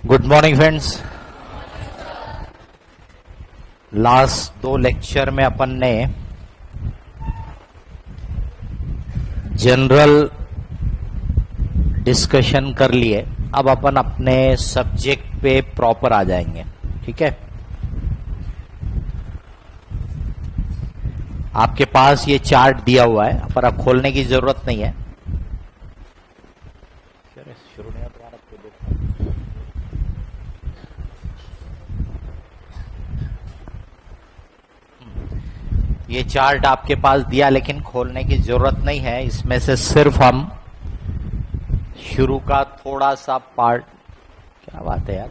Good morning friends. Last 2 lecture में अपन ने general discussion कर लिए। अब अपन अपने सब्जेक्ट पे प्रॉपर आ जाएंगे, ठीक है। आपके पास ये चार्ट दिया हुआ है, पर अब खोलने की जरूरत नहीं है। शुरू नहीं तुम्हारा ये चार्ट आपके पास दिया, लेकिन खोलने की जरूरत नहीं है। इसमें से सिर्फ हम शुरू का थोड़ा सा पार्ट, क्या बात है यार,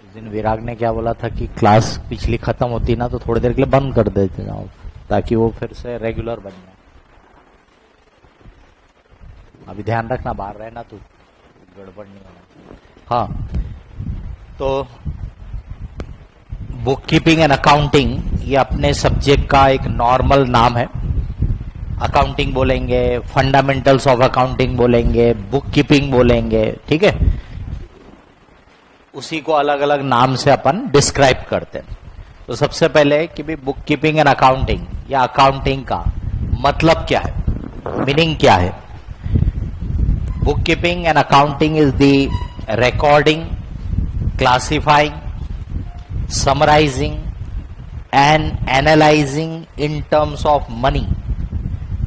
उस दिन विराग ने क्या बोला था कि क्लास पिछली खत्म होती ना तो थोड़ी देर के लिए बंद कर देते जाओ, ताकि वो फिर से रेगुलर बन जाए। अभी ध्यान रखना, बाहर रहना तू, गड़बड़ नहीं होना। हाँ, तो बुक कीपिंग एंड अकाउंटिंग ये अपने सब्जेक्ट का एक नॉर्मल नाम है। अकाउंटिंग बोलेंगे, फंडामेंटल्स ऑफ अकाउंटिंग बोलेंगे, बुक कीपिंग बोलेंगे, ठीक है। उसी को अलग अलग नाम से अपन डिस्क्राइब करते हैं। तो सबसे पहले कि भी बुक कीपिंग एंड अकाउंटिंग या अकाउंटिंग का मतलब क्या है, मीनिंग क्या है। Bookkeeping and accounting is the recording, classifying, summarizing and analyzing in terms of money,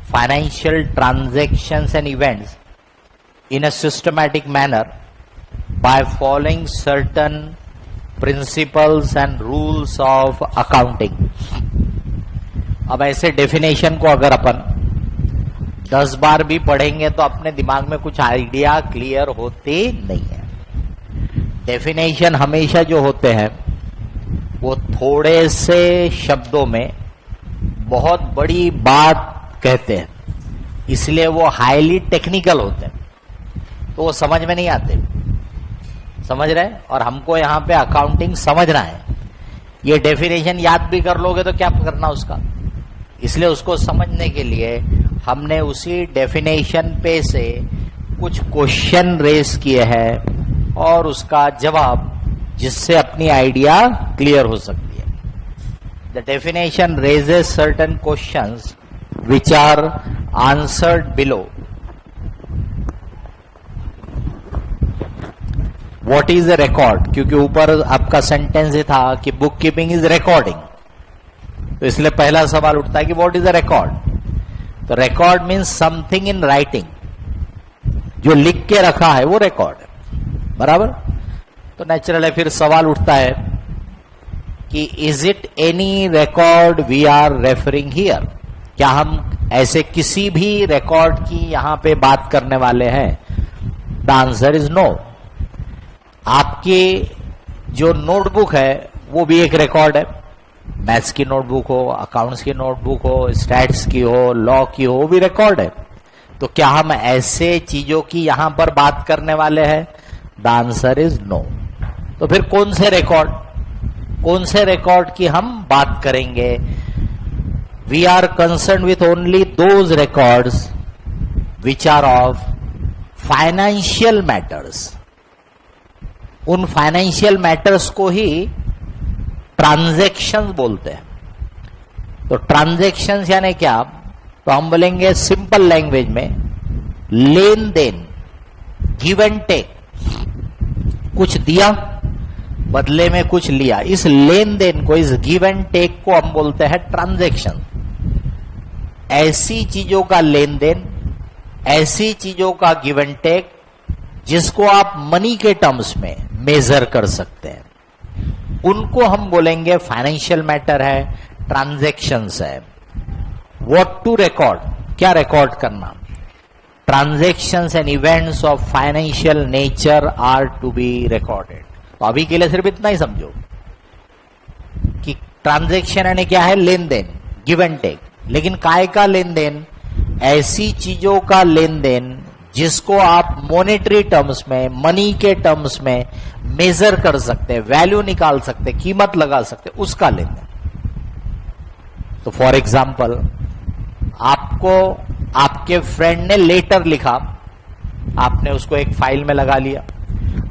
financial transactions and events in a systematic manner by following certain principles and rules of accounting. अब ऐसे definition को अगर अपन 10 बार भी पढ़ेंगे तो अपने दिमाग में कुछ आइडिया क्लियर होते नहीं है। डेफिनेशन हमेशा जो होते हैं वो थोड़े से शब्दों में बहुत बड़ी बात कहते हैं, इसलिए वो हाईली टेक्निकल होते हैं, तो वो समझ में नहीं आते। समझ रहे? और हमको यहाँ पे अकाउंटिंग समझना है। ये डेफिनेशन याद भी कर लोगे तो क्या करना उसका, इसलिए उसको समझने के लिए हमने उसी डेफिनेशन पे से कुछ क्वेश्चन रेस किए हैं और उसका जवाब, जिससे अपनी आइडिया क्लियर हो सकती है। The definition raises certain questions which are answered below. What is a record, क्योंकि ऊपर आपका सेंटेंस ये था कि बुक कीपिंग इज रिकॉर्डिंग, तो इसलिए पहला सवाल उठता है कि व्हाट इज अ रिकॉर्ड। तो record means something in writing, जो लिख के रखा है वो रिकॉर्ड है, बराबर। तो नेचुरल है, फिर सवाल उठता है कि is it any record we are referring here, क्या हम ऐसे किसी भी रिकॉर्ड की यहां पे बात करने वाले हैं। The answer is no. आपकी जो नोटबुक है वो भी एक रिकॉर्ड है। मैथ्स की नोटबुक हो, अकाउंट्स की नोटबुक हो, स्टैट्स की हो, लॉ की हो, वो भी रिकॉर्ड है। तो क्या हम ऐसे चीजों की यहां पर बात करने वाले हैं? The answer is no. तो फिर कौन से रिकॉर्ड की हम बात करेंगे? We are concern with only those records which are of financial matters. उन फाइनेंशियल मैटर्स को ही ट्रांजैक्शंस बोलते हैं। तो ट्रांजैक्शंस यानी क्या? तो हम बोलेंगे सिंपल लैंग्वेज में लेन देन, गिव एंड टेक। कुछ दिया, बदले में कुछ लिया, इस लेन देन को, इस गिव एंड टेक को हम बोलते हैं ट्रांजैक्शन। ऐसी चीजों का लेन देन, ऐसी चीजों का गिव एंड टेक जिसको आप मनी के टर्म्स में मेजर कर सकते हैं, उनको हम बोलेंगे फाइनेंशियल मैटर है, ट्रांजैक्शंस है। व्हाट टू रिकॉर्ड, क्या रिकॉर्ड करना? Transactions and events of financial nature are to be recorded. तो अभी के लिए सिर्फ इतना ही समझो कि ट्रांजैक्शन यानी क्या है? लेन देन, गिव एंड टेक। लेकिन काय का लेन देन? ऐसी चीजों का लेन देन जिसको आप मॉनेटरी टर्म्स में, मनी के टर्म्स में मेजर कर सकते हैं, वैल्यू निकाल सकते हैं, कीमत लगा सकते हैं, उसका लेन देन। तो फॉर एग्जाम्पल आपको आपके फ्रेंड ने लेटर लिखा, आपने उसको एक फाइल में लगा लिया,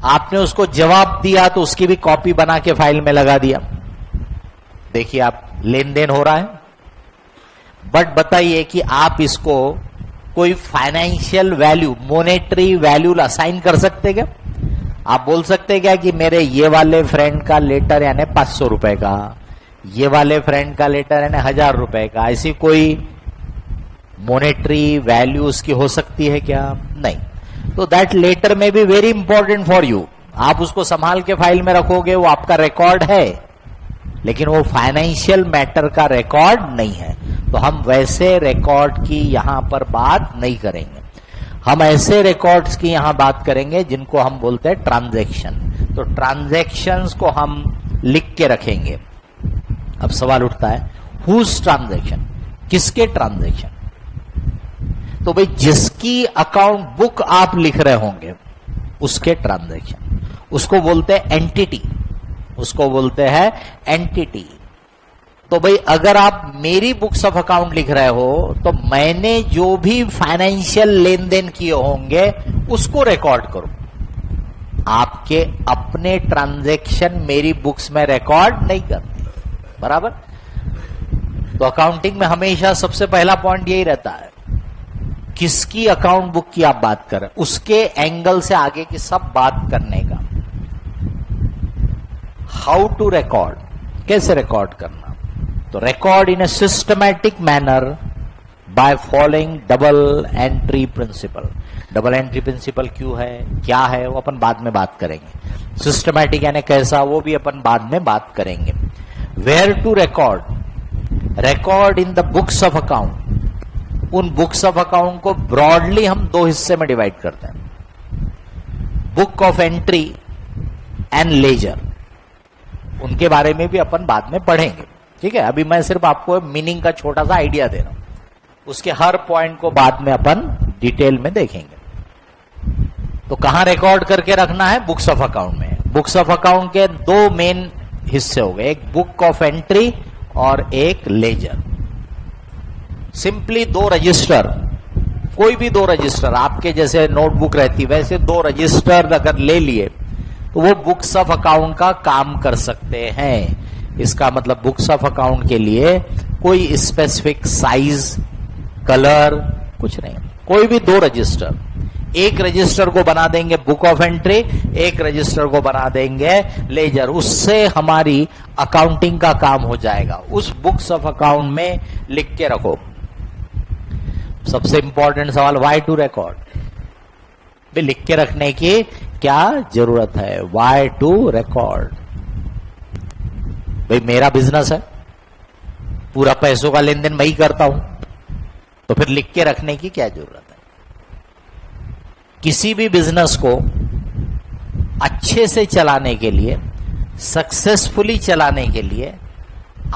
आपने उसको जवाब दिया तो उसकी भी कॉपी बना के फाइल में लगा दिया। देखिए आप लेन देन हो रहा है, बट बताइए कि आप इसको कोई financial value, monetary value assign कर सकते क्या? आप बोल सकते क्या कि मेरे ये वाले फ्रेंड का लेटर यानी 500 रुपए का, ये वाले फ्रेंड का लेटर यानी 1000 रुपए का, ऐसी कोई मॉनेटरी वैल्यू उसकी हो सकती है क्या? नहीं। तो दैट लेटर में be very important for you, आप उसको संभाल के फाइल में रखोगे, वो आपका रिकॉर्ड है, लेकिन वो फाइनेंशियल मैटर का रिकॉर्ड नहीं है। तो हम वैसे रिकॉर्ड की यहां पर बात नहीं करेंगे, हम ऐसे रिकॉर्ड्स की यहां बात करेंगे जिनको हम बोलते हैं ट्रांजैक्शन। तो ट्रांजैक्शंस को हम लिख के रखेंगे। अब सवाल उठता है हुज ट्रांजैक्शन, किसके ट्रांजैक्शन? तो भाई जिसकी अकाउंट बुक आप लिख रहे होंगे उसके ट्रांजैक्शन, उसको बोलते हैं एंटिटी, उसको बोलते हैं एंटिटी। तो भाई अगर आप मेरी बुक्स ऑफ अकाउंट लिख रहे हो तो मैंने जो भी फाइनेंशियल लेन देन किए होंगे उसको रिकॉर्ड करो। आपके अपने ट्रांजैक्शन मेरी बुक्स में रिकॉर्ड नहीं करते, बराबर? तो अकाउंटिंग में हमेशा सबसे पहला पॉइंट यही रहता है, किसकी अकाउंट बुक की आप बात कर रहे हैं, उसके एंगल से आगे की सब बात करने का। हाउ टू रिकॉर्ड, कैसे रिकॉर्ड करना? तो record in a systematic manner by following double entry principle. Double entry principle क्यों है, क्या है, वो अपन बाद में बात करेंगे। सिस्टमैटिक यानी कैसा, वो भी अपन बाद में बात करेंगे। Where to record, record in the books of account. उन बुक्स ऑफ अकाउंट को ब्रॉडली हम दो हिस्से में डिवाइड करते हैं, book of entry and ledger. उनके बारे में भी अपन बाद में पढ़ेंगे, ठीक है? अभी मैं सिर्फ आपको मीनिंग का छोटा सा आइडिया दे रहा हूं, उसके हर पॉइंट को बाद में अपन डिटेल में देखेंगे। तो कहां रिकॉर्ड करके रखना है? बुक्स ऑफ अकाउंट में। बुक्स ऑफ अकाउंट के दो मेन हिस्से हो गए, एक बुक ऑफ एंट्री और एक लेजर। सिंपली दो रजिस्टर, कोई भी दो रजिस्टर, आपके जैसे नोटबुक रहती वैसे दो रजिस्टर अगर ले लिए तो वो बुक्स ऑफ अकाउंट का काम कर सकते हैं। इसका मतलब बुक्स ऑफ अकाउंट के लिए कोई स्पेसिफिक साइज, कलर कुछ नहीं, कोई भी दो रजिस्टर, एक रजिस्टर को बना देंगे बुक ऑफ एंट्री, एक रजिस्टर को बना देंगे लेजर, उससे हमारी अकाउंटिंग का काम हो जाएगा। उस बुक्स ऑफ अकाउंट में लिख के रखो। सबसे इंपॉर्टेंट सवाल, व्हाई टू रिकॉर्ड? भी लिख के रखने की क्या जरूरत है? Why to record? भाई मेरा बिजनेस है, पूरा पैसों का लेन देन मैं ही करता हूं, तो फिर लिख के रखने की क्या जरूरत है? किसी भी बिजनेस को अच्छे से चलाने के लिए, सक्सेसफुली चलाने के लिए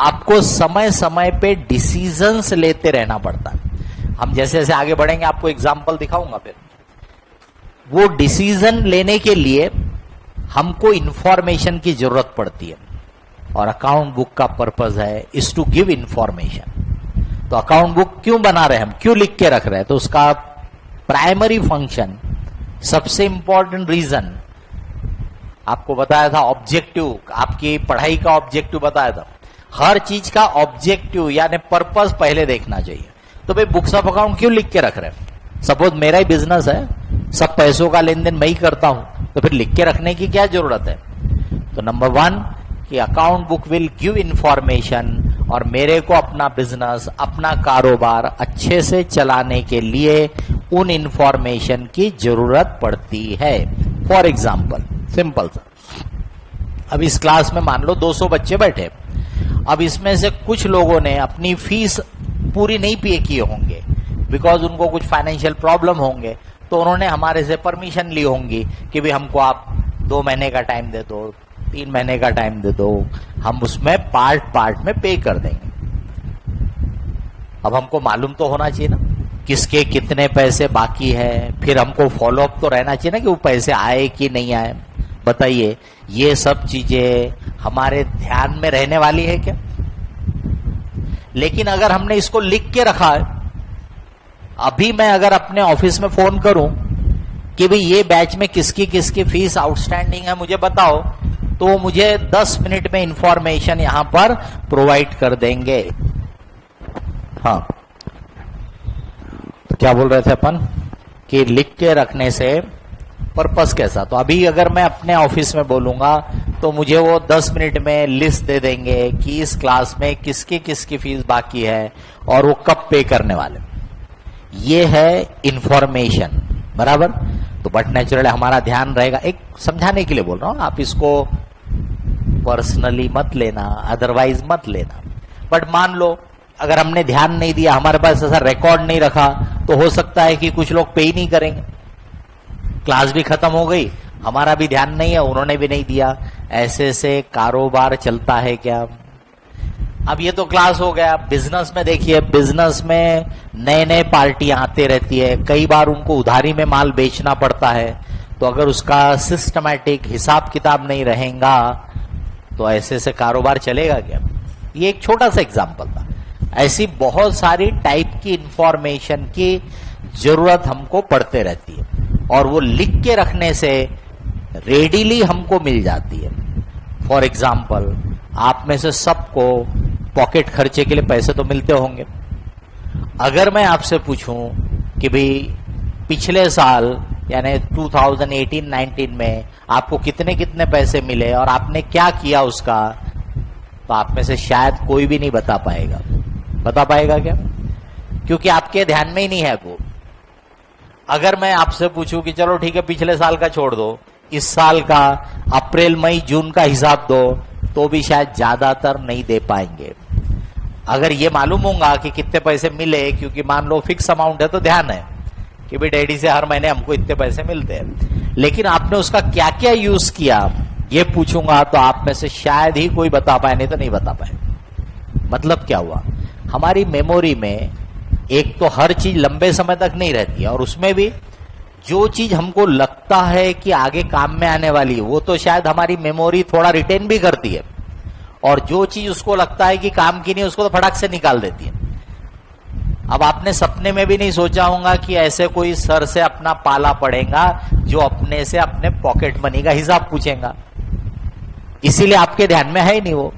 आपको समय समय पे डिसीजंस लेते रहना पड़ता है। हम जैसे जैसे आगे बढ़ेंगे आपको एग्जांपल दिखाऊंगा। फिर वो डिसीजन लेने के लिए हमको इंफॉर्मेशन की जरूरत पड़ती है, और अकाउंट बुक का पर्पस है इज टू गिव इंफॉर्मेशन। तो अकाउंट बुक क्यों बना रहे हैं हम, क्यों लिख के रख रहे हैं? तो उसका प्राइमरी फंक्शन, सबसे इंपॉर्टेंट रीजन आपको बताया था, ऑब्जेक्टिव, आपकी पढ़ाई का ऑब्जेक्टिव बताया था। हर चीज का ऑब्जेक्टिव यानी पर्पस पहले देखना चाहिए। तो भाई बुक्स ऑफ अकाउंट क्यों लिख के रख रहे हैं? सपोज मेरा ही बिजनेस है, सब पैसों का लेन देन मैं ही करता हूं, तो फिर लिख के रखने की क्या जरूरत है? तो नंबर वन कि account book will give information, और मेरे को अपना बिजनेस, अपना कारोबार अच्छे से चलाने के लिए उन इंफॉर्मेशन की जरूरत पड़ती है। फॉर एग्जाम्पल, सिंपल सा, अब इस क्लास में मान लो 200 बच्चे बैठे, अब इसमें से कुछ लोगों ने अपनी फीस पूरी नहीं पे किए होंगे, बिकॉज उनको कुछ फाइनेंशियल प्रॉब्लम होंगे, तो उन्होंने हमारे से परमिशन ली होंगी कि भी हमको आप 2 महीने का टाइम दे दो, 3 महीने का टाइम दे दो, हम उसमें पार्ट में पे कर देंगे। अब हमको मालूम तो होना चाहिए ना किसके कितने पैसे बाकी है, फिर हमको फॉलोअप तो रहना चाहिए ना कि वो पैसे आए कि नहीं आए। बताइए, ये सब चीजें हमारे ध्यान में रहने वाली है क्या? लेकिन अगर हमने इसको लिख के रखा है, अभी मैं अगर अपने ऑफिस में फोन करूं कि भाई ये बैच में किसकी किसकी फीस आउटस्टैंडिंग है मुझे बताओ, तो मुझे 10 मिनट में इंफॉर्मेशन यहां पर प्रोवाइड कर देंगे। हाँ, तो क्या बोल रहे थे अपन कि लिख के रखने से पर्पस कैसा। तो अभी अगर मैं अपने ऑफिस में बोलूंगा तो मुझे वो 10 मिनट में लिस्ट दे देंगे कि इस क्लास में किसकी किसकी फीस बाकी है और वो कब पे करने वाले। ये है इंफॉर्मेशन, बराबर। तो बट नेचुरली हमारा ध्यान रहेगा, एक समझाने के लिए बोल रहा हूं, आप इसको पर्सनली मत लेना, अदरवाइज मत लेना। बट मान लो अगर हमने ध्यान नहीं दिया, हमारे पास ऐसा रिकॉर्ड नहीं रखा, तो हो सकता है कि कुछ लोग पे ही नहीं करेंगे, क्लास भी खत्म हो गई, हमारा भी ध्यान नहीं है, उन्होंने भी नहीं दिया। ऐसे से कारोबार चलता है क्या। अब ये तो क्लास हो गया। बिजनेस में देखिए, बिजनेस में नए नए पार्टियां आते रहती है, कई बार उनको उधारी में माल बेचना पड़ता है। तो अगर उसका सिस्टमैटिक हिसाब किताब नहीं रहेगा तो ऐसे से कारोबार चलेगा क्या। ये एक छोटा सा एग्जांपल था। ऐसी बहुत सारी टाइप की इंफॉर्मेशन की जरूरत हमको पड़ते रहती है और वो लिख के रखने से रेडीली हमको मिल जाती है। फॉर एग्जाम्पल, आप में से सबको पॉकेट खर्चे के लिए पैसे तो मिलते होंगे। अगर मैं आपसे पूछूं कि भाई पिछले साल यानी 2018-19 में आपको कितने कितने पैसे मिले और आपने क्या किया उसका, तो आप में से शायद कोई भी नहीं बता पाएगा। बता पाएगा क्या? क्योंकि आपके ध्यान में ही नहीं है वो। अगर मैं आपसे पूछूं कि चलो ठीक है पिछले साल का छोड़ दो, इस साल का अप्रैल मई जून का हिसाब दो, तो भी शायद ज्यादातर नहीं दे पाएंगे। अगर ये मालूम होगा कि कितने पैसे मिले, क्योंकि मान लो फिक्स अमाउंट है तो ध्यान है कि भाई डैडी से हर महीने हमको इतने पैसे मिलते हैं, लेकिन आपने उसका क्या क्या यूज किया ये पूछूंगा तो आप में से शायद ही कोई बता पाए, नहीं तो नहीं बता पाए। मतलब क्या हुआ, हमारी मेमोरी में एक तो हर चीज लंबे समय तक नहीं रहती है, और उसमें भी जो चीज हमको लगता है कि आगे काम में आने वाली है वो तो शायद हमारी मेमोरी थोड़ा रिटेन भी करती है, और जो चीज उसको लगता है कि काम की नहीं उसको तो फटाक से निकाल देती है। अब आपने सपने में भी नहीं सोचा होगा कि ऐसे कोई सर से अपना पाला पड़ेगा जो अपने से अपने पॉकेट मनी का हिसाब पूछेगा। इसीलिए आपके ध्यान में है ही नहीं वो।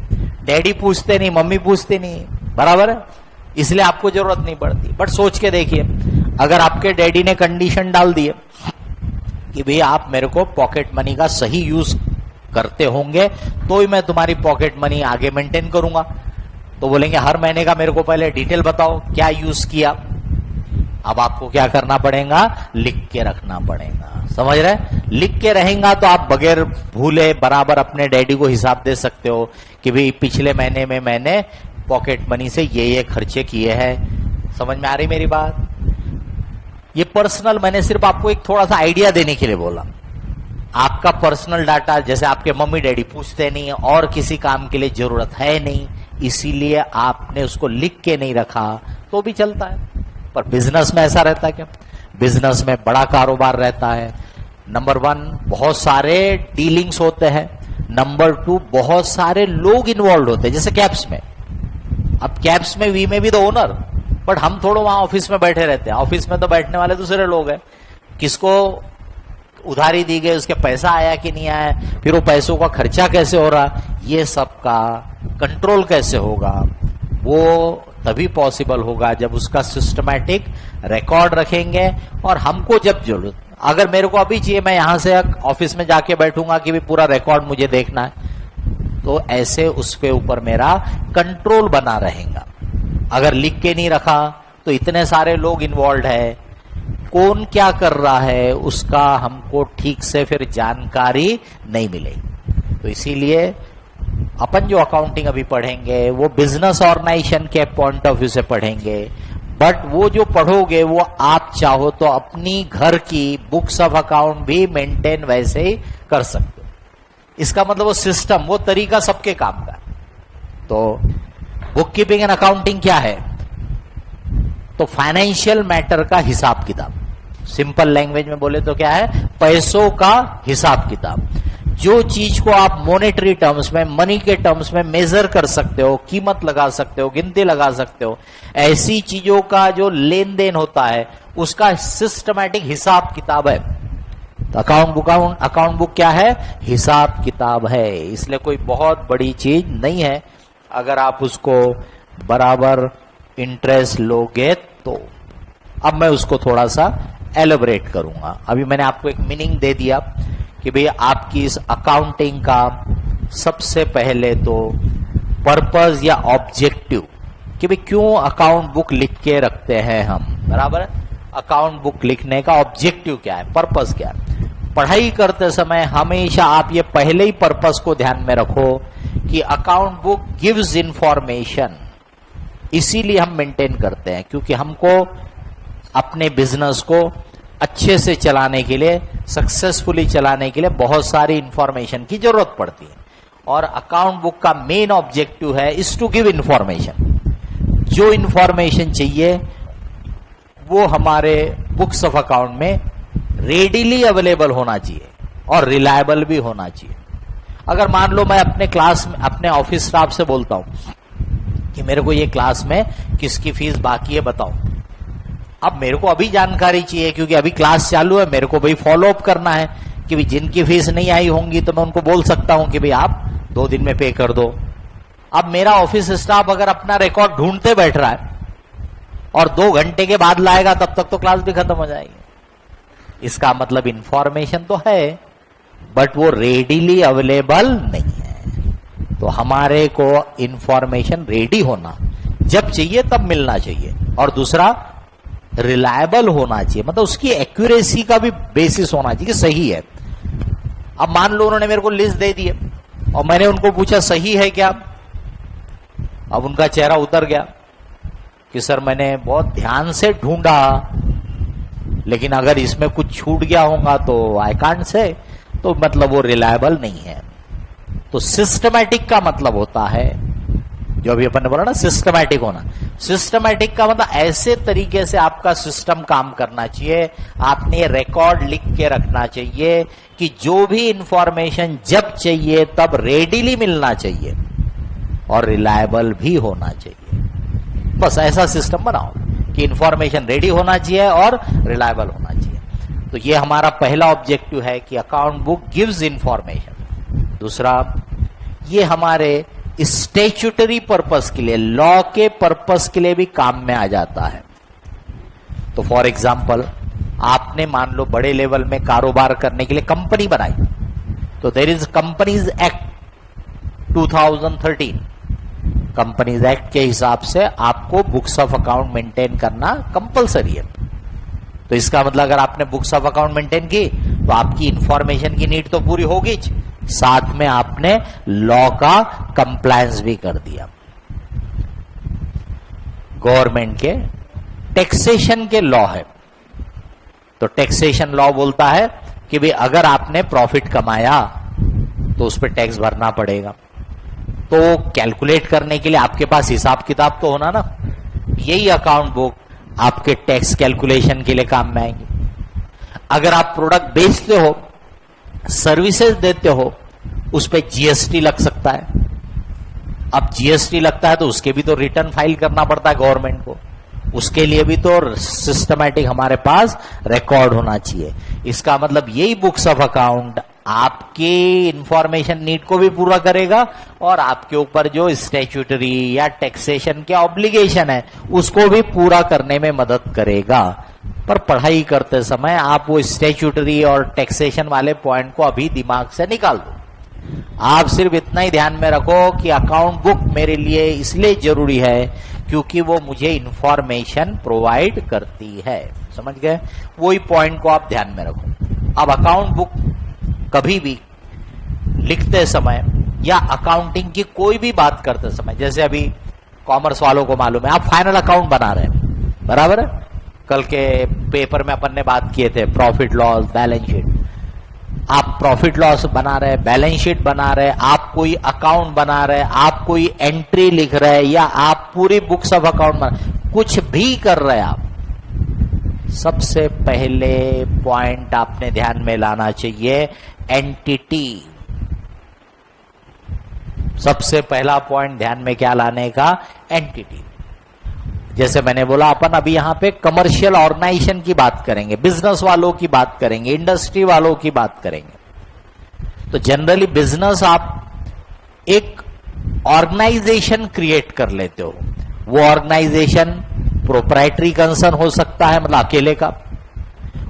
डैडी पूछते नहीं, मम्मी पूछती नहीं, बराबर है, इसलिए आपको जरूरत नहीं पड़ती। बट सोच के देखिए, अगर आपके डैडी ने कंडीशन डाल दी कि भाई आप मेरे को पॉकेट मनी का सही यूज करते होंगे तो ही मैं तुम्हारी पॉकेट मनी आगे मेंटेन करूंगा, तो बोलेंगे हर महीने का मेरे को पहले डिटेल बताओ क्या यूज किया। अब आपको क्या करना पड़ेगा, लिख के रखना पड़ेगा। समझ रहे? लिख के रहेगा तो आप बगैर भूले बराबर अपने डैडी को हिसाब दे सकते हो कि भाई पिछले महीने में मैंने पॉकेट मनी से ये खर्चे किए हैं। समझ में आ रही मेरी बात? ये पर्सनल, मैंने सिर्फ आपको एक थोड़ा सा आइडिया देने के लिए बोला। आपका पर्सनल डाटा जैसे आपके मम्मी डैडी पूछते नहीं और किसी काम के लिए जरूरत है नहीं, इसीलिए आपने उसको लिख के नहीं रखा तो भी चलता है। पर बिजनेस में ऐसा रहता है क्या? बिजनेस में बड़ा कारोबार रहता है। नंबर 1 बहुत सारे डीलिंग्स होते हैं, नंबर 2 बहुत सारे लोग इन्वॉल्व होते हैं, जैसे कैब्स में। अब कैब्स में वी में भी तो ओनर, बट हम थोड़ा वहां ऑफिस में बैठे रहते हैं। ऑफिस में तो बैठने वाले दूसरे लोग हैं, किसको उधारी दी गई, उसके पैसा आया कि नहीं आया, फिर वो पैसों का खर्चा कैसे हो रहा, ये सब का कंट्रोल कैसे होगा, वो तभी पॉसिबल होगा जब उसका सिस्टमैटिक रिकॉर्ड रखेंगे। और हमको जब जरूरत, अगर मेरे को अभी चाहिए, मैं यहां से ऑफिस में जाके बैठूंगा कि भी पूरा रिकॉर्ड मुझे देखना है, तो ऐसे उसके ऊपर मेरा कंट्रोल बना रहेगा। अगर लिख के नहीं रखा तो इतने सारे लोग इन्वॉल्व है, कौन क्या कर रहा है उसका हमको ठीक से फिर जानकारी नहीं मिलेगी। तो इसीलिए अपन जो अकाउंटिंग अभी पढ़ेंगे वो बिजनेस ऑर्गेनाइजेशन के पॉइंट ऑफ व्यू से पढ़ेंगे, बट वो जो पढ़ोगे वो आप चाहो तो अपनी घर की बुक्स ऑफ अकाउंट भी मेंटेन वैसे ही कर सकते हो। इसका मतलब वो सिस्टम, वो तरीका सबके काम का। तो बुक कीपिंग एंड अकाउंटिंग क्या है? तो फाइनेंशियल मैटर का हिसाब किताब। सिंपल लैंग्वेज में बोले तो क्या है? पैसों का हिसाब किताब। जो चीज को आप मॉनेटरी टर्म्स में, मनी के टर्म्स में मेजर कर सकते हो, कीमत लगा सकते हो, गिनती लगा सकते हो, ऐसी चीजों का जो लेन देन होता है उसका सिस्टमैटिक हिसाब किताब है। तो अकाउंट बुक क्या है? हिसाब किताब है। इसलिए कोई बहुत बड़ी चीज नहीं है अगर आप उसको बराबर इंटरेस्ट लोगे तो। अब मैं उसको थोड़ा सा एलोबरेट करूंगा। अभी मैंने आपको एक मीनिंग दे दिया कि भाई आपकी इस अकाउंटिंग का सबसे पहले तो पर्पस या ऑब्जेक्टिव, कि भाई क्यों अकाउंट बुक लिख के रखते हैं हम, बराबर है। अकाउंट बुक लिखने का ऑब्जेक्टिव क्या है, पर्पस क्या है। पढ़ाई करते समय हमेशा आप ये पहले ही पर्पस को ध्यान में रखो कि अकाउंट बुक गिव्स इंफॉर्मेशन। इसीलिए हम मेंटेन करते हैं क्योंकि हमको अपने बिजनेस को अच्छे से चलाने के लिए, सक्सेसफुली चलाने के लिए बहुत सारी इंफॉर्मेशन की जरूरत पड़ती है। और अकाउंट बुक का मेन ऑब्जेक्टिव है इज टू गिव इंफॉर्मेशन। जो इंफॉर्मेशन चाहिए वो हमारे बुक्स ऑफ अकाउंट में रेडिली अवेलेबल होना चाहिए और रिलायबल भी होना चाहिए। अगर मान लो मैं अपने क्लास में, अपने ऑफिस स्टाफ से बोलता हूं कि मेरे को ये क्लास में किसकी फीस बाकी है बताओ, अब मेरे को अभी जानकारी चाहिए क्योंकि अभी क्लास चालू है, मेरे को भाई फॉलो अप करना है कि भाई जिनकी फीस नहीं आई होंगी तो मैं उनको बोल सकता हूं कि भाई आप 2 दिन में पे कर दो। अब मेरा ऑफिस स्टाफ अगर अपना रिकॉर्ड ढूंढते बैठ रहा है और 2 घंटे के बाद लाएगा तब तक तो क्लास भी खत्म हो जाएगी। इसका मतलब इंफॉर्मेशन तो है बट वो रेडीली अवेलेबल नहीं है। तो हमारे को इंफॉर्मेशन रेडी होना, जब चाहिए तब मिलना चाहिए, और दूसरा रिलायबल होना चाहिए, मतलब उसकी एक्यूरेसी का भी बेसिस होना चाहिए कि सही है। अब मान लो उन्होंने मेरे को लिस्ट दे दी और मैंने उनको पूछा सही है क्या, अब उनका चेहरा उतर गया कि सर मैंने बहुत ध्यान से ढूंढा लेकिन अगर इसमें कुछ छूट गया होगा तो आई कांट से, तो मतलब वो रिलायबल नहीं है। तो सिस्टमैटिक का मतलब होता है, जो अभी अपन ने बोला ना सिस्टमैटिक होना, सिस्टमैटिक का मतलब ऐसे तरीके से आपका सिस्टम काम करना चाहिए, आपने रिकॉर्ड लिख के रखना चाहिए कि जो भी इंफॉर्मेशन जब चाहिए तब रेडीली मिलना चाहिए और रिलायबल भी होना चाहिए। बस ऐसा सिस्टम बनाओ कि इंफॉर्मेशन रेडी होना चाहिए और रिलायबल होना चाहिए। तो ये हमारा पहला ऑब्जेक्टिव है कि अकाउंट बुक गिव्स इंफॉर्मेशन। दूसरा, ये हमारे स्टैट्यूटरी पर्पस के लिए, लॉ के पर्पस के लिए भी काम में आ जाता है। तो फॉर एग्जाम्पल आपने मान लो बड़े लेवल में कारोबार करने के लिए कंपनी बनाई, तो there is companies act 2013। Companies act के हिसाब से आपको बुक्स ऑफ अकाउंट मेंटेन करना कंपलसरी है। तो इसका मतलब अगर आपने बुक्स ऑफ अकाउंट मेंटेन की तो आपकी इंफॉर्मेशन की नीड तो पूरी होगी, साथ में आपने लॉ का कंप्लायंस भी कर दिया। गवर्नमेंट के टैक्सेशन के लॉ है, तो टैक्सेशन लॉ बोलता है कि भाई अगर आपने प्रॉफिट कमाया तो उस पर टैक्स भरना पड़ेगा। तो कैलकुलेट करने के लिए आपके पास हिसाब किताब तो होना ना, यही अकाउंट बुक आपके टैक्स कैलकुलेशन के लिए काम में आएंगे। अगर आप प्रोडक्ट बेचते हो, सर्विसेज देते हो, उस पे जीएसटी लग सकता है। अब जीएसटी लगता है तो उसके भी तो रिटर्न फाइल करना पड़ता है गवर्नमेंट को, उसके लिए भी तो सिस्टमैटिक हमारे पास रिकॉर्ड होना चाहिए। इसका मतलब यही बुक्स ऑफ अकाउंट आपके इंफॉर्मेशन नीड को भी पूरा करेगा और आपके ऊपर जो स्टैट्यूटरी या टैक्सेशन के ऑब्लिगेशन है उसको भी पूरा करने में मदद करेगा। पर पढ़ाई करते समय आप वो स्टैट्यूटरी और टैक्सेशन वाले पॉइंट को अभी दिमाग से निकाल दो। आप सिर्फ इतना ही ध्यान में रखो कि अकाउंट बुक मेरे लिए इसलिए जरूरी है क्योंकि वो मुझे इंफॉर्मेशन प्रोवाइड करती है। समझ गए? वही पॉइंट को आप ध्यान में रखो। अब अकाउंट बुक कभी भी लिखते समय या अकाउंटिंग की कोई भी बात करते समय, जैसे अभी कॉमर्स वालों को मालूम है आप फाइनल अकाउंट बना रहे हैं, बराबर है। कल के पेपर में अपन ने बात किए थे प्रॉफिट लॉस, बैलेंस शीट। आप प्रॉफिट लॉस बना रहे, बैलेंस शीट बना रहे, आप कोई अकाउंट बना रहे, आप कोई एंट्री लिख रहे, या आप पूरी बुक्स ऑफ अकाउंट बना, कुछ भी कर रहे आप, सबसे पहले पॉइंट आपने ध्यान में लाना चाहिए एंटिटी। सबसे पहला पॉइंट ध्यान में क्या लाने का, एंटिटी। जैसे मैंने बोला अपन अभी यहां पे कमर्शियल ऑर्गेनाइजेशन की बात करेंगे, बिजनेस वालों की बात करेंगे, इंडस्ट्री वालों की बात करेंगे। तो जनरली बिजनेस आप एक ऑर्गेनाइजेशन क्रिएट कर लेते हो। वो ऑर्गेनाइजेशन प्रोप्राइटरी कंसर्न हो सकता है, मतलब अकेले का।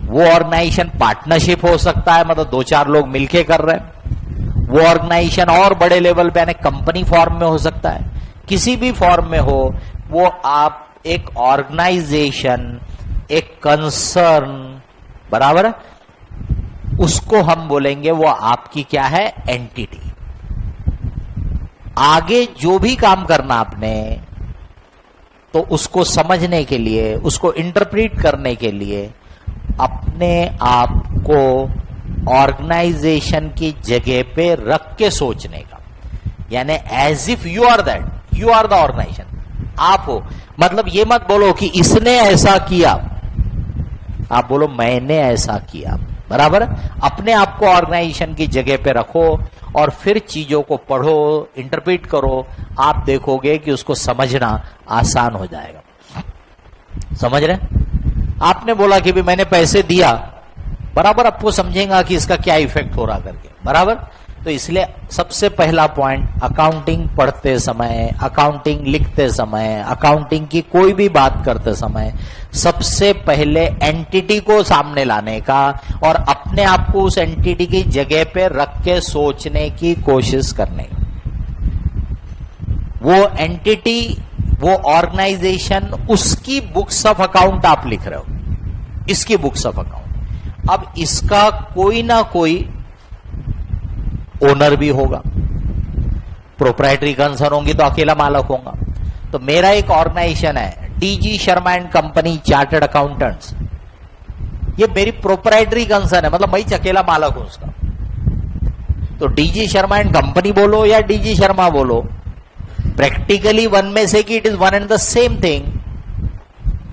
वो ऑर्गेनाइजेशन पार्टनरशिप हो सकता है, मतलब 2-4 लोग मिलके कर रहे हैं। वो ऑर्गेनाइजेशन और बड़े लेवल पे यानी कंपनी फॉर्म में हो सकता है, किसी भी फॉर्म में हो। वो आप एक ऑर्गेनाइजेशन, एक कंसर्न, बराबर, उसको हम बोलेंगे वो आपकी क्या है, एंटिटी। आगे जो भी काम करना आपने, तो उसको समझने के लिए, उसको इंटरप्रेट करने के लिए अपने आप को ऑर्गेनाइजेशन की जगह पे रख के सोचने का, यानी as if you are that, you are the organisation, आप हो। मतलब ये मत बोलो कि इसने ऐसा किया, आप बोलो मैंने ऐसा किया, बराबर। अपने आप को ऑर्गेनाइजेशन की जगह पे रखो और फिर चीजों को पढ़ो, इंटरप्रेट करो। आप देखोगे कि उसको समझना आसान हो जाएगा। समझ रहे? आपने बोला कि भी मैंने पैसे दिया, बराबर, आपको समझेगा कि इसका क्या इफेक्ट हो रहा करके, बराबर। तो इसलिए सबसे पहला पॉइंट, अकाउंटिंग पढ़ते समय, अकाउंटिंग लिखते समय, अकाउंटिंग की कोई भी बात करते समय, सबसे पहले एंटिटी को सामने लाने का और अपने आप को उस एंटिटी की जगह पे रख के सोचने की कोशिश करने का। वो एंटिटी, वो ऑर्गेनाइजेशन, उसकी बुक्स ऑफ अकाउंट आप लिख रहे हो, इसकी बुक्स ऑफ अकाउंट। अब इसका कोई ना कोई ओनर भी होगा, प्रोप्राइटरी कंसर्न होंगी तो अकेला मालक होगा। तो मेरा एक ऑर्गेनाइजेशन है DG Sharma and company chartered accountants, ये मेरी प्रोप्राइटरी कंसर्न है, मतलब मैं ही अकेला मालक हूं उसका। तो डीजी शर्मा एंड कंपनी बोलो या डीजी शर्मा बोलो, प्रैक्टिकली वन में से कि it is one and the same thing,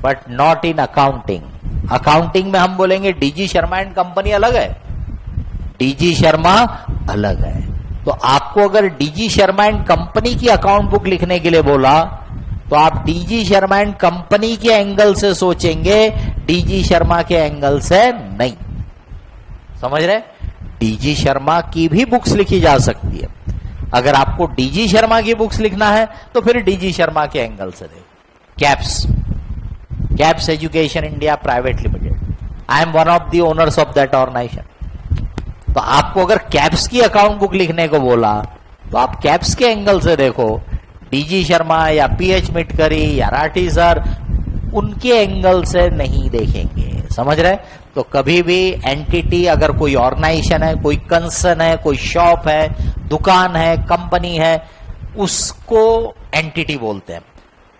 but not in accounting. Accounting में हम बोलेंगे डीजी शर्मा एंड कंपनी अलग है, डीजी शर्मा अलग है। तो आपको अगर डीजी शर्मा एंड कंपनी की अकाउंट बुक लिखने के लिए बोला, तो आप डीजी शर्मा एंड कंपनी के एंगल से सोचेंगे, डीजी शर्मा के एंगल से नहीं। समझ रहे? डीजी शर्मा की भी बुक्स लिखी जा सकती है। अगर आपको डीजी शर्मा की बुक्स लिखना है तो फिर डीजी शर्मा के एंगल से देखो। Caps education India private limited, I am one of the owners of that organisation. तो आपको अगर कैप्स की अकाउंट बुक लिखने को बोला, तो आप कैप्स के एंगल से देखो, डीजी शर्मा या पीएच मिटकरी या राठी सर, उनके एंगल से नहीं देखेंगे। समझ रहे? तो कभी भी एंटिटी, अगर कोई ऑर्गेनाइजेशन है, कोई कंसर्न है, कोई शॉप है, दुकान है, कंपनी है, उसको एंटिटी बोलते हैं।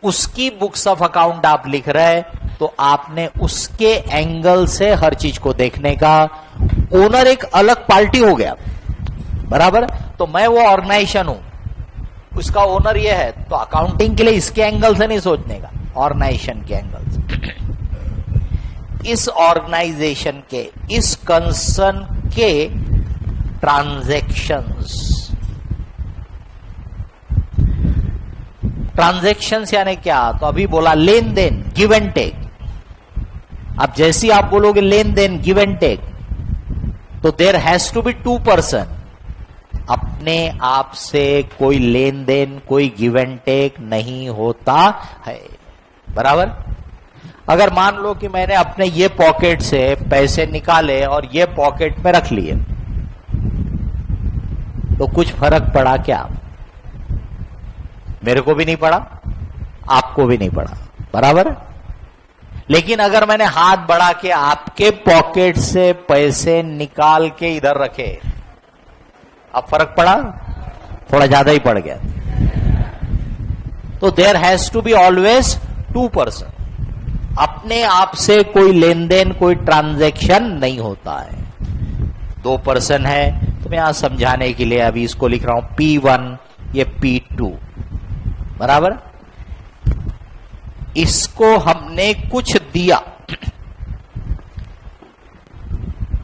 उसकी बुक्स ऑफ अकाउंट आप लिख रहे, तो आपने उसके एंगल से हर चीज को देखने का। ओनर एक अलग पार्टी हो गया, बराबर। तो मैं वो ऑर्गेनाइजेशन हूं, उसका ओनर ये है, तो अकाउंटिंग के लिए इसके एंगल से नहीं सोचने का, ऑर्गेनाइजेशन के एंगल से। इस ऑर्गेनाइजेशन के, इस कंसर्न के ट्रांजैक्शंस यानी क्या? तो अभी बोला लेन देन, गिव एंड टेक। अब जैसी आप बोलोगे लेन देन, गिव एंड टेक, तो there has to be 2 person. अपने आप से कोई लेन देन, कोई गिव एंड टेक नहीं होता है, बराबर। अगर मान लो कि मैंने अपने ये पॉकेट से पैसे निकाले और ये पॉकेट में रख लिए, तो कुछ फर्क पड़ा क्या? मेरे को भी नहीं पड़ा, आपको भी नहीं पड़ा, बराबर। लेकिन अगर मैंने हाथ बढ़ा के आपके पॉकेट से पैसे निकाल के इधर रखे, अब फर्क पड़ा? थोड़ा ज्यादा ही पड़ गया। तो there has to be always 2 person. अपने आप से कोई लेन देन, कोई ट्रांजैक्शन नहीं होता है। 2 पर्सन है, तो मैं यहां समझाने के लिए अभी इसको लिख रहा हूं P1, ये P2, बराबर। इसको हमने कुछ दिया,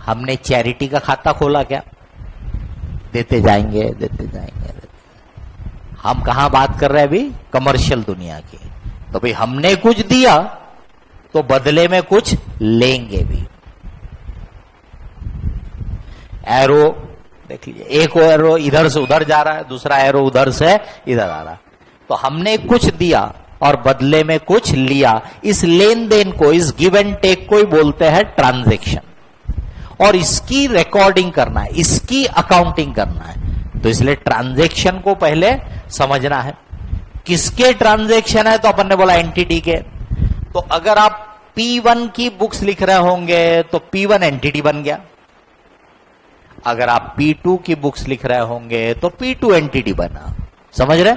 हमने चैरिटी का खाता खोला क्या? देते जाएंगे, देते जाएंगे, हम कहां बात कर रहे हैं अभी? कमर्शियल दुनिया की। तो भाई हमने कुछ दिया तो बदले में कुछ लेंगे भी। एरो देख लीजिए, एक एरो इधर से उधर जा रहा है, दूसरा एरो उधर से इधर आ रहा है। तो हमने कुछ दिया और बदले में कुछ लिया। इस लेन देन को, इस गिव एंड टेक को ही बोलते हैं ट्रांजैक्शन। और इसकी रिकॉर्डिंग करना है, इसकी अकाउंटिंग करना है। तो इसलिए ट्रांजैक्शन को पहले समझना है। किसके ट्रांजैक्शन है? तो अपन ने बोला एंटिटी के। तो अगर आप P1 की बुक्स लिख रहे होंगे तो P1 एंटिटी बन गया। अगर आप P2 की बुक्स लिख रहे होंगे तो P2 एंटिटी बना। समझ रहे?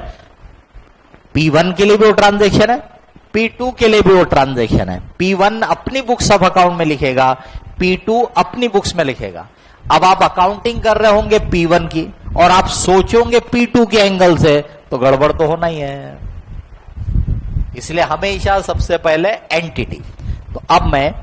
P1 के लिए भी वो ट्रांजैक्शन है, P2 के लिए भी वो ट्रांजैक्शन है। P1 अपनी बुक्स ऑफ अकाउंट में लिखेगा, P2 अपनी बुक्स में लिखेगा। अब आप अकाउंटिंग कर रहे होंगे P1 की और आप सोचोगे P2 के एंगल से, तो गड़बड़ तो होना ही है। इसलिए हमेशा सबसे पहले एंटिटी। तो अब मैं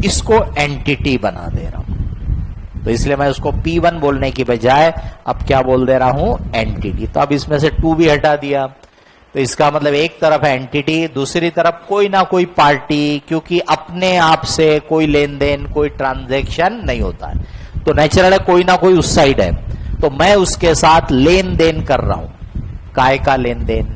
इसको एंटिटी बना दे रहा हूं। तो इसलिए मैं उसको P1 बोलने की बजाय अब क्या बोल दे रहा हूं? एंटिटी। तो अब इसमें से 2 भी हटा दिया। तो इसका मतलब एक तरफ है एंटिटी, दूसरी तरफ कोई ना कोई पार्टी, क्योंकि अपने आप से कोई लेन देन, कोई ट्रांजैक्शन नहीं होता है। तो नेचुरल है कोई ना कोई उस साइड है। तो मैं उसके साथ लेन देन कर रहा हूं। काय का लेन देन?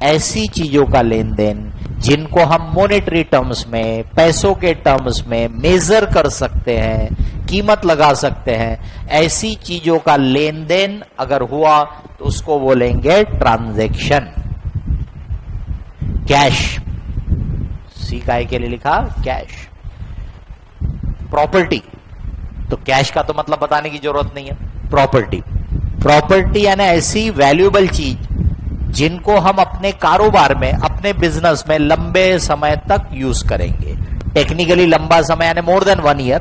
ऐसी चीजों का लेन देन जिनको हम मॉनेटरी टर्म्स में, पैसों के टर्म्स में मेजर कर सकते हैं, कीमत लगा सकते हैं। ऐसी चीजों का लेन देन अगर हुआ तो उसको बोलेंगे ट्रांजैक्शन। कैश, सी काय के लिए लिखा कैश। प्रॉपर्टी, तो कैश का तो मतलब बताने की जरूरत नहीं है। प्रॉपर्टी, प्रॉपर्टी यानी ऐसी वैल्यूएबल चीज जिनको हम अपने कारोबार में, अपने बिजनेस में लंबे समय तक यूज करेंगे। टेक्निकली लंबा समय यानी more than 1 year,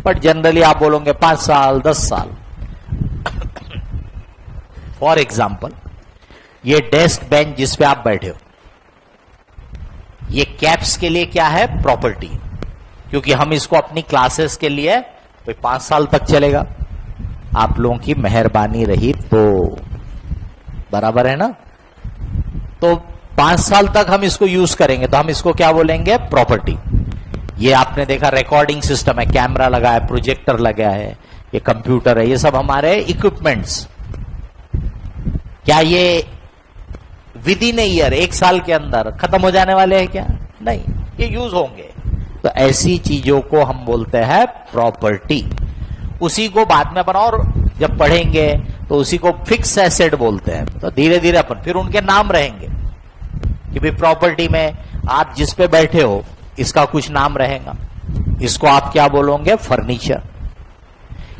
but generally आप बोलोगे 5 साल, 10 साल। फॉर एग्जाम्पल, ये डेस्क बेंच जिस पे आप बैठे हो, ये कैप्स के लिए क्या है? प्रॉपर्टी। क्योंकि हम इसको अपनी क्लासेस के लिए 5 साल तक चलेगा। आप लोगों की मेहरबानी रही तो बराबर है ना। तो 5 साल तक हम इसको यूज करेंगे, तो हम इसको क्या बोलेंगे? प्रॉपर्टी। ये आपने देखा रिकॉर्डिंग सिस्टम है, कैमरा लगा है, प्रोजेक्टर लगा है, ये कंप्यूटर है, ये सब हमारे इक्विपमेंट्स। क्या ये विद इन ईयर, 1 साल के अंदर खत्म हो जाने वाले हैं क्या? नहीं, ये यूज होंगे। तो ऐसी चीजों को हम बोलते हैं प्रॉपर्टी। उसी को बाद में अपन और जब पढ़ेंगे तो उसी को फिक्स एसेट बोलते हैं। तो धीरे धीरे अपन फिर उनके नाम रहेंगे कि भाई प्रॉपर्टी में आप जिस पे बैठे हो इसका कुछ नाम रहेगा। इसको आप क्या बोलोगे? फर्नीचर।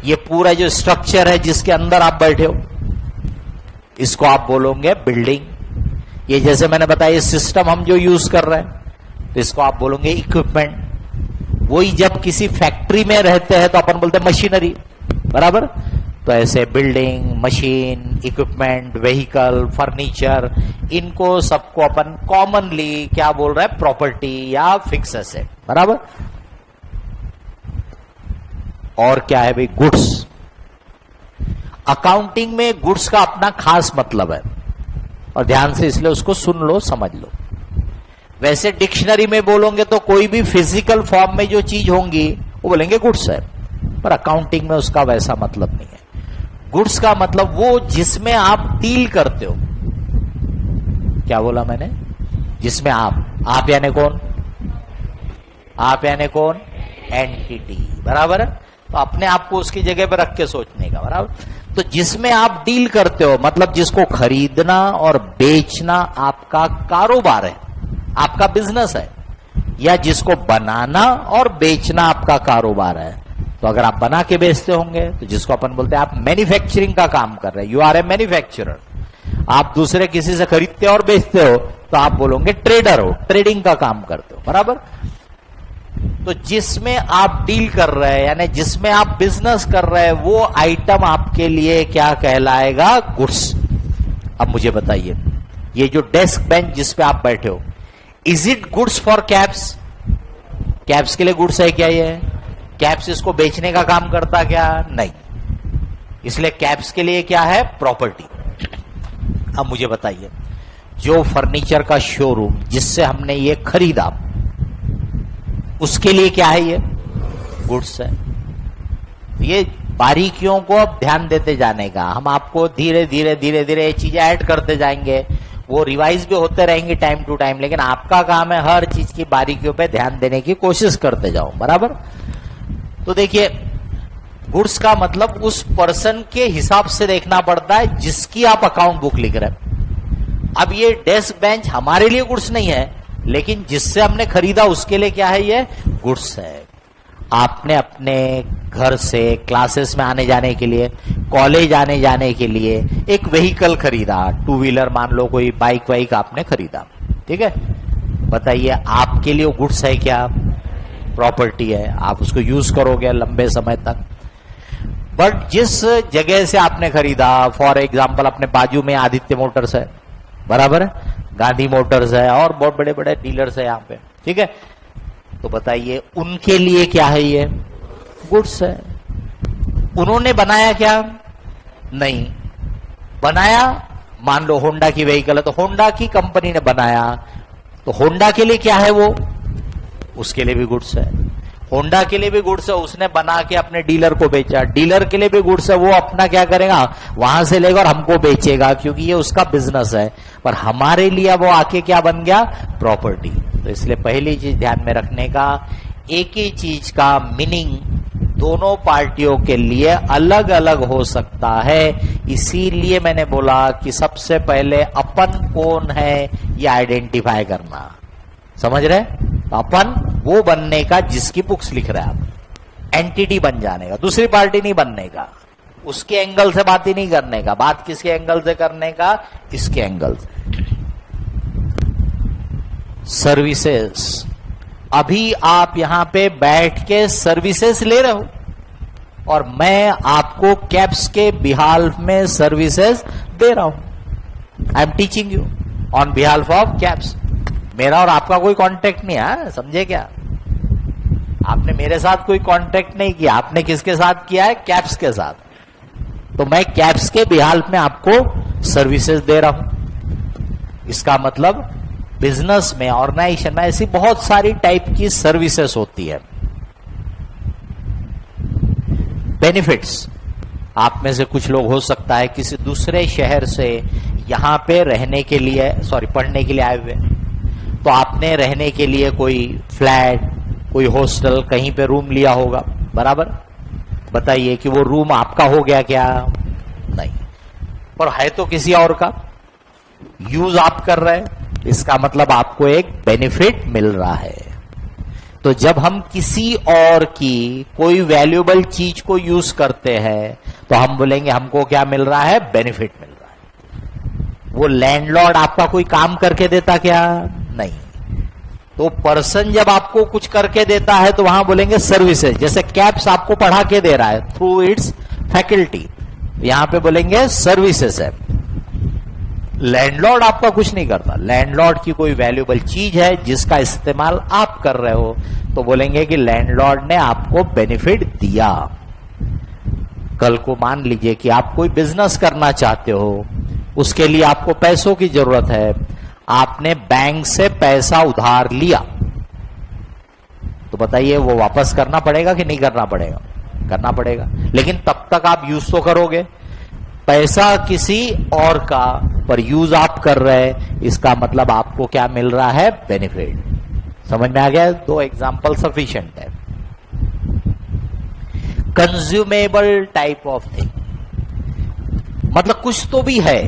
ये पूरा जो स्ट्रक्चर है जिसके अंदर आप बैठे हो, इसको आप बोलोगे बिल्डिंग। ये जैसे मैंने बताया, ये सिस्टम हम जो यूज कर रहे हैं, तो इसको आप बोलोगे इक्विपमेंट। वही जब किसी फैक्ट्री में रहते हैं तो अपन बोलते हैं मशीनरी, बराबर। तो ऐसे building, machine, equipment, vehicle, furniture, इनको सबको अपन कॉमनली क्या बोल रहे हैं? प्रॉपर्टी या फिक्स एसेट, बराबर। और क्या है भाई? गुड्स। अकाउंटिंग में गुड्स का अपना खास मतलब है, और ध्यान से इसलिए उसको सुन लो, समझ लो। वैसे डिक्शनरी में बोलोगे तो कोई भी फिजिकल फॉर्म में जो चीज होंगी वो बोलेंगे गुड्स है, पर अकाउंटिंग में उसका वैसा मतलब नहीं है। गुड्स का मतलब वो जिसमें आप डील करते हो। क्या बोला मैंने? जिसमें आप यानी कौन? आप यानी कौन? एंटिटी, बराबर है। तो अपने आप को उसकी जगह पर रख के सोचने का, बराबर। तो जिसमें आप डील करते हो, मतलब जिसको खरीदना और बेचना आपका कारोबार है, आपका बिजनेस है, या जिसको बनाना और बेचना आपका कारोबार है। तो अगर आप बना के बेचते होंगे तो जिसको अपन बोलते हैं आप मैन्युफैक्चरिंग का काम कर रहे हैं, यू आर ए मैन्युफैक्चरर। आप दूसरे किसी से खरीदते हो और बेचते हो तो आप बोलोगे ट्रेडर हो, ट्रेडिंग का काम करते हो, बराबर। तो जिसमें आप डील कर रहे हैं यानी जिसमें आप बिजनेस कर रहे हैं, वो आइटम आपके लिए क्या कहलाएगा? गुड्स। अब मुझे बताइए, ये जो डेस्क बेंच जिस पे आप बैठे हो, is it goods for caps? Caps के लिए गुड्स है क्या? ये कैप्स इसको बेचने का काम करता क्या? नहीं, इसलिए कैप्स के लिए क्या है? प्रॉपर्टी। अब मुझे बताइए, जो फर्नीचर का शोरूम जिससे हमने ये खरीदा, उसके लिए क्या है? ये गुड्स है। ये बारीकियों को अब ध्यान देते जाने का, हम आपको धीरे धीरे धीरे धीरे ये चीजें ऐड करते जाएंगे, वो रिवाइज भी होते रहेंगे टाइम टू टाइम, लेकिन आपका काम है हर चीज की बारीकियों पे ध्यान देने की कोशिश करते जाओ, बराबर। तो देखिए, गुड्स का मतलब उस पर्सन के हिसाब से देखना पड़ता है जिसकी आप अकाउंट बुक लिख रहे हैं। अब ये डेस्क बेंच हमारे लिए गुड्स नहीं है, लेकिन जिससे हमने खरीदा उसके लिए क्या है? ये गुड्स है। आपने अपने घर से क्लासेस में आने जाने के लिए, कॉलेज आने जाने के लिए एक व्हीकल खरीदा, टू व्हीलर मान लो, कोई बाइक वाइक आपने खरीदा, ठीक है। बताइए, आपके लिए गुड्स है क्या? प्रॉपर्टी है, आप उसको यूज करोगे लंबे समय तक। बट जिस जगह से आपने खरीदा, फॉर एग्जाम्पल अपने बाजू में आदित्य मोटर्स है, बराबर है, गांधी मोटर्स है, और बहुत बड़े बड़े डीलर्स है यहाँ पे, ठीक है। तो बताइए, उनके लिए क्या है? ये गुड्स है। उन्होंने बनाया क्या? नहीं बनाया। मान लो होंडा की व्हीकल है, तो होंडा की कंपनी ने बनाया, तो होंडा के लिए क्या है? वो उसके लिए भी गुड्स है। होंडा के लिए भी गुड्स है, उसने बना के अपने डीलर को बेचा, डीलर के लिए भी गुड्स है, वो अपना क्या करेगा? वहां से लेगा और हमको बेचेगा, क्योंकि ये उसका बिजनेस है। पर हमारे लिए वो आके क्या बन गया? प्रॉपर्टी। तो इसलिए पहली चीज ध्यान में रखने का, एक ही चीज का मीनिंग दोनों पार्टियों के लिए अलग अलग हो सकता है। इसीलिए मैंने बोला कि सबसे पहले अपन कौन है ये आइडेंटिफाई करना, समझ रहे? अपन वो बनने का जिसकी बुक्स लिख रहे हैं आप, एंटिटी बन जाने का, दूसरी पार्टी नहीं बनने का, उसके एंगल से बात ही नहीं करने का। बात किसके एंगल से करने का? इसके एंगल से। सर्विसेज, अभी आप यहां पे बैठ के सर्विसेज ले रहे हो, और मैं आपको कैप्स के बिहाल्फ में सर्विसेज दे रहा हूं। I am teaching you on बिहाल्फ ऑफ कैप्स। मेरा और आपका कोई कांटेक्ट नहीं है, समझे क्या? आपने मेरे साथ कोई कांटेक्ट नहीं किया, आपने किसके साथ किया है? कैप्स के साथ। तो मैं कैप्स के बिहाल्फ में आपको सर्विसेज दे रहा हूं। इसका मतलब बिजनेस में, ऑर्गेनाइजेशन में ऐसी बहुत सारी टाइप की सर्विसेज होती है। बेनिफिट्स, आप में से कुछ लोग हो सकता है किसी दूसरे शहर से यहां पे रहने के लिए, पढ़ने के लिए आए हुए, तो आपने रहने के लिए कोई फ्लैट, कोई हॉस्टल, कहीं पे रूम लिया होगा, बराबर। बताइए कि वो रूम आपका हो गया क्या? नहीं, पर है तो किसी और का, यूज आप कर रहे हैं, इसका मतलब आपको एक बेनिफिट मिल रहा है। तो जब हम किसी और की कोई वैल्यूएबल चीज को यूज करते हैं, तो हम बोलेंगे हमको क्या मिल रहा है? बेनिफिट मिल रहा है। वो लैंडलॉर्ड आपका कोई काम करके देता क्या? नहीं। तो पर्सन जब आपको कुछ करके देता है तो वहां बोलेंगे सर्विसेज। जैसे कैप्स आपको पढ़ा के दे रहा है थ्रू इट्स फैकल्टी, यहां पे बोलेंगे सर्विसेज है। लैंडलॉर्ड आपका कुछ नहीं करता, लैंडलॉर्ड की कोई वैल्यूएबल चीज है जिसका इस्तेमाल आप कर रहे हो, तो बोलेंगे कि लैंडलॉर्ड ने आपको बेनिफिट दिया। कल को मान लीजिए कि आप कोई बिजनेस करना चाहते हो, उसके लिए आपको पैसों की जरूरत है, आपने बैंक से पैसा उधार लिया, तो बताइए वो वापस करना पड़ेगा कि नहीं करना पड़ेगा? करना पड़ेगा। लेकिन तब तक आप यूज तो करोगे, पैसा किसी और का पर यूज आप कर रहे हैं, इसका मतलब आपको क्या मिल रहा है? बेनिफिट। समझ में आ गया? दो एग्जांपल सफिशिएंट है। कंज्यूमेबल टाइप ऑफ थिंग, मतलब कुछ तो भी है,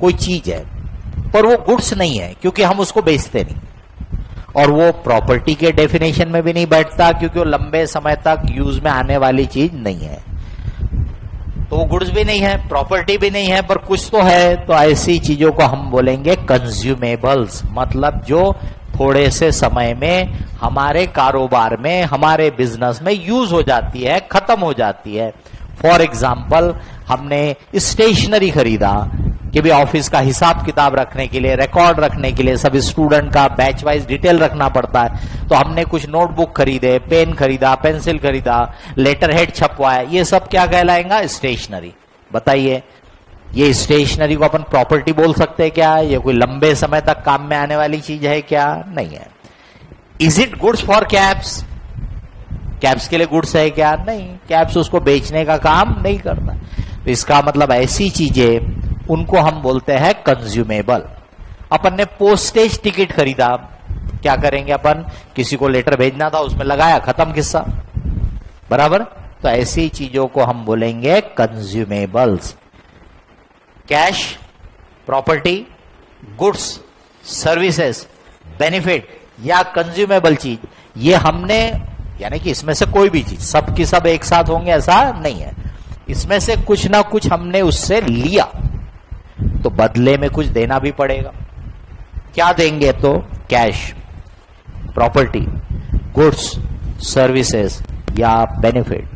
कोई चीज है, पर वो गुड्स नहीं है क्योंकि हम उसको बेचते नहीं, और वो प्रॉपर्टी के डेफिनेशन में भी नहीं बैठता क्योंकि वो लंबे समय तक यूज में आने वाली चीज नहीं है। तो वो गुड्स भी नहीं है, प्रॉपर्टी भी नहीं है, पर कुछ तो है, तो ऐसी चीजों को हम बोलेंगे कंज्यूमेबल्स। मतलब जो थोड़े से समय में हमारे कारोबार में, हमारे बिजनेस में यूज हो जाती है, खत्म हो जाती है। फॉर एग्जाम्पल, हमने स्टेशनरी खरीदा कि भी ऑफिस का हिसाब किताब रखने के लिए, रिकॉर्ड रखने के लिए, सब स्टूडेंट का बैच वाइज डिटेल रखना पड़ता है, तो हमने कुछ नोटबुक खरीदे, पेन खरीदा, पेंसिल खरीदा, लेटर हेड छपवाया, ये सब क्या कहलाएगा? स्टेशनरी। बताइए, ये स्टेशनरी को अपन प्रॉपर्टी बोल सकते हैं क्या? ये कोई लंबे समय तक काम में आने वाली चीज है क्या? नहीं है। Is it goods for caps? Caps के लिए गुड्स है क्या? नहीं, कैप्स उसको बेचने का काम नहीं करता। तो इसका मतलब ऐसी चीजें उनको हम बोलते हैं कंज्यूमेबल। अपन ने पोस्टेज टिकट खरीदा, क्या करेंगे अपन? किसी को लेटर भेजना था, उसमें लगाया, खत्म किस्सा, बराबर। तो ऐसी चीजों को हम बोलेंगे consumables. Cash, property, goods, services, benefit या कंज्यूमेबल चीज, ये हमने, यानी कि इसमें से कोई भी चीज, सब की सब एक साथ होंगे ऐसा नहीं है, इसमें से कुछ ना कुछ हमने उससे लिया तो बदले में कुछ देना भी पड़ेगा। क्या देंगे? तो कैश, प्रॉपर्टी, गुड्स, सर्विसेज या बेनिफिट।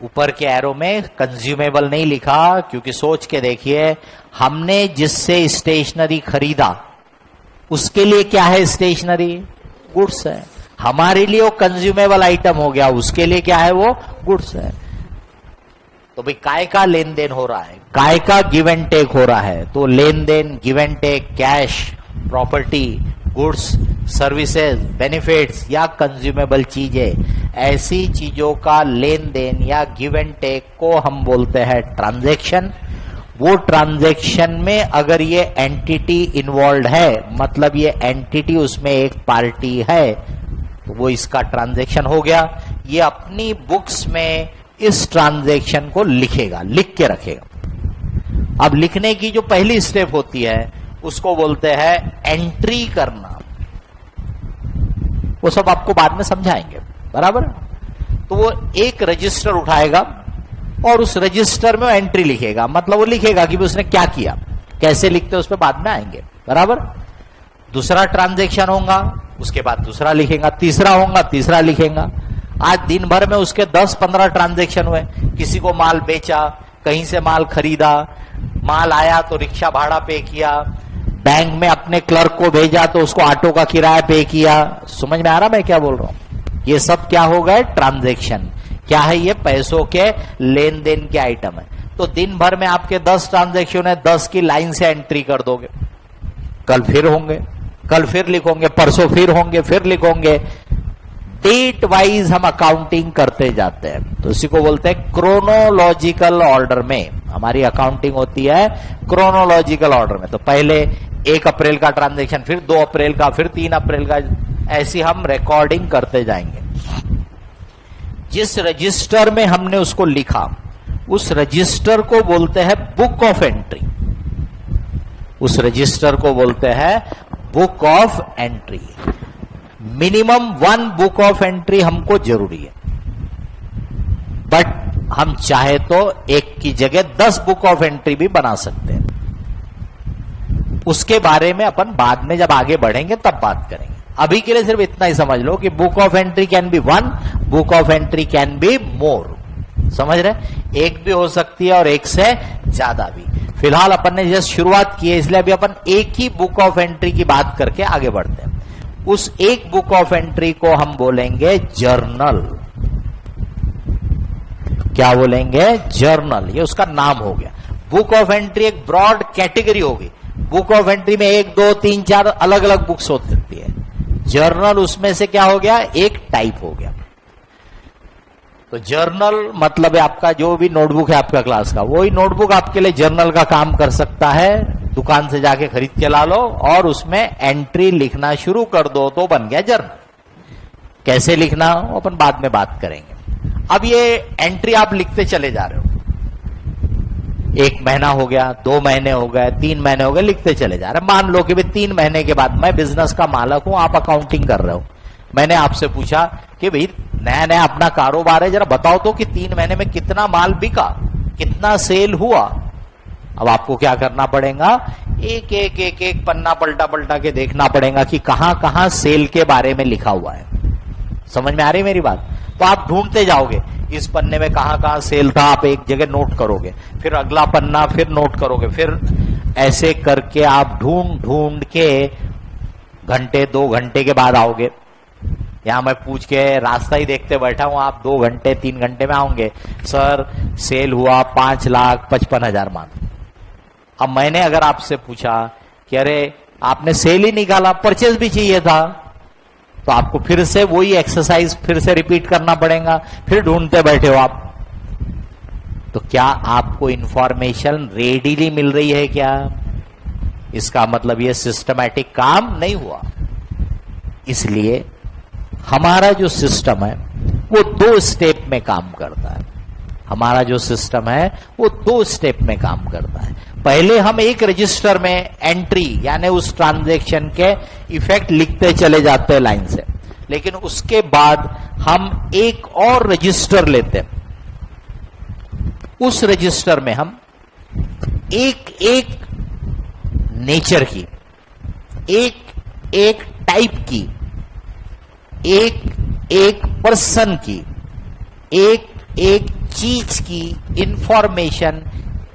ऊपर के एरो में कंज्यूमेबल नहीं लिखा, क्योंकि सोच के देखिए, हमने जिससे स्टेशनरी खरीदा उसके लिए क्या है? स्टेशनरी, गुड्स है। हमारे लिए वो कंज्यूमेबल आइटम हो गया, उसके लिए क्या है? वो गुड्स है। तो भाई काय का लेन देन हो रहा है? काय का गिव एंड टेक हो रहा है? तो लेन देन, give and take, cash, property, goods, services, benefits या कंज्यूमेबल चीजें, ऐसी चीजों का लेन देन या गिव एंड टेक को हम बोलते हैं ट्रांजैक्शन। वो ट्रांजैक्शन में अगर ये एंटिटी इन्वॉल्व है, मतलब ये एंटिटी उसमें एक पार्टी है, तो वो इसका ट्रांजैक्शन हो गया। ये अपनी बुक्स में इस ट्रांजैक्शन को लिखेगा, लिख के रखेगा। अब लिखने की जो पहली स्टेप होती है उसको बोलते हैं एंट्री करना। वो सब आपको बाद में समझाएंगे, बराबर। तो वो एक रजिस्टर उठाएगा और उस रजिस्टर में एंट्री लिखेगा, मतलब वो लिखेगा कि उसने क्या किया। कैसे लिखते हैं उस पर बाद में आएंगे, बराबर। दूसरा ट्रांजैक्शन होगा, उसके बाद दूसरा लिखेगा, तीसरा होगा, तीसरा लिखेगा। आज दिन भर में उसके 10-15 ट्रांजैक्शन हुए। किसी को माल बेचा, कहीं से माल खरीदा, माल आया तो रिक्शा भाड़ा पे किया, बैंक में अपने क्लर्क को भेजा तो उसको ऑटो का किराया पे किया। समझ में आ रहा मैं क्या बोल रहा हूं? ये सब क्या हो गए? ट्रांजैक्शन। क्या है? ये पैसों के लेन देन के आइटम है। तो दिन भर में आपके 10 ट्रांजैक्शन है, 10 की लाइन से एंट्री कर दोगे। कल फिर होंगे, कल फिर लिखोगे, परसों फिर होंगे, फिर लिखोगे। डेट वाइज हम अकाउंटिंग करते जाते हैं, तो इसी को बोलते हैं क्रोनोलॉजिकल ऑर्डर में हमारी अकाउंटिंग होती है। क्रोनोलॉजिकल ऑर्डर में तो पहले 1 अप्रैल का ट्रांजैक्शन, फिर 2 अप्रैल का, फिर 3 अप्रैल का, ऐसी हम रिकॉर्डिंग करते जाएंगे। जिस रजिस्टर में हमने उसको लिखा, उस रजिस्टर को बोलते हैं बुक ऑफ एंट्री। उस रजिस्टर को बोलते हैं book of entry. Minimum 1 book of entry हमको जरूरी है, बट हम चाहे तो एक की जगह 10 बुक ऑफ एंट्री भी बना सकते हैं। उसके बारे में अपन बाद में जब आगे बढ़ेंगे तब बात करेंगे। अभी के लिए सिर्फ इतना ही समझ लो कि book of entry can be 1, book of entry can be more. समझ रहे? एक भी हो सकती है और एक से ज्यादा भी। फिलहाल अपन ने जस्ट शुरुआत की है, इसलिए अभी अपन एक ही बुक ऑफ एंट्री की बात करके आगे बढ़ते हैं। उस एक बुक ऑफ एंट्री को हम बोलेंगे जर्नल। क्या बोलेंगे? जर्नल। ये उसका नाम हो गया। बुक ऑफ एंट्री एक ब्रॉड कैटेगरी होगी। बुक ऑफ एंट्री में 1, 2, 3, 4 अलग अलग बुक्स हो सकती है। जर्नल उसमें से क्या हो गया? एक टाइप हो गया। तो जर्नल मतलब है आपका जो भी नोटबुक है आपका क्लास का, वही नोटबुक आपके लिए जर्नल का काम कर सकता है। दुकान से जाके खरीद के ला लो और उसमें एंट्री लिखना शुरू कर दो तो बन गया जर्नल। कैसे लिखना वो अपन बाद में बात करेंगे। अब ये एंट्री आप लिखते चले जा रहे हो, 1 महीना हो गया, 2 महीने हो गए, 3 महीने हो गए, लिखते चले जा रहे। मान लो कि भाई 3 महीने के बाद, मैं बिजनेस का मालक हूं, आप अकाउंटिंग कर रहे हो। मैंने आपसे पूछा कि भाई नया नया अपना कारोबार है, जरा बताओ तो कि 3 महीने में कितना माल बिका, कितना सेल हुआ। अब आपको क्या करना पड़ेगा? एक पन्ना पलटा पलटा के देखना पड़ेगा कि कहां कहां सेल के बारे में लिखा हुआ है। समझ में आ रही मेरी बात? तो आप ढूंढते जाओगे इस पन्ने में कहां कहां सेल था, आप एक जगह नोट करोगे, फिर अगला पन्ना फिर नोट करोगे, फिर ऐसे करके आप ढूंढ ढूंढ के घंटे 2 घंटे के बाद आओगे, यहां मैं पूछ के रास्ता ही देखते बैठा हूं, आप 2 घंटे 3 घंटे में आओगे, सर सेल हुआ 5,55,000 मान। अब मैंने अगर आपसे पूछा कि अरे आपने सेल ही निकाला, परचेज भी चाहिए था, तो आपको फिर से वही एक्सरसाइज फिर से रिपीट करना पड़ेगा, फिर ढूंढते बैठे हो आप। तो क्या आपको इंफॉर्मेशन रेडीली मिल रही है क्या? इसका मतलब यह सिस्टमैटिक काम नहीं हुआ। इसलिए हमारा जो सिस्टम है वो 2 स्टेप में काम करता है। हमारा जो सिस्टम है वो 2 स्टेप में काम करता है। पहले हम एक रजिस्टर में एंट्री यानी उस ट्रांजैक्शन के इफेक्ट लिखते चले जाते हैं लाइन से, लेकिन उसके बाद हम एक और रजिस्टर लेते हैं। उस रजिस्टर में हम एक एक नेचर की, एक एक टाइप की, एक एक पर्सन की, एक एक चीज की इंफॉर्मेशन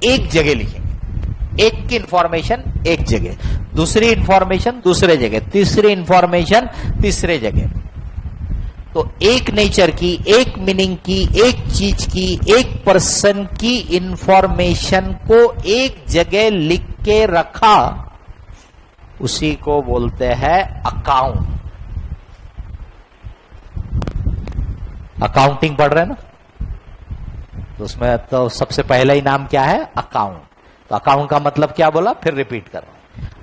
एक जगह लिखेंगे। एक की इंफॉर्मेशन एक जगह, दूसरी इंफॉर्मेशन दूसरे जगह, तीसरी इंफॉर्मेशन तीसरे जगह। तो एक नेचर की, एक मीनिंग की, एक चीज की, एक पर्सन की इंफॉर्मेशन को एक जगह लिख के रखा, उसी को बोलते हैं अकाउंट। अकाउंटिंग पढ़ रहे हैं ना, तो उसमें तो सबसे पहला ही नाम क्या है? अकाउंट। तो अकाउंट का मतलब क्या बोला, फिर रिपीट कर रहा हूं।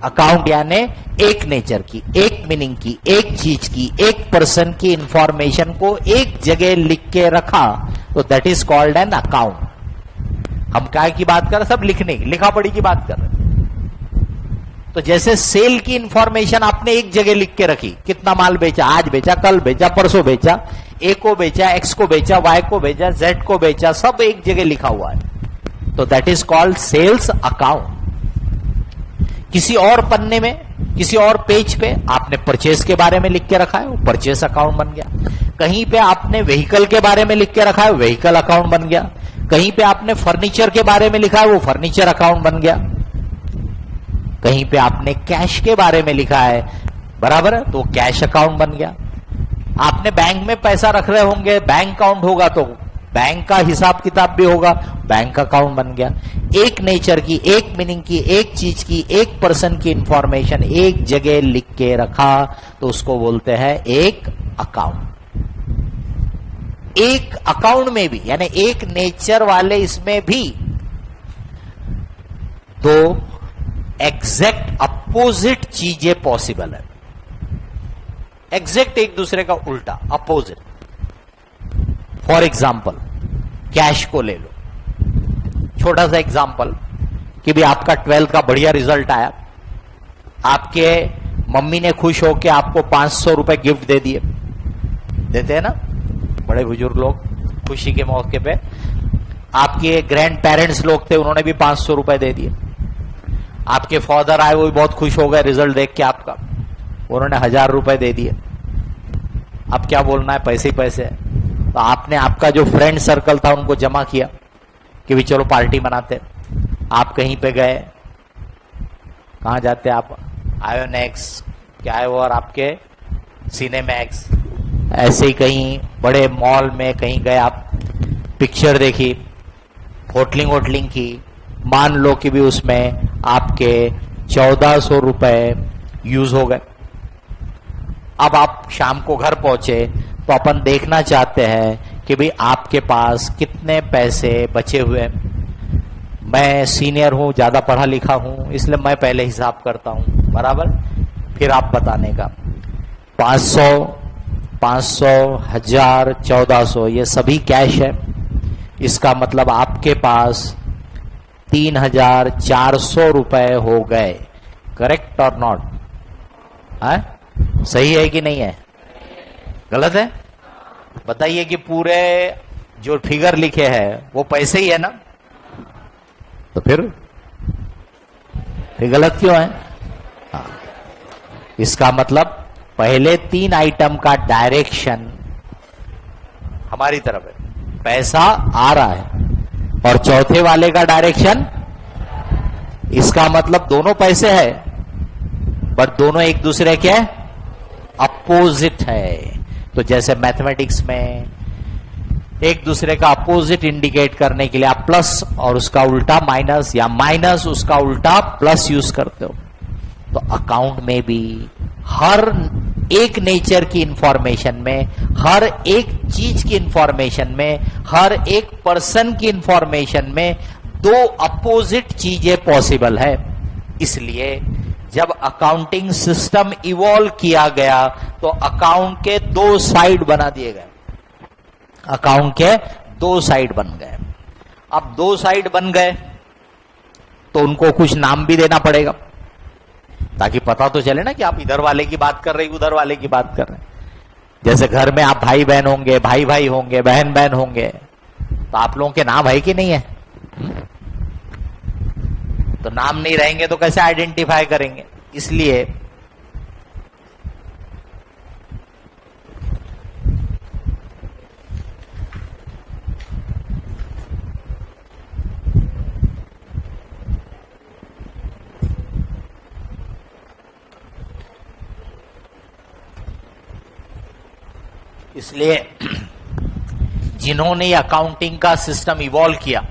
अकाउंट यानी एक नेचर की, एक मीनिंग की, एक चीज की, एक पर्सन की इंफॉर्मेशन को एक जगह लिख के रखा, तो that is called an account. हम क्या की बात कर रहे हैं? सब लिखने की, लिखा पढ़ी की बात कर रहे हैं। तो जैसे सेल की इंफॉर्मेशन आपने एक जगह लिख के रखी, कितना माल बेचा, आज बेचा, कल बेचा, परसों बेचा, ए को बेचा, एक्स को बेचा, वाई को बेचा, जेड को बेचा, सब एक जगह लिखा हुआ है, तो that is called sales account. किसी और पन्ने में, किसी और पेज पे आपने परचेज के बारे में लिख के रखा है, वो परचेज अकाउंट बन गया। कहीं पे आपने व्हीकल के बारे में लिख के रखा है, व्हीकल अकाउंट बन गया। कहीं पे आपने फर्नीचर के बारे में लिखा है, वो फर्नीचर अकाउंट बन गया। कहीं पे आपने कैश के बारे में लिखा है, बराबर है, तो कैश अकाउंट बन गया। आपने बैंक में पैसा रख रहे होंगे, बैंक अकाउंट होगा, तो बैंक का हिसाब किताब भी होगा, बैंक अकाउंट बन गया। एक नेचर की, एक मीनिंग की, एक चीज की, एक पर्सन की इंफॉर्मेशन एक जगह लिख के रखा, तो उसको बोलते हैं एक अकाउंट। एक अकाउंट में भी, यानी एक नेचर वाले इसमें भी 2 एग्जैक्ट अपोजिट चीजें पॉसिबल है। एग्जैक्ट एक दूसरे का उल्टा, अपोजिट। फॉर एग्जाम्पल कैश को ले लो, छोटा सा एग्जाम्पल कि भी आपका 12th का बढ़िया रिजल्ट आया, आपके मम्मी ने खुश होकर आपको 500 रुपए गिफ्ट दे दिए, देते हैं ना बड़े बुजुर्ग लोग खुशी के मौके पे। आपके ग्रैंड पेरेंट्स लोग थे, उन्होंने भी 500 रुपए दे दिए। आपके फादर आए, वो भी बहुत खुश हो गए रिजल्ट देख के आपका, उन्होंने 1000 रुपए दे दिए। अब क्या बोलना है, पैसे ही पैसे है। तो आपने आपका जो फ्रेंड सर्कल था उनको जमा किया कि भी चलो पार्टी मनाते। आप कहीं पे गए, कहां जाते आप, आयोनेक्स क्या है वो, और आपके सिनेमैक्स, ऐसे ही कहीं बड़े मॉल में कहीं गए, आप पिक्चर देखी, होटलिंग वोटलिंग की, मान लो कि भी उसमें आपके 1400 रुपए यूज हो गए। अब आप शाम को घर पहुंचे तो अपन देखना चाहते हैं कि भाई आपके पास कितने पैसे बचे हुए। मैं सीनियर हूं, ज्यादा पढ़ा लिखा हूं, इसलिए मैं पहले हिसाब करता हूं, बराबर। फिर आप बताने का 500, 1000, 1400, ये सभी कैश है। इसका मतलब आपके पास 3400 रुपए हो गए। करेक्ट और नॉट? सही है कि नहीं है? गलत है? बताइए कि पूरे जो फिगर लिखे हैं वो पैसे ही है ना, तो फिर गलत क्यों है? हाँ। इसका मतलब पहले 3 आइटम का डायरेक्शन हमारी तरफ है, पैसा आ रहा है, और चौथे वाले का डायरेक्शन, इसका मतलब दोनों पैसे है बट दोनों एक दूसरे के अपोजिट है। तो जैसे मैथमेटिक्स में एक दूसरे का अपोजिट इंडिकेट करने के लिए आप प्लस और उसका उल्टा माइनस या माइनस उसका उल्टा प्लस यूज करते हो, तो अकाउंट में भी हर एक नेचर की इंफॉर्मेशन में, हर एक चीज की इंफॉर्मेशन में, हर एक पर्सन की इंफॉर्मेशन में दो अपोजिट चीजें पॉसिबल है। इसलिए जब अकाउंटिंग सिस्टम इवॉल्व किया गया तो अकाउंट के दो साइड बना दिए गए, अकाउंट के दो साइड बन गए। अब दो साइड बन गए तो उनको कुछ नाम भी देना पड़ेगा, ताकि पता तो चले ना कि आप इधर वाले की बात कर रहे हैं, उधर वाले की बात कर रहे हैं। जैसे घर में आप भाई बहन होंगे, भाई भाई होंगे, बहन बहन होंगे, तो आप लोगों के नाम है कि नहीं है? तो नाम नहीं रहेंगे तो कैसे आइडेंटिफाई करेंगे? इसलिए इसलिए जिन्होंने अकाउंटिंग का सिस्टम इवॉल्व किया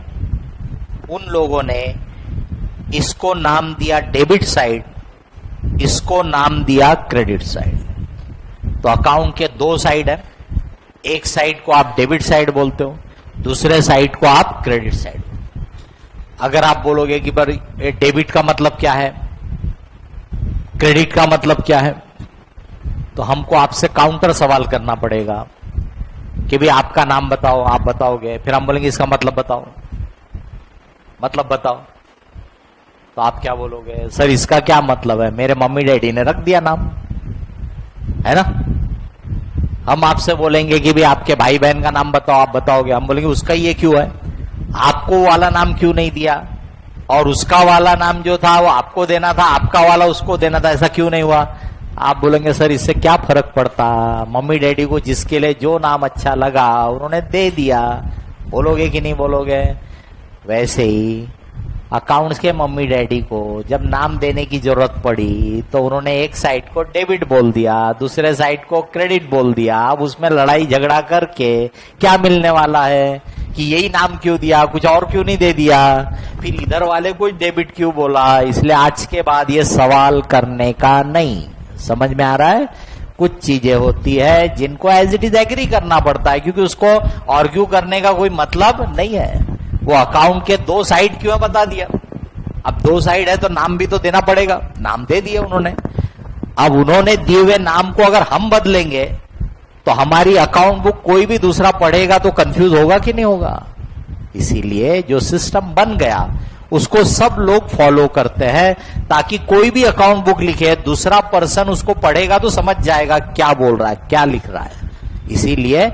उन लोगों ने इसको नाम दिया डेबिट साइड, इसको नाम दिया क्रेडिट साइड। तो अकाउंट के दो साइड है, एक साइड को आप डेबिट साइड बोलते हो, दूसरे साइड को आप क्रेडिट साइड। अगर आप बोलोगे कि पर डेबिट का मतलब क्या है, क्रेडिट का मतलब क्या है, तो हमको आपसे काउंटर सवाल करना पड़ेगा कि भाई आपका नाम बताओ, आप बताओगे, फिर हम बोलेंगे इसका मतलब बताओ, मतलब बताओ। तो आप क्या बोलोगे? सर इसका क्या मतलब है, मेरे मम्मी डैडी ने रख दिया नाम, है ना। हम आपसे बोलेंगे कि भाई आपके भाई बहन का नाम बताओ, आप बताओगे, हम बोलेंगे उसका ये क्यों है, आपको वाला नाम क्यों नहीं दिया, और उसका वाला नाम जो था वो आपको देना था, आपका वाला उसको देना था, ऐसा क्यों नहीं हुआ? आप बोलेंगे सर इससे क्या फर्क पड़ता, मम्मी डैडी को जिसके लिए जो नाम अच्छा लगा उन्होंने दे दिया। बोलोगे कि नहीं बोलोगे? वैसे ही अकाउंट्स के मम्मी डैडी को जब नाम देने की जरूरत पड़ी तो उन्होंने एक साइड को डेबिट बोल दिया, दूसरे साइड को क्रेडिट बोल दिया। अब उसमें लड़ाई झगड़ा करके क्या मिलने वाला है कि यही नाम क्यों दिया, कुछ और क्यों नहीं दे दिया, फिर इधर वाले को डेबिट क्यों बोला। इसलिए आज के बाद ये सवाल करने का नहीं। समझ में आ रहा है? कुछ चीजें होती है जिनको एज इट इज एग्री करना पड़ता है, क्योंकि उसको आर्ग्यू करने का कोई मतलब नहीं है। वो अकाउंट के दो साइड क्यों बता दिया, अब दो साइड है तो नाम भी तो देना पड़ेगा, नाम दे दिए उन्होंने। अब उन्होंने दिए हुए नाम को अगर हम बदलेंगे तो हमारी अकाउंट बुक कोई भी दूसरा पढ़ेगा तो कंफ्यूज होगा कि नहीं होगा। इसीलिए जो सिस्टम बन गया उसको सब लोग फॉलो करते हैं, ताकि कोई भी अकाउंट बुक लिखे दूसरा पर्सन उसको पढ़ेगा तो समझ जाएगा क्या बोल रहा है, क्या लिख रहा है। इसीलिए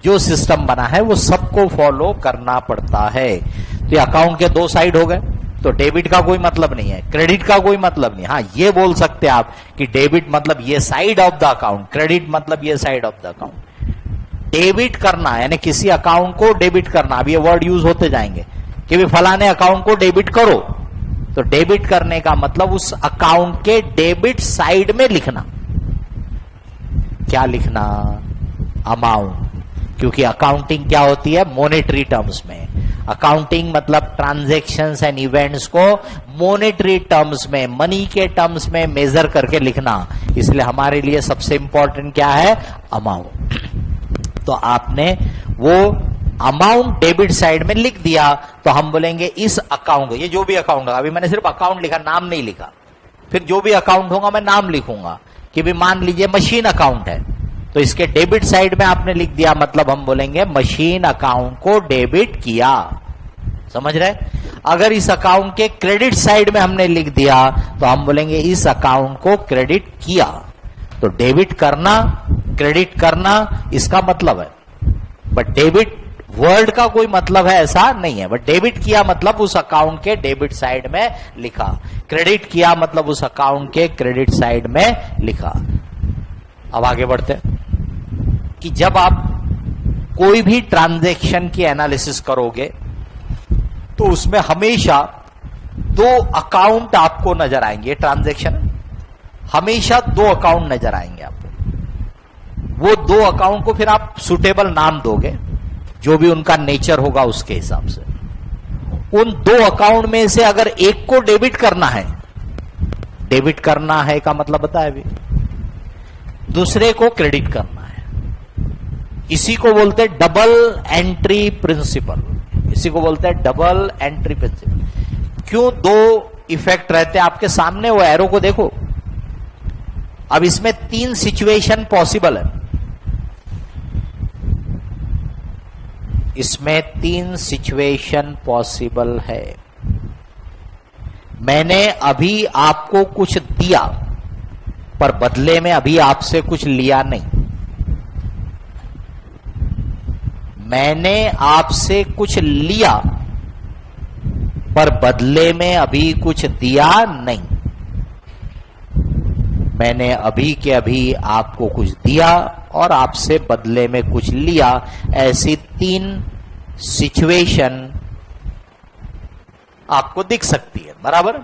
जो सिस्टम बना है वो सबको फॉलो करना पड़ता है। तो अकाउंट के दो साइड हो गए, तो डेबिट का कोई मतलब नहीं है, क्रेडिट का कोई मतलब नहीं। हाँ ये बोल सकते हैं आप कि डेबिट मतलब ये side of the account, credit मतलब ये side of the account. Debit करना यानी किसी अकाउंट को डेबिट करना, अब ये वर्ड यूज होते जाएंगे कि भी फलाने अकाउंट को डेबिट करो, तो डेबिट करने का मतलब उस अकाउंट के डेबिट साइड में लिखना। क्या लिखना? अमाउंट। क्योंकि अकाउंटिंग क्या होती है? मॉनेटरी टर्म्स में। अकाउंटिंग मतलब ट्रांजैक्शंस एंड इवेंट्स को मॉनेटरी टर्म्स में, मनी के टर्म्स में मेजर करके लिखना। इसलिए हमारे लिए सबसे इंपॉर्टेंट क्या है? अमाउंट। तो आपने वो अमाउंट डेबिट साइड में लिख दिया तो हम बोलेंगे इस अकाउंट, ये जो भी अकाउंट होगा, अभी मैंने सिर्फ अकाउंट लिखा, नाम नहीं लिखा, फिर जो भी अकाउंट होगा मैं नाम लिखूंगा कि भी मान लीजिए मशीन अकाउंट है, तो इसके डेबिट साइड में आपने लिख दिया, मतलब हम बोलेंगे मशीन अकाउंट को डेबिट किया। समझ रहे? अगर इस अकाउंट के क्रेडिट साइड में हमने लिख दिया तो हम बोलेंगे इस अकाउंट को क्रेडिट किया। तो डेबिट करना, क्रेडिट करना इसका मतलब है, बट डेबिट वर्ड का कोई मतलब है ऐसा नहीं है। बट डेबिट किया मतलब उस अकाउंट के डेबिट साइड में लिखा, क्रेडिट किया मतलब उस अकाउंट के क्रेडिट साइड में लिखा। अब आगे बढ़ते हैं कि जब आप कोई भी ट्रांजैक्शन की एनालिसिस करोगे तो उसमें हमेशा दो अकाउंट आपको नजर आएंगे। ट्रांजैक्शन हमेशा दो अकाउंट नजर आएंगे आपको। वो दो अकाउंट को फिर आप सुटेबल नाम दोगे, जो भी उनका नेचर होगा उसके हिसाब से। उन दो अकाउंट में से अगर एक को डेबिट करना है, डेबिट करना है का मतलब बताया अभी, दूसरे को क्रेडिट करना है, इसी को बोलते हैं डबल एंट्री प्रिंसिपल। इसी को बोलते हैं डबल एंट्री प्रिंसिपल। क्यों दो इफेक्ट रहते हैं आपके सामने, वो एरो को देखो। अब इसमें तीन सिचुएशन पॉसिबल है, इसमें तीन सिचुएशन पॉसिबल है। मैंने अभी आपको कुछ दिया पर बदले में अभी आपसे कुछ लिया नहीं। मैंने आपसे कुछ लिया पर बदले में अभी कुछ दिया नहीं। मैंने अभी के अभी आपको कुछ दिया और आपसे बदले में कुछ लिया। ऐसी तीन सिचुएशन आपको दिख सकती है, बराबर।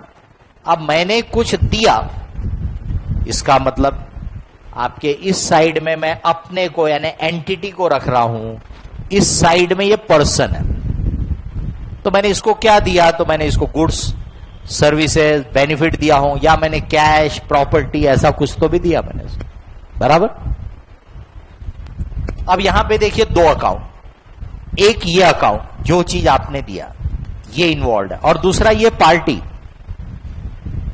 अब मैंने कुछ दिया, इसका मतलब आपके इस साइड में मैं अपने को यानी एंटिटी को रख रहा हूं, इस साइड में ये पर्सन है। तो मैंने इसको क्या दिया, तो मैंने इसको गुड्स सर्विसेज बेनिफिट दिया हूं, या मैंने कैश प्रॉपर्टी ऐसा कुछ तो भी दिया मैंने इसको, बराबर। अब यहां पे देखिए दो अकाउंट, एक ये अकाउंट जो चीज आपने दिया ये इन्वॉल्व है, और दूसरा ये पार्टी,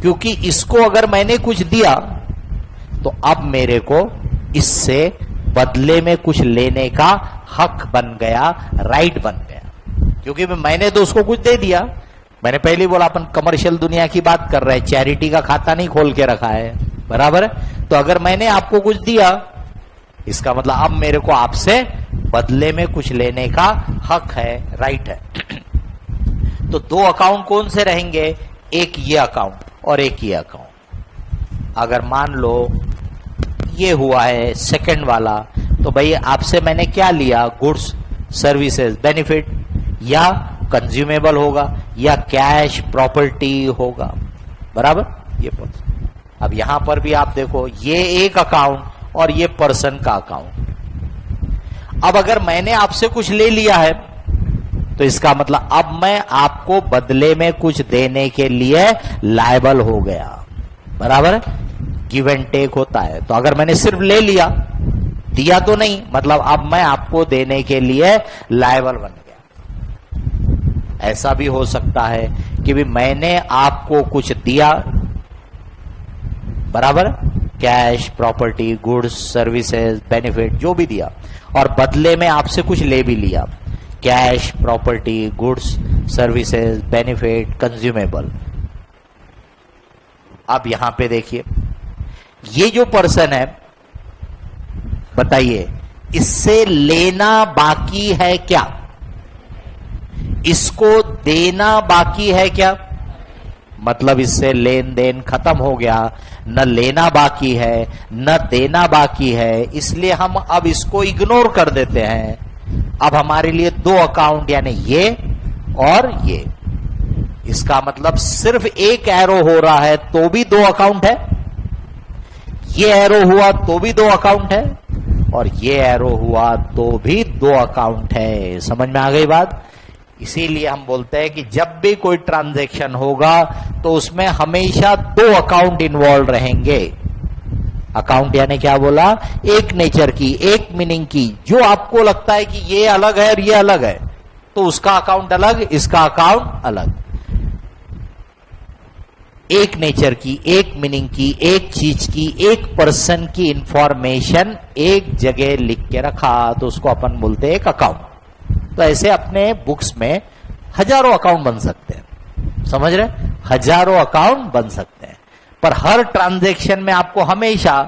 क्योंकि इसको अगर मैंने कुछ दिया तो अब मेरे को इससे बदले में कुछ लेने का हक बन गया, राइट बन गया, क्योंकि मैंने तो उसको कुछ दे दिया। मैंने पहले ही बोला अपन कमर्शियल दुनिया की बात कर रहे हैं, चैरिटी का खाता नहीं खोल के रखा है, बराबर। तो अगर मैंने आपको कुछ दिया, इसका मतलब अब मेरे को आपसे बदले में कुछ लेने का हक है, राइट है। तो दो अकाउंट कौन से रहेंगे, एक ये अकाउंट और एक ये अकाउंट। अगर मान लो ये हुआ है सेकंड वाला, तो भाई आपसे मैंने क्या लिया, गुड्स सर्विसेज बेनिफिट, या कंज्यूमेबल होगा, या कैश प्रॉपर्टी होगा, बराबर। ये अब यहां पर भी आप देखो, ये एक अकाउंट और ये पर्सन का अकाउंट। अब अगर मैंने आपसे कुछ ले लिया है तो इसका मतलब अब मैं आपको बदले में कुछ देने के लिए लायबल हो गया, बराबर। गिव एंड टेक होता है। तो अगर मैंने सिर्फ ले लिया, दिया तो नहीं, मतलब अब मैं आपको देने के लिए लायबल बन गया। ऐसा भी हो सकता है कि भी मैंने आपको कुछ दिया, बराबर, cash property goods services benefit जो भी दिया, और बदले में आपसे कुछ ले भी लिया, cash property goods services benefit consumable. अब यहां पे देखिए, ये जो पर्सन है, बताइए इससे लेना बाकी है क्या, इसको देना बाकी है क्या, मतलब इससे लेन देन खत्म हो गया, न लेना बाकी है न देना बाकी है, इसलिए हम अब इसको इग्नोर कर देते हैं। अब हमारे लिए दो अकाउंट यानी ये और ये, इसका मतलब सिर्फ एक एरो हो रहा है तो भी दो अकाउंट है, ये एरो हुआ तो भी दो अकाउंट है, और ये एरो हुआ तो भी दो अकाउंट है। समझ में आ गई बात। इसीलिए हम बोलते हैं कि जब भी कोई ट्रांजैक्शन होगा तो उसमें हमेशा दो अकाउंट इन्वॉल्व रहेंगे। अकाउंट यानी क्या बोला, एक नेचर की, एक मीनिंग की। जो आपको लगता है कि ये अलग है और ये अलग है, तो उसका अकाउंट अलग, इसका अकाउंट अलग। एक नेचर की, एक मीनिंग की, एक चीज की, एक पर्सन की इंफॉर्मेशन एक जगह लिख के रखा, तो उसको अपन बोलते हैं एक अकाउंट। तो ऐसे अपने बुक्स में हजारों अकाउंट बन सकते हैं, समझ रहे, हजारों अकाउंट बन सकते हैं, पर हर ट्रांजैक्शन में आपको हमेशा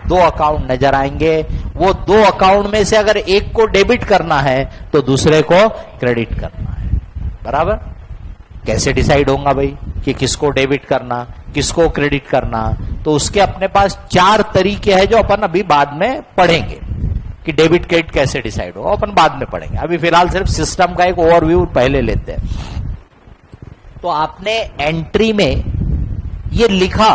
दो अकाउंट नजर आएंगे। वो दो अकाउंट में से अगर एक को डेबिट करना है तो दूसरे को क्रेडिट करना है, बराबर। कैसे डिसाइड होगा भाई कि किसको डेबिट करना किसको क्रेडिट करना, तो उसके अपने पास चार तरीके हैं जो अपन अभी बाद में पढ़ेंगे कि डेबिट क्रेडिट कैसे डिसाइड होगा, अपन बाद में पढ़ेंगे। अभी फिलहाल सिर्फ सिस्टम का एक ओवरव्यू पहले लेते हैं। तो आपने एंट्री में ये लिखा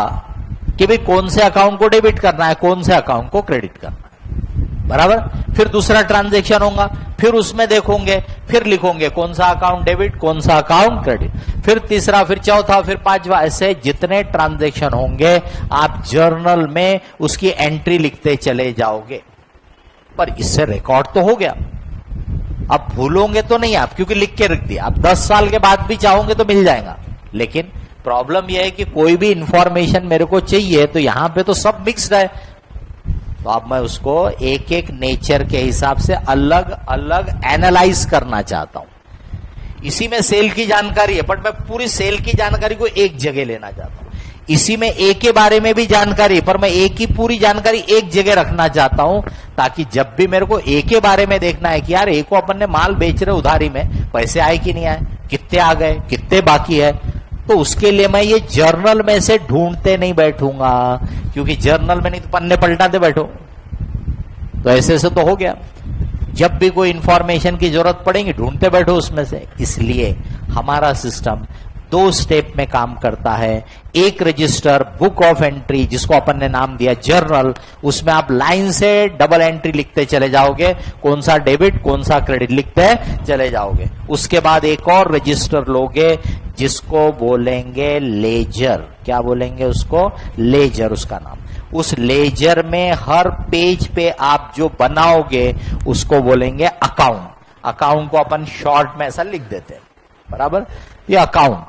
कि भाई कौन से अकाउंट को डेबिट करना है, कौन से अकाउंट को क्रेडिट करना है। बराबर। फिर दूसरा ट्रांजैक्शन होगा, फिर उसमें देखोगे, फिर लिखोगे कौन सा अकाउंट डेबिट, कौन सा अकाउंट क्रेडिट, फिर तीसरा, फिर चौथा, फिर पांचवा, ऐसे जितने ट्रांजैक्शन होंगे आप जर्नल में उसकी एंट्री लिखते चले जाओगे। पर इससे रिकॉर्ड तो हो गया, अब भूलोगे तो नहीं आप, क्योंकि लिख के रख दिया। आप 10 साल के बाद भी चाहोगे तो मिल जाएगा। लेकिन प्रॉब्लम यह है कि कोई भी इंफॉर्मेशन मेरे को चाहिए तो यहां पे तो सब मिक्स्ड है, तो अब मैं उसको एक एक नेचर के हिसाब से अलग अलग एनालाइज करना चाहता हूं। इसी में सेल की जानकारी है, बट मैं पूरी सेल की जानकारी को एक जगह लेना चाहता हूं। इसी में ए के बारे में भी जानकारी, पर मैं ए की पूरी जानकारी एक जगह रखना चाहता हूं, ताकि जब भी मेरे को ए के बारे में देखना है कि यार ए को अपन ने माल बेच रहे उधारी में, पैसे आए कि नहीं आए, कितने आ गए, कितने बाकी है, तो उसके लिए मैं ये जर्नल में से ढूंढते नहीं बैठूंगा, क्योंकि जर्नल में नहीं तो पन्ने पलटाते बैठो। तो ऐसे से तो हो गया, जब भी कोई इंफॉर्मेशन की जरूरत पड़ेगी ढूंढते बैठो उसमें से। इसलिए हमारा सिस्टम 2 स्टेप में काम करता है। एक रजिस्टर, बुक ऑफ एंट्री, जिसको अपन ने नाम दिया जर्नल, उसमें आप लाइन से डबल एंट्री लिखते चले जाओगे, कौन सा डेबिट कौन सा क्रेडिट लिखते चले जाओगे। उसके बाद एक और रजिस्टर लोगे जिसको बोलेंगे लेजर। क्या बोलेंगे उसको? लेजर उसका नाम। उस लेजर में हर पेज पे आप जो बनाओगे उसको बोलेंगे अकाउंट। अकाउंट को अपन शॉर्ट में ऐसा लिख देते हैं, बराबर, ये अकाउंट।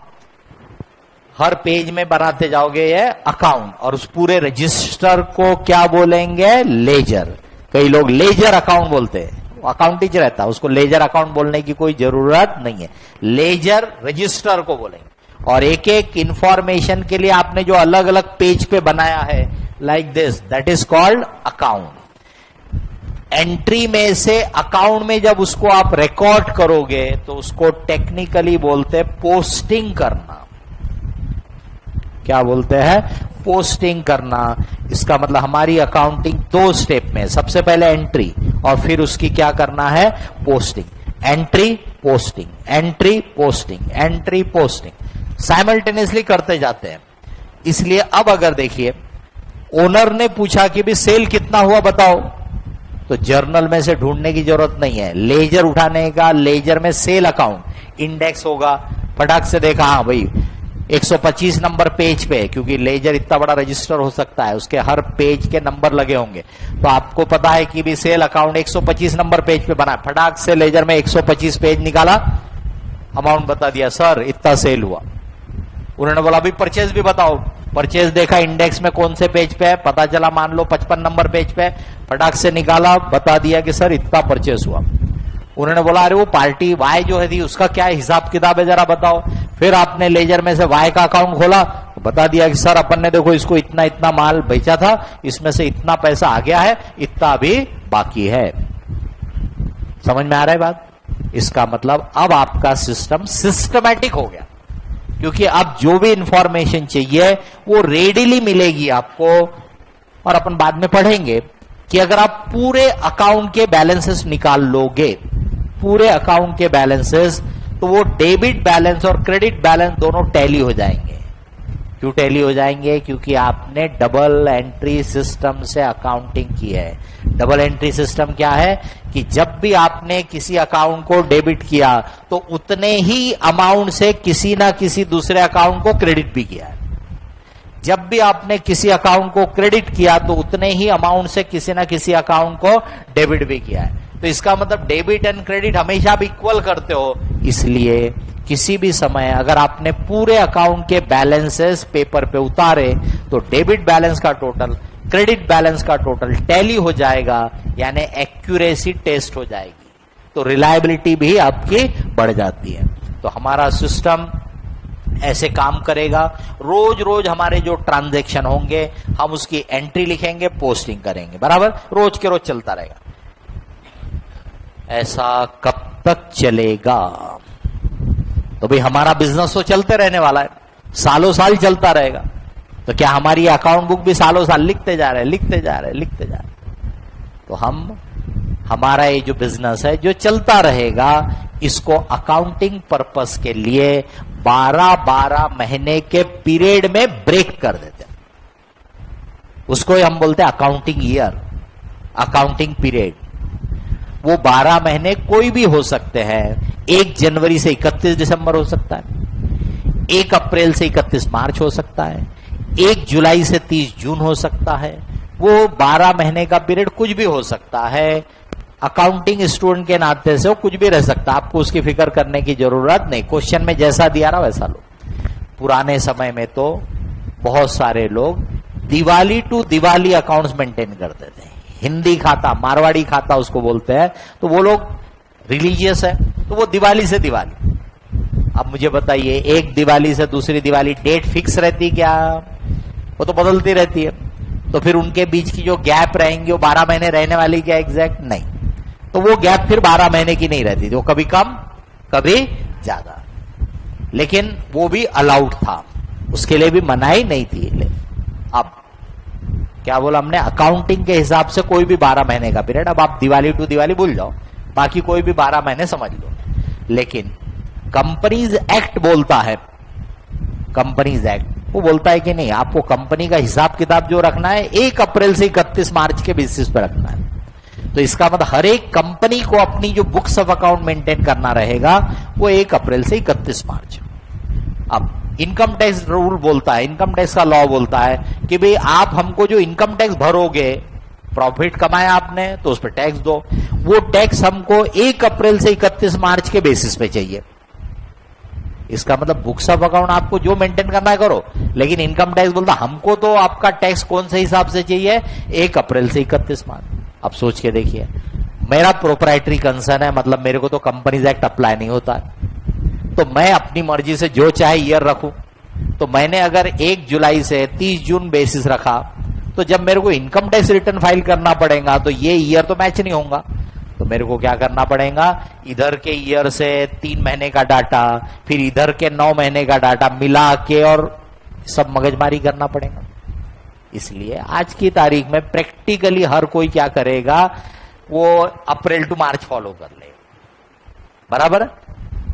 हर पेज में बनाते जाओगे ये अकाउंट, और उस पूरे रजिस्टर को क्या बोलेंगे? लेजर। कई लोग लेजर अकाउंट बोलते हैं, अकाउंट ही रहता है, उसको लेजर अकाउंट बोलने की कोई जरूरत नहीं है। लेजर रजिस्टर को बोलेंगे। और एक एक इंफॉर्मेशन के लिए आपने जो अलग अलग पेज पे बनाया है, like this, that is called account. Entry में से अकाउंट में जब उसको आप रिकॉर्ड करोगे तो उसको टेक्निकली बोलते हैं पोस्टिंग करना। क्या बोलते हैं? पोस्टिंग करना। इसका मतलब हमारी अकाउंटिंग 2 स्टेप में, सबसे पहले एंट्री और फिर उसकी क्या करना है? Posting. Entry posting, entry posting, entry posting, simultaneously करते जाते हैं। इसलिए अब अगर देखिए, ओनर ने पूछा कि भी सेल कितना हुआ बताओ, तो जर्नल में से ढूंढने की जरूरत नहीं है, लेजर उठाने का, लेजर में सेल अकाउंट इंडेक्स होगा, फटाक से देखा, हाँ भाई 125 नंबर पेज पे, क्योंकि लेजर इतना बड़ा रजिस्टर हो सकता है, उसके हर पेज के नंबर लगे होंगे, तो आपको पता है कि भी सेल अकाउंट 125 नंबर पेज पे बना। फटाक से लेजर में 125 पेज निकाला, अमाउंट बता दिया, सर इतना सेल हुआ। उन्होंने बोला अभी परचेज भी बताओ, परचेज देखा इंडेक्स में कौन से पेज पे है, पता चला मान लो 55 नंबर पेज पे, फटाक से निकाला, बता दिया कि सर इतना परचेज हुआ। उन्होंने बोला अरे वो पार्टी वाई जो है थी उसका क्या हिसाब किताब है जरा बताओ। फिर आपने लेजर में से वाई का अकाउंट खोला, तो बता दिया कि सर अपन ने देखो इसको इतना इतना माल बेचा था, इसमें से इतना पैसा आ गया है, इतना अभी बाकी है। समझ में आ रहा है बात? इसका मतलब अब आपका सिस्टम सिस्टमैटिक हो गया, क्योंकि अब जो भी इंफॉर्मेशन चाहिए वो रेडिली मिलेगी आपको। और अपन बाद में पढ़ेंगे कि अगर आप पूरे अकाउंट के बैलेंसेस निकाल लोगे, पूरे अकाउंट के बैलेंसेस, तो वो डेबिट बैलेंस और क्रेडिट बैलेंस दोनों टैली हो जाएंगे। क्यों टैली हो जाएंगे? क्योंकि आपने डबल एंट्री सिस्टम से अकाउंटिंग की है। डबल एंट्री सिस्टम क्या है कि जब भी आपने किसी अकाउंट को डेबिट किया तो उतने ही अमाउंट से किसी ना किसी दूसरे अकाउंट को क्रेडिट भी किया है। जब भी आपने किसी अकाउंट को क्रेडिट किया तो उतने ही अमाउंट से किसी ना किसी अकाउंट को डेबिट भी किया है। तो इसका मतलब डेबिट एंड क्रेडिट हमेशा आप इक्वल करते हो। इसलिए किसी भी समय अगर आपने पूरे अकाउंट के बैलेंसेस पेपर पे उतारे तो डेबिट बैलेंस का टोटल, क्रेडिट बैलेंस का टोटल टैली हो जाएगा, यानी एक्यूरेसी टेस्ट हो जाएगी, तो रिलायबिलिटी भी आपकी बढ़ जाती है। तो हमारा सिस्टम ऐसे काम करेगा। रोज रोज हमारे जो ट्रांजैक्शन होंगे हम उसकी एंट्री लिखेंगे, पोस्टिंग करेंगे, बराबर, रोज के रोज चलता रहेगा। ऐसा कब तक चलेगा? तो भाई हमारा बिजनेस तो चलते रहने वाला है, सालों साल चलता रहेगा। तो क्या हमारी अकाउंट बुक भी सालों साल लिखते जा रहे हैं, लिखते जा रहे हैं, लिखते जा रहे हैं? तो हमारा ये जो बिजनेस है जो चलता रहेगा, इसको अकाउंटिंग पर्पस के लिए 12-12 महीने के पीरियड में ब्रेक कर देते हैं। उसको हम बोलते हैं अकाउंटिंग ईयर। अकाउंटिंग पीरियड, वो 12 महीने कोई भी हो सकते हैं। 1 जनवरी से 31 दिसंबर हो सकता है, 1 अप्रैल से 31 मार्च हो सकता है, 1 जुलाई से 30 जून हो सकता है। वो 12 महीने का पीरियड कुछ भी हो सकता है। अकाउंटिंग स्टूडेंट के नाते से वो कुछ भी रह सकता है, आपको उसकी फिक्र करने की जरूरत नहीं। क्वेश्चन में जैसा दिया रहा वैसा लो। पुराने समय में तो बहुत सारे लोग Diwali to Diwali accounts maintain करते थे। हिंदी खाता, मारवाड़ी खाता उसको बोलते हैं। तो वो लोग रिलीजियस है, तो वो दिवाली से दिवाली। अब मुझे बताइए, एक दिवाली से दूसरी दिवाली डेट फिक्स रहती क्या? वो तो बदलती रहती है। तो फिर उनके बीच की जो गैप रहेंगी वो 12 महीने रहने वाली क्या? एग्जैक्ट नहीं। तो वो गैप फिर 12 महीने की नहीं रहती थी, वो कभी कम कभी ज्यादा, लेकिन वो भी अलाउड था, उसके लिए भी मनाही नहीं थी। अब क्या बोला हमने? अकाउंटिंग के हिसाब से कोई भी 12 महीने का पीरियड। अब आप दिवाली टू दिवाली भूल जाओ, बाकी कोई भी 12 महीने समझ लो। लेकिन कंपनीज एक्ट बोलता है, कंपनीज एक्ट वो बोलता है कि नहीं, आपको कंपनी का हिसाब किताब जो रखना है 1 अप्रैल से 31 मार्च के बेसिस पर रखना है। तो इसका मतलब हर एक कंपनी को अपनी जो बुक्स ऑफ अकाउंट मेंटेन करना रहेगा वो 1 अप्रैल से 31 मार्च। अब इनकम टैक्स रूल बोलता है, इनकम टैक्स का लॉ बोलता है कि भाई आप हमको जो इनकम टैक्स भरोगे, प्रॉफिट कमाया आपने तो उस पर टैक्स दो। वो टैक्स हमको 1 अप्रैल से 31 मार्च के बेसिस पे चाहिए। इसका मतलब बुक्स ऑफ अकाउंट आपको जो मेंटेन करना है करो, लेकिन इनकम टैक्स बोलता हमको तो आपका टैक्स कौन से हिसाब से चाहिए? 1 अप्रैल से 31 मार्च। अब सोच के देखिए, मेरा प्रोप्राइटरी कंसर्न है, मतलब मेरे को तो कंपनीज एक्ट अप्लाई नहीं होता है, तो मैं अपनी मर्जी से जो चाहे ईयर रखूं। तो मैंने अगर 1 जुलाई से 30 जून बेसिस रखा, तो जब मेरे को इनकम टैक्स रिटर्न फाइल करना पड़ेगा तो ये ईयर तो मैच नहीं होगा। तो मेरे को क्या करना पड़ेगा? इधर के ईयर से 3 महीने का डाटा, फिर इधर के 9 महीने का डाटा मिला के और सब मगजमारी करना पड़ेगा। इसलिए आज की तारीख में प्रैक्टिकली हर कोई क्या करेगा? वो अप्रैल टू मार्च फॉलो कर ले, बराबर है।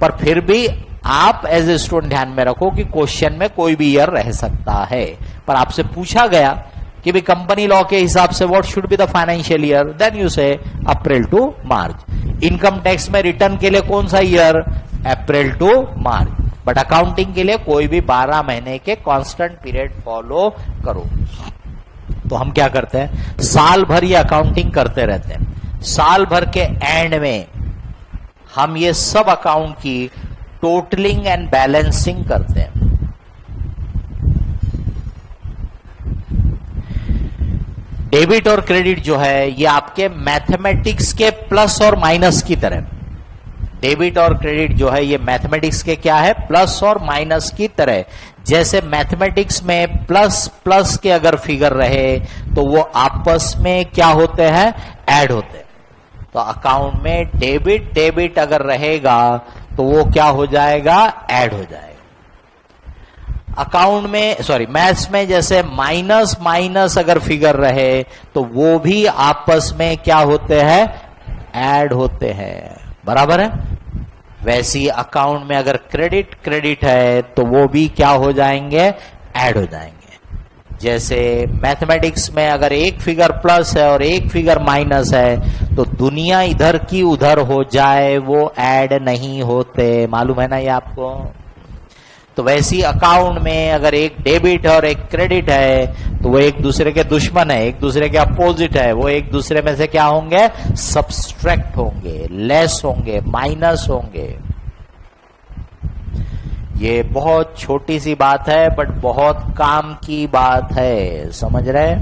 पर फिर भी आप एज ए स्टूडेंट ध्यान में रखो कि क्वेश्चन में कोई भी ईयर रह सकता है। पर आपसे पूछा गया कि भाई कंपनी लॉ के हिसाब से what should be the financial year, then you say April to March. Income tax में रिटर्न के लिए कौन सा year? April to March. But accounting के लिए कोई भी 12 महीने के कांस्टेंट पीरियड फॉलो करो। तो हम क्या करते हैं? साल भर ये अकाउंटिंग करते रहते हैं। साल भर के एंड में हम ये सब अकाउंट की टोटलिंग एंड बैलेंसिंग करते हैं। डेबिट और क्रेडिट जो है ये आपके मैथमेटिक्स के प्लस और माइनस की तरह। डेबिट और क्रेडिट जो है ये मैथमेटिक्स के क्या है? प्लस और माइनस की तरह। जैसे मैथमेटिक्स में प्लस प्लस के अगर फिगर रहे तो वो आपस में क्या होते हैं? ऐड होते हैं। तो अकाउंट में डेबिट डेबिट अगर रहेगा तो वो क्या हो जाएगा? ऐड हो जाएगा। अकाउंट में मैथ्स में जैसे माइनस माइनस अगर फिगर रहे तो वो भी आपस में क्या होते हैं? ऐड होते हैं, बराबर है। वैसी अकाउंट में अगर क्रेडिट क्रेडिट है तो वो भी क्या हो जाएंगे? ऐड हो जाएंगे। जैसे मैथमेटिक्स में अगर एक फिगर प्लस है और एक फिगर माइनस है तो दुनिया इधर की उधर हो जाए वो ऐड नहीं होते, मालूम है ना ये आपको। तो वैसी अकाउंट में अगर एक डेबिट और एक क्रेडिट है तो वो एक दूसरे के दुश्मन है, एक दूसरे के अपोजिट है। वो एक दूसरे में से क्या होंगे? सब्सट्रैक्ट होंगे, लेस होंगे, माइनस होंगे। ये बहुत छोटी सी बात है बट बहुत काम की बात है, समझ रहे?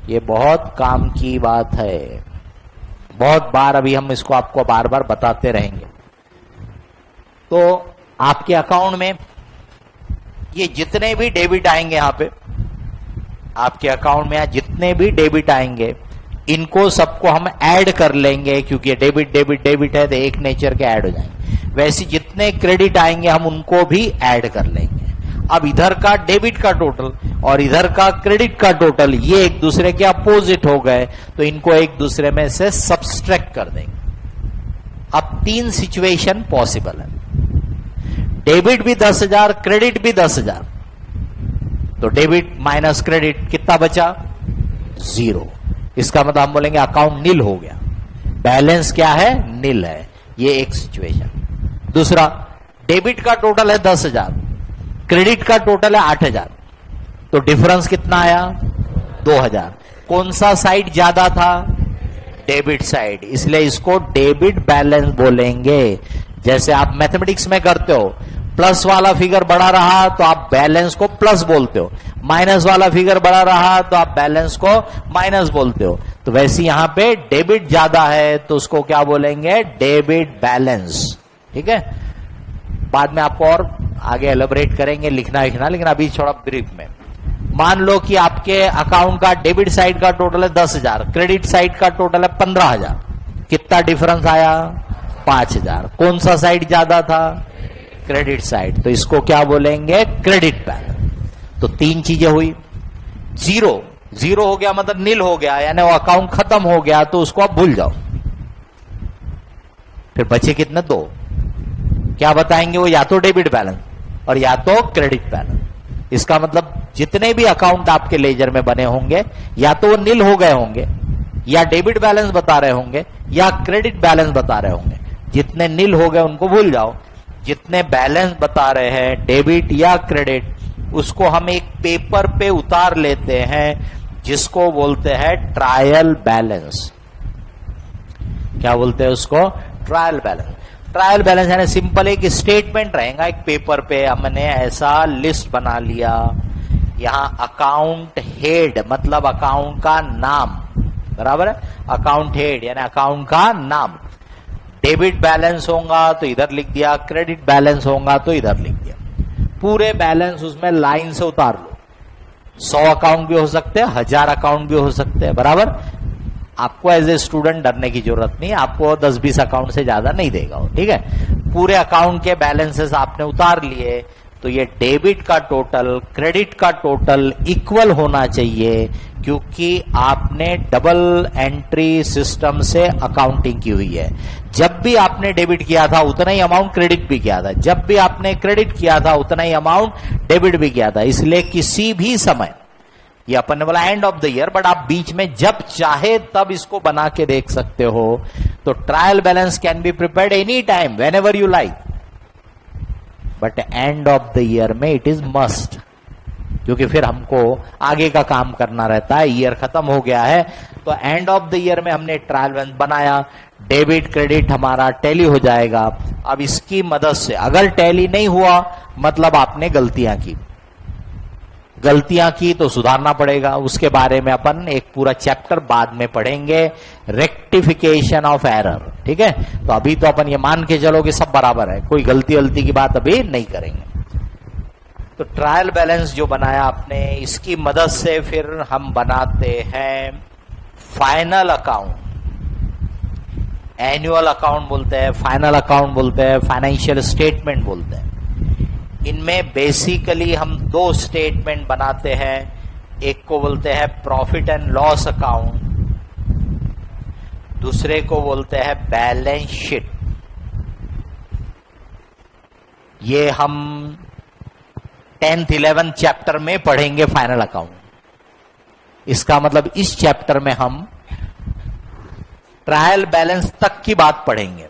ये बहुत काम की बात है। बहुत बार अभी हम इसको आपको बार बार बताते रहेंगे। तो आपके अकाउंट में ये जितने भी डेबिट आएंगे, यहां पे आपके अकाउंट में जितने भी डेबिट आएंगे इनको सबको हम ऐड कर लेंगे, क्योंकि डेबिट डेबिट डेबिट है तो एक नेचर के ऐड हो जाएंगे। वैसे जितने क्रेडिट आएंगे हम उनको भी ऐड कर लेंगे। अब इधर का डेबिट का टोटल और इधर का क्रेडिट का टोटल ये एक दूसरे के अपोजिट हो गए तो इनको एक दूसरे में से सब्सट्रैक्ट कर देंगे। अब 3 सिचुएशन पॉसिबल है। डेबिट भी 10,000, क्रेडिट भी 10,000, तो डेबिट माइनस क्रेडिट कितना बचा? 0। इसका मतलब हम बोलेंगे अकाउंट नील हो गया, बैलेंस क्या है, नील है। ये एक सिचुएशन। दूसरा, डेबिट का टोटल है 10,000, क्रेडिट का टोटल है 8,000, तो डिफरेंस कितना आया, 2,000। कौन सा साइड ज्यादा था, डेबिट साइड, इसलिए इसको डेबिट बैलेंस बोलेंगे। जैसे आप मैथमेटिक्स में करते हो, प्लस वाला फिगर बड़ा रहा तो आप बैलेंस को प्लस बोलते हो, माइनस वाला फिगर बड़ा रहा तो आप बैलेंस को माइनस बोलते हो। तो वैसे यहां पे डेबिट ज्यादा है तो उसको क्या बोलेंगे, डेबिट बैलेंस। ठीक है, बाद में आपको और आगे एलोबरेट करेंगे, लिखना, लेकिन अभी थोड़ा ब्रीफ में। मान लो कि आपके अकाउंट का डेबिट साइड का टोटल है 10,000, क्रेडिट साइड का टोटल है 15,000, कितना डिफरेंस आया, 5,000। कौन सा साइड ज्यादा था, क्रेडिट साइड, तो इसको क्या बोलेंगे, क्रेडिट बैलेंस। तो तीन चीजें हुई। जीरो हो गया मतलब नील हो गया, यानी वो अकाउंट खत्म हो गया, तो उसको आप भूल जाओ। फिर बचे कितने, 2। क्या बताएंगे वो, या तो डेबिट बैलेंस और या तो क्रेडिट बैलेंस। इसका मतलब जितने भी अकाउंट आपके लेजर में बने होंगे, या तो वो नील हो गए होंगे, या डेबिट बैलेंस बता रहे होंगे, या क्रेडिट बैलेंस बता रहे होंगे। जितने नील हो गए उनको भूल जाओ, जितने बैलेंस बता रहे हैं डेबिट या क्रेडिट, उसको हम एक पेपर पे उतार लेते हैं, जिसको बोलते हैं ट्रायल बैलेंस। क्या बोलते हैं उसको, ट्रायल बैलेंस। ट्रायल बैलेंस यानी सिंपल एक स्टेटमेंट रहेगा एक पेपर पे, हमने ऐसा लिस्ट बना लिया, यहां अकाउंट हेड मतलब अकाउंट का नाम, बराबर है, अकाउंट हेड यानी अकाउंट का नाम। डेबिट बैलेंस होगा तो इधर लिख दिया, क्रेडिट बैलेंस होगा तो इधर लिख दिया। पूरे बैलेंस उसमें लाइन से उतार लो। 100 अकाउंट भी हो सकते हैं, 1000 अकाउंट भी हो सकते हैं, बराबर। आपको एज ए स्टूडेंट डरने की जरूरत नहीं, आपको 10-20 अकाउंट से ज्यादा नहीं देगा वो, ठीक है। पूरे अकाउंट के बैलेंसेस आपने उतार लिए, तो ये डेबिट का टोटल क्रेडिट का टोटल इक्वल होना चाहिए, क्योंकि आपने डबल एंट्री सिस्टम से अकाउंटिंग की हुई है। जब भी आपने डेबिट किया था उतना ही अमाउंट क्रेडिट भी किया था, जब भी आपने क्रेडिट किया था उतना ही अमाउंट डेबिट भी किया था। इसलिए किसी भी समय, ये अपन ने बोला end of the year, but आप बीच में जब चाहे तब इसको बना के देख सकते हो। तो trial balance can be prepared any time when ever you like, but end of the year में इट इज मस्ट, क्योंकि फिर हमको आगे का काम करना रहता है। ईयर खत्म हो गया है तो एंड ऑफ द ईयर में हमने ट्रायल बैलेंस बनाया, डेबिट क्रेडिट हमारा टैली हो जाएगा। अब इसकी मदद से, अगर टैली नहीं हुआ मतलब आपने गलतियां की तो सुधारना पड़ेगा। उसके बारे में अपन एक पूरा चैप्टर बाद में पढ़ेंगे, रेक्टिफिकेशन ऑफ एरर, ठीक है। तो अभी तो अपन ये मान के चलो कि सब बराबर है, कोई गलती की बात अभी नहीं करेंगे। तो ट्रायल बैलेंस जो बनाया आपने, इसकी मदद से फिर हम बनाते हैं फाइनल अकाउंट। एनुअल अकाउंट बोलते हैं, फाइनल अकाउंट बोलते हैं, फाइनेंशियल स्टेटमेंट बोलते हैं। इनमें बेसिकली हम 2 स्टेटमेंट बनाते हैं, एक को बोलते हैं प्रॉफिट एंड लॉस अकाउंट, दूसरे को बोलते हैं बैलेंस शीट। ये हम 10th 11th चैप्टर में पढ़ेंगे फाइनल अकाउंट। इसका मतलब इस चैप्टर में हम ट्रायल बैलेंस तक की बात पढ़ेंगे,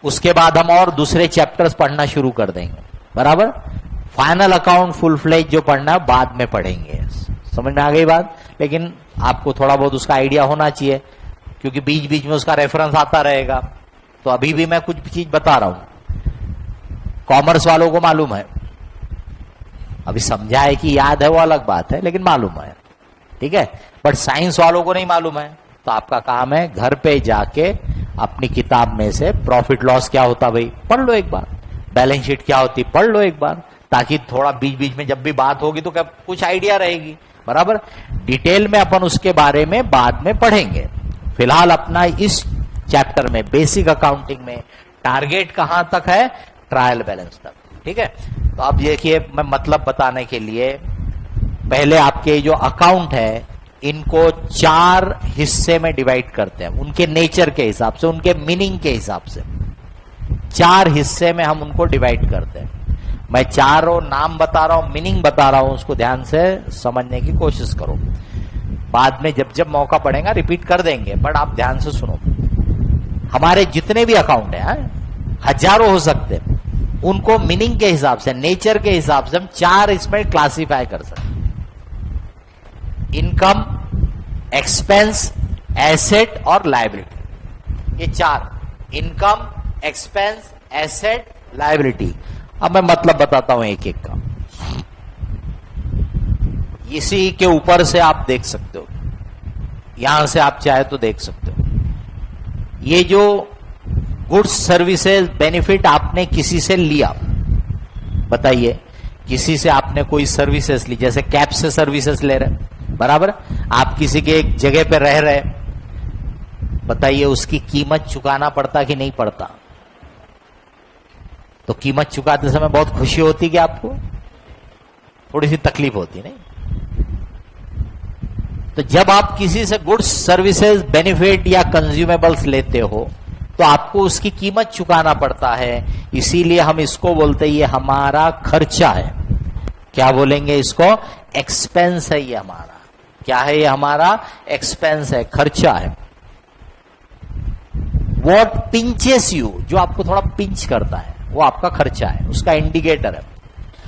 उसके बाद हम और दूसरे चैप्टर्स पढ़ना शुरू कर देंगे, बराबर। फाइनल अकाउंट फुल फ्लेज जो पढ़ना है बाद में पढ़ेंगे। समझ में आ गई बात? लेकिन आपको थोड़ा बहुत उसका आइडिया होना चाहिए, क्योंकि बीच बीच में उसका रेफरेंस आता रहेगा। तो अभी भी मैं कुछ चीज बता रहा हूं, कॉमर्स वालों को मालूम है, अभी समझा है कि याद है वो अलग बात है, लेकिन मालूम है, ठीक है। बट साइंस वालों को नहीं मालूम है, तो आपका काम है घर पे जाके अपनी किताब में से प्रॉफिट लॉस क्या होता भाई पढ़ लो एक बार, बैलेंस शीट क्या होती पढ़ लो एक बार, ताकि थोड़ा बीच बीच में जब भी बात होगी तो क्या कुछ आइडिया रहेगी, बराबर। डिटेल में अपन उसके बारे में बाद में पढ़ेंगे। फिलहाल अपना इस चैप्टर में बेसिक अकाउंटिंग में टारगेट कहां तक है, ट्रायल बैलेंस तक, ठीक है। तो अब देखिए, मैं मतलब बताने के लिए पहले आपके जो अकाउंट है इनको 4 हिस्से में डिवाइड करते हैं, उनके नेचर के हिसाब से, उनके मीनिंग के हिसाब से 4 हिस्से में हम उनको डिवाइड करते हैं। मैं चारों नाम बता रहा हूं, मीनिंग बता रहा हूं, उसको ध्यान से समझने की कोशिश करो। बाद में जब जब मौका पड़ेगा रिपीट कर देंगे, बट आप ध्यान से सुनो। हमारे जितने भी अकाउंट हैं, हजारों हो सकते हैं, उनको मीनिंग के हिसाब से, नेचर के हिसाब से हम 4 इसमें क्लासिफाई कर सकते हैं। इनकम, एक्सपेंस, एसेट और लायबिलिटी। ये 4, इनकम, एक्सपेंस, एसेट, लायबिलिटी। अब मैं मतलब बताता हूं एक एक का। इसी के ऊपर से आप देख सकते हो, यहां से आप चाहे तो देख सकते हो। ये जो गुड्स, सर्विसेज, बेनिफिट आपने किसी से लिया, बताइए, किसी से आपने कोई सर्विसेज ली, जैसे कैब से सर्विसेज ले रहे, बराबर। आप किसी के एक जगह पे रह रहे, बताइए उसकी कीमत चुकाना पड़ता कि नहीं पड़ता? तो कीमत चुकाते समय बहुत खुशी होती कि आपको थोड़ी सी तकलीफ होती, नहीं? तो जब आप किसी से गुड्स, सर्विसेज, बेनिफिट या कंज्यूमेबल्स लेते हो तो आपको उसकी कीमत चुकाना पड़ता है। इसीलिए हम इसको बोलते हैं ये हमारा खर्चा है। क्या बोलेंगे इसको? एक्सपेंस है ये हमारा। क्या है ये? हमारा एक्सपेंस है, खर्चा है। What pinches you, जो आपको थोड़ा पिंच करता है, वो आपका खर्चा है, उसका इंडिकेटर है।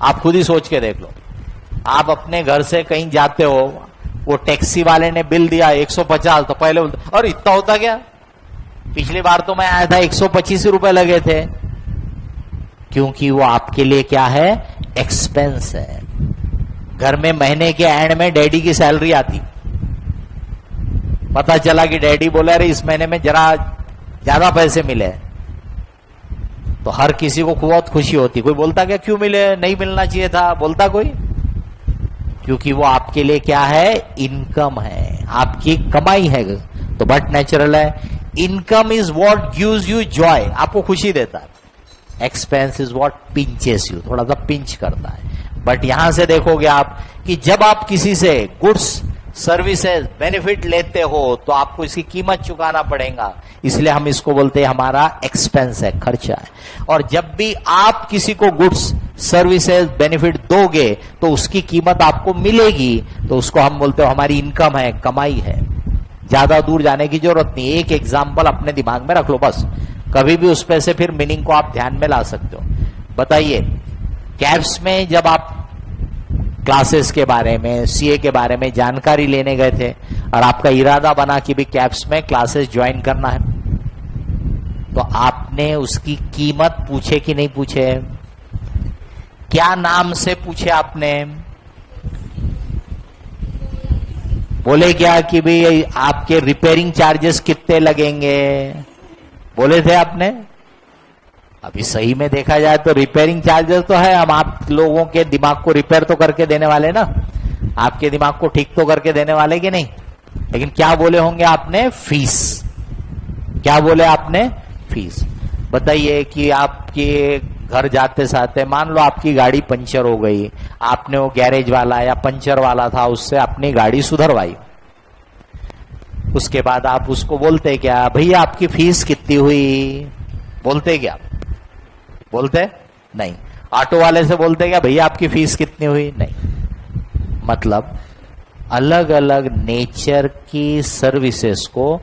आप खुद ही सोच के देख लो। आप अपने घर से कहीं जाते हो, वो टैक्सी वाले ने बिल दिया 150, तो पहले बोलते अरे इतना होता क्या? पिछली बार तो मैं आया था 125 रुपए लगे थे। क्योंकि वो आपके लिए क्या है? एक्सपेंस है। घर में महीने के एंड में डैडी की सैलरी आती, पता चला कि डैडी बोला अरे इस महीने में जरा ज्यादा पैसे मिले, तो हर किसी को बहुत खुशी होती। कोई बोलता क्या क्यों मिले, नहीं मिलना चाहिए था, बोलता कोई? क्योंकि वो आपके लिए क्या है? इनकम है, आपकी कमाई है। तो बट नेचुरल है। Income is what gives you Joy, आपको खुशी देता है। Expense is what pinches you, थोड़ा सा पिंच करता है। बट यहां से देखोगे आप कि जब आप किसी से गुड्स, सर्विसेज, बेनिफिट लेते हो तो आपको इसकी कीमत चुकाना पड़ेगा। इसलिए हम इसको बोलते हैं हमारा एक्सपेंस है, खर्चा है। और जब भी आप किसी को गुड्स, सर्विसेज, बेनिफिट दोगे तो उसकी कीमत आपको मिलेगी, तो उसको हम बोलते हो हमारी इनकम है, कमाई है। ज्यादा दूर जाने की जरूरत नहीं, एक एग्जाम्पल अपने दिमाग में रख लो बस। कभी भी उस पे से फिर मीनिंग को आप ध्यान में ला सकते हो। बताइए, कैब्स में जब आप क्लासेस के बारे में, सीए के बारे में जानकारी लेने गए थे और आपका इरादा बना कि भी कैब्स में क्लासेस ज्वाइन करना है, तो आपने उसकी कीमत पूछे कि नहीं पूछे? क्या नाम से पूछे आपने? बोले क्या कि भाई आपके रिपेयरिंग चार्जेस कितने लगेंगे, बोले थे आपने? अभी सही में देखा जाए तो रिपेयरिंग चार्जेस तो है, हम आप लोगों के दिमाग को रिपेयर तो करके देने वाले ना, आपके दिमाग को ठीक तो करके देने वाले कि नहीं? लेकिन क्या बोले होंगे आपने? फीस। क्या बोले आपने? फीस। बताइए कि आपके घर जाते साथे मान लो आपकी गाड़ी पंचर हो गई, आपने वो गैरेज वाला या पंचर वाला था उससे अपनी गाड़ी सुधरवाई। उसके बाद आप उसको बोलते क्या, भैया आपकी फीस कितनी हुई? बोलते क्या? बोलते नहीं। ऑटो वाले से बोलते क्या, भैया आपकी फीस कितनी हुई? नहीं। मतलब अलग अलग नेचर की सर्विसेज को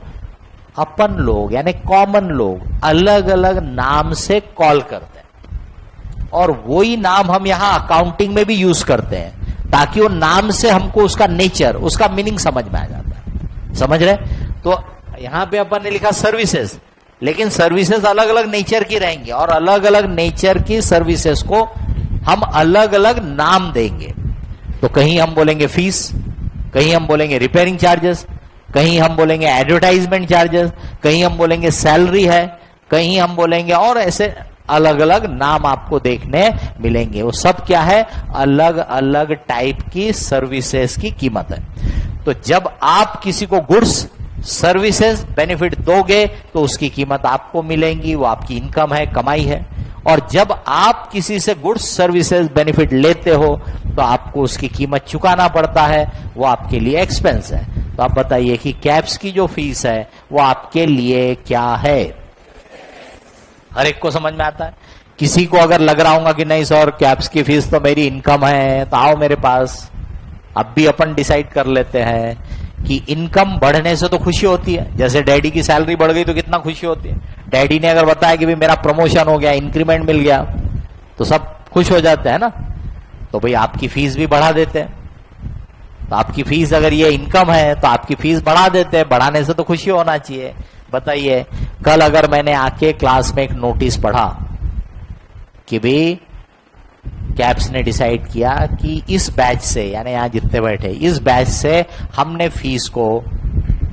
अपन लोग यानी कॉमन लोग अलग अलग नाम से कॉल करते हैं, और वही नाम हम यहां अकाउंटिंग में भी यूज करते हैं ताकि वो नाम से हमको उसका नेचर, उसका मीनिंग समझ में आ जाता है। समझ रहे? तो यहां पे अपन ने लिखा सर्विसेज, लेकिन सर्विसेज अलग अलग नेचर की रहेंगी और अलग अलग नेचर की सर्विसेज को हम अलग अलग नाम देंगे। तो कहीं हम बोलेंगे फीस, कहीं हम बोलेंगे रिपेयरिंग चार्जेस, कहीं हम बोलेंगे एडवर्टाइजमेंट चार्जेस, कहीं हम बोलेंगे सैलरी है, कहीं हम बोलेंगे, और ऐसे अलग अलग नाम आपको देखने मिलेंगे। वो सब क्या है? अलग अलग टाइप की सर्विसेज की कीमत है। तो जब आप किसी को गुड्स, सर्विसेज, बेनिफिट दोगे तो उसकी कीमत आपको मिलेंगी, वो आपकी इनकम है, कमाई है। और जब आप किसी से गुड्स, सर्विसेज, बेनिफिट लेते हो तो आपको उसकी कीमत चुकाना पड़ता है, वो आपके लिए एक्सपेंस है। तो आप बताइए कि कैब्स की जो फीस है वो आपके लिए क्या है? हर एक को समझ में आता है? किसी को अगर लग रहा होगा कि नहीं सर कैब्स की फीस तो मेरी इनकम है, तो आओ मेरे पास, अब भी अपन डिसाइड कर लेते हैं कि इनकम बढ़ने से तो खुशी होती है। जैसे डैडी की सैलरी बढ़ गई तो कितना खुशी होती है। डैडी ने अगर बताया कि भाई मेरा प्रमोशन हो गया, इंक्रीमेंट मिल गया, तो सब खुश हो जाते हैं ना। तो भाई आपकी फीस भी बढ़ा देते हैं। तो आपकी फीस अगर ये इनकम है तो आपकी फीस बढ़ा देते हैं, बढ़ाने से तो खुशी होना चाहिए। बताइए, कल अगर मैंने आके क्लास में एक नोटिस पढ़ा कि भाई कैप्स ने डिसाइड किया कि इस बैच से, यानी यहां जितने बैठे, इस बैच से हमने फीस को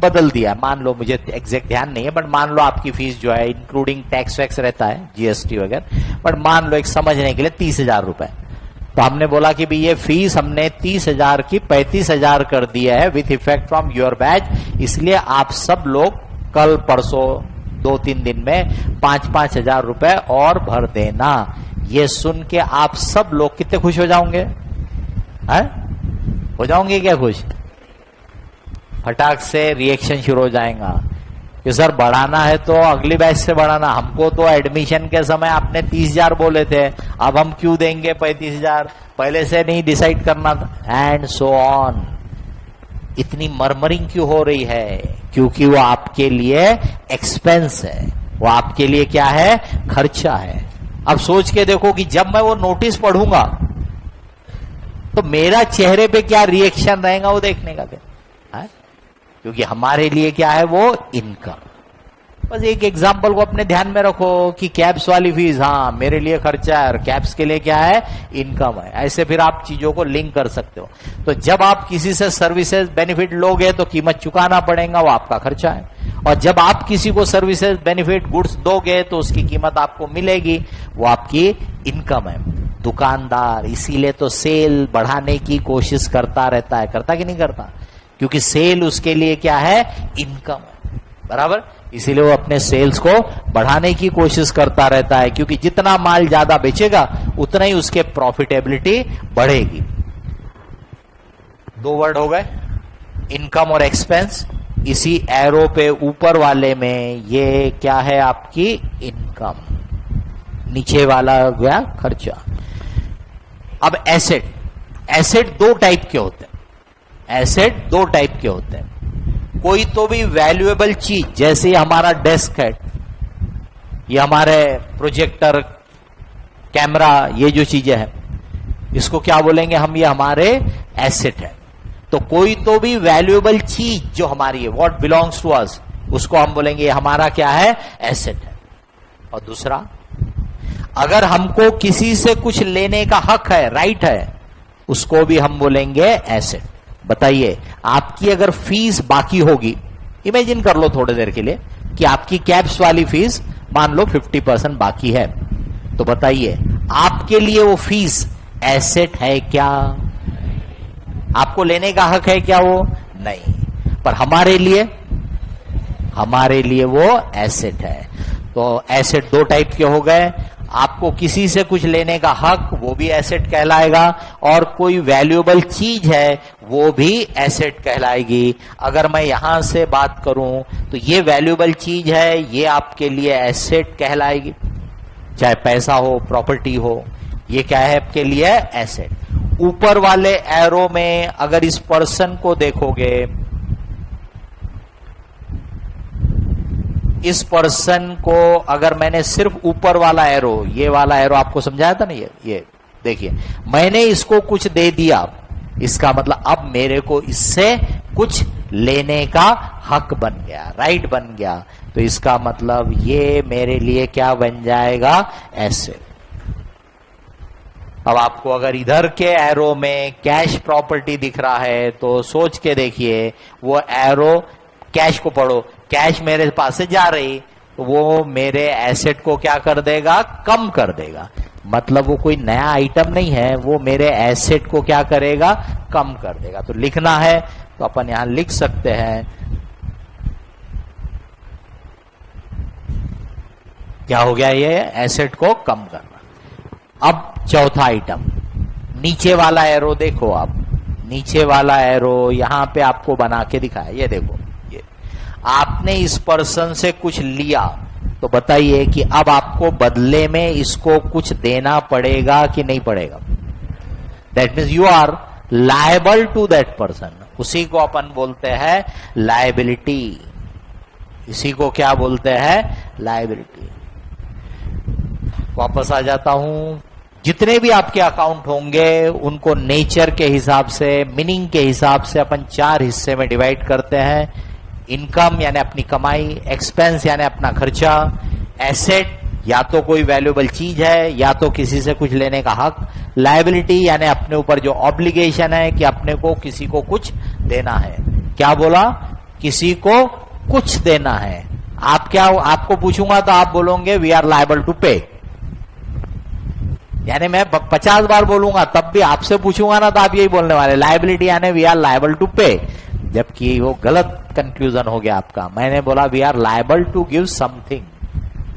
बदल दिया। मान लो, मुझे एग्जैक्ट ध्यान नहीं है, बट मान लो आपकी फीस जो है इंक्लूडिंग टैक्स वैक्स रहता है, जीएसटी वगैरह, बट मान लो एक समझने के लिए 30,000 रुपए। तो हमने बोला कि भाई ये फीस हमने 30,000 की 35,000 कर दिया है with effect from your batch, इसलिए आप सब लोग कल परसों 2-3 दिन में 5-5 हजार रुपए और भर देना। ये सुन के आप सब लोग कितने खुश हो जाओगे? हो जाओगे क्या खुश? फटाक से रिएक्शन शुरू हो जाएगा कि सर बढ़ाना है तो अगली बैच से बढ़ाना, हमको तो एडमिशन के समय आपने 30,000 बोले थे, अब हम क्यों देंगे 35,000, पहले से नहीं डिसाइड करना था, एंड सो ऑन। इतनी मरमरिंग क्यों हो रही है? क्योंकि वो आपके लिए एक्सपेंस है, वो आपके लिए क्या है? खर्चा है। अब सोच के देखो कि जब मैं वो नोटिस पढ़ूंगा तो मेरा चेहरे पे क्या रिएक्शन रहेगा, वो देखने का फिर, क्योंकि हमारे लिए क्या है? वो इनकम। बस एक एग्जांपल को अपने ध्यान में रखो कि कैप्स वाली फीस, हाँ मेरे लिए खर्चा है और कैप्स के लिए क्या है? इनकम है। ऐसे फिर आप चीजों को लिंक कर सकते हो। तो जब आप किसी से सर्विसेज बेनिफिट लोगे तो कीमत चुकाना पड़ेगा, वो आपका खर्चा है। और जब आप किसी को सर्विसेज बेनिफिट गुड्स दोगे तो उसकी कीमत आपको मिलेगी, वो आपकी इनकम है। दुकानदार इसीलिए तो सेल बढ़ाने की कोशिश करता रहता है, करता कि नहीं करता? क्योंकि सेल उसके लिए क्या है? इनकम है, बराबर। इसीलिए वो अपने सेल्स को बढ़ाने की कोशिश करता रहता है, क्योंकि जितना माल ज्यादा बेचेगा उतना ही उसके प्रॉफिटेबिलिटी बढ़ेगी। 2 वर्ड हो गए, इनकम और एक्सपेंस। इसी एरो पे ऊपर वाले में ये क्या है? आपकी इनकम, नीचे वाला हो गया खर्चा। अब एसेट, एसेट 2 टाइप के होते हैं। एसेट 2 टाइप के होते हैं। कोई तो भी वैल्यूएबल चीज, जैसे हमारा डेस्क है, ये हमारे प्रोजेक्टर, कैमरा, ये जो चीजें हैं, इसको क्या बोलेंगे हम? ये हमारे एसेट है। तो कोई तो भी वैल्यूएबल चीज जो हमारी है, व्हाट बिलोंग्स टू अस, उसको हम बोलेंगे ये हमारा क्या है? एसेट है। और दूसरा, अगर हमको किसी से कुछ लेने का हक है, राइट है, उसको भी हम बोलेंगे एसेट। बताइए, आपकी अगर फीस बाकी होगी, इमेजिन कर लो थोड़ी देर के लिए कि आपकी कैप्स वाली फीस मान लो 50% बाकी है, तो बताइए आपके लिए वो फीस एसेट है क्या? आपको लेने का हक है क्या? वो नहीं। पर हमारे लिए वो एसेट है। तो एसेट 2 टाइप के हो गए। आपको किसी से कुछ लेने का हक, वो भी एसेट कहलाएगा, और कोई वैल्यूएबल चीज है वो भी एसेट कहलाएगी। अगर मैं यहां से बात करूं तो ये वैल्यूएबल चीज है, ये आपके लिए एसेट कहलाएगी, चाहे पैसा हो, प्रॉपर्टी हो, ये क्या है आपके लिए? एसेट। ऊपर वाले एरो में अगर इस पर्सन को देखोगे, इस पर्सन को अगर मैंने सिर्फ ऊपर वाला एरो, ये वाला एरो आपको समझाया था ना, ये देखिए, मैंने इसको कुछ दे दिया, इसका मतलब अब मेरे को इससे कुछ लेने का हक बन गया, राइट बन गया। तो इसका मतलब ये मेरे लिए क्या बन जाएगा? एसेट। अब आपको अगर इधर के एरो में कैश प्रॉपर्टी दिख रहा है तो सोच के देखिए, वो एरो कैश को पढ़ो, कैश मेरे पास से जा रही, तो वो मेरे एसेट को क्या कर देगा? कम कर देगा। मतलब वो कोई नया आइटम नहीं है, वो मेरे एसेट को क्या करेगा? कम कर देगा। तो लिखना है तो अपन यहां लिख सकते हैं, क्या हो गया? ये एसेट को कम करना। अब चौथा आइटम, नीचे वाला एरो देखो आप, नीचे वाला एरो यहां पे आपको बना के दिखाया, ये देखो, ये आपने इस पर्सन से कुछ लिया, तो बताइए कि अब आपको बदले में इसको कुछ देना पड़ेगा कि नहीं पड़ेगा? That means you are liable to that person. उसी को अपन बोलते हैं लायबिलिटी। इसी को क्या बोलते हैं? लायबिलिटी। वापस आ जाता हूं, जितने भी आपके अकाउंट होंगे उनको नेचर के हिसाब से, मीनिंग के हिसाब से अपन 4 हिस्से में डिवाइड करते हैं। इनकम यानी अपनी कमाई, एक्सपेंस यानी अपना खर्चा, एसेट या तो कोई वैल्यूएबल चीज है या तो किसी से कुछ लेने का हक, लायबिलिटी यानी अपने ऊपर जो ऑब्लिगेशन है कि अपने को किसी को कुछ देना है। क्या बोला? किसी को कुछ देना है। आपको पूछूंगा तो आप बोलोगे वी आर लायबल टू पे, यानी मैं 50 बार बोलूंगा तब भी आपसे पूछूंगा ना तो आप यही बोलने वाले, लायबिलिटी यानी वी आर लायबल टू पे, जबकि वो गलत कंक्लूजन हो गया आपका। मैंने बोला we are liable to give something,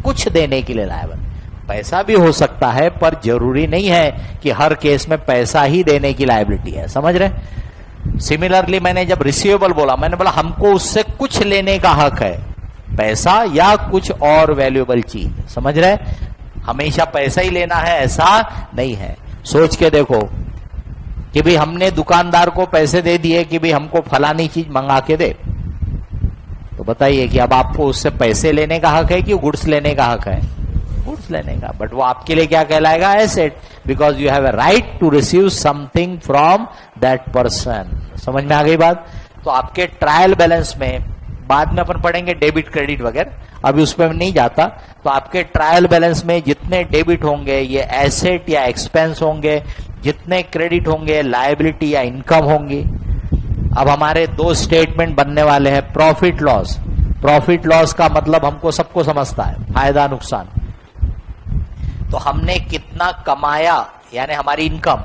कुछ देने के लिए लायबल। पैसा भी हो सकता है पर जरूरी नहीं है कि हर केस में पैसा ही देने की लायबिलिटी है, समझ रहे? सिमिलरली मैंने जब रिसीवेबल बोला, मैंने बोला हमको उससे कुछ लेने का हक है, पैसा या कुछ और वैल्यूएबल चीज, समझ रहे? हमेशा पैसा ही लेना है ऐसा नहीं है। सोच के देखो कि भी हमने दुकानदार को पैसे दे दिए कि भी हमको फलानी चीज मंगा के दे, तो बताइए कि अब आपको उससे पैसे लेने का हक है कि गुड्स लेने का हक है? गुड्स लेने का। बट वो आपके लिए क्या कहलाएगा? Asset, because you have a right to receive something from that person. समझ में आ गई बात? तो आपके ट्रायल बैलेंस में बाद में अपन पढ़ेंगे डेबिट क्रेडिट वगैरह, अभी उस पर नहीं जाता। तो आपके ट्रायल बैलेंस में जितने डेबिट होंगे ये एसेट या एक्सपेंस होंगे, जितने क्रेडिट होंगे लायबिलिटी या इनकम होंगी। अब हमारे 2 स्टेटमेंट बनने वाले हैं, प्रॉफिट लॉस। प्रॉफिट लॉस का मतलब हमको सबको समझता है, फायदा नुकसान। तो हमने कितना कमाया यानी हमारी इनकम,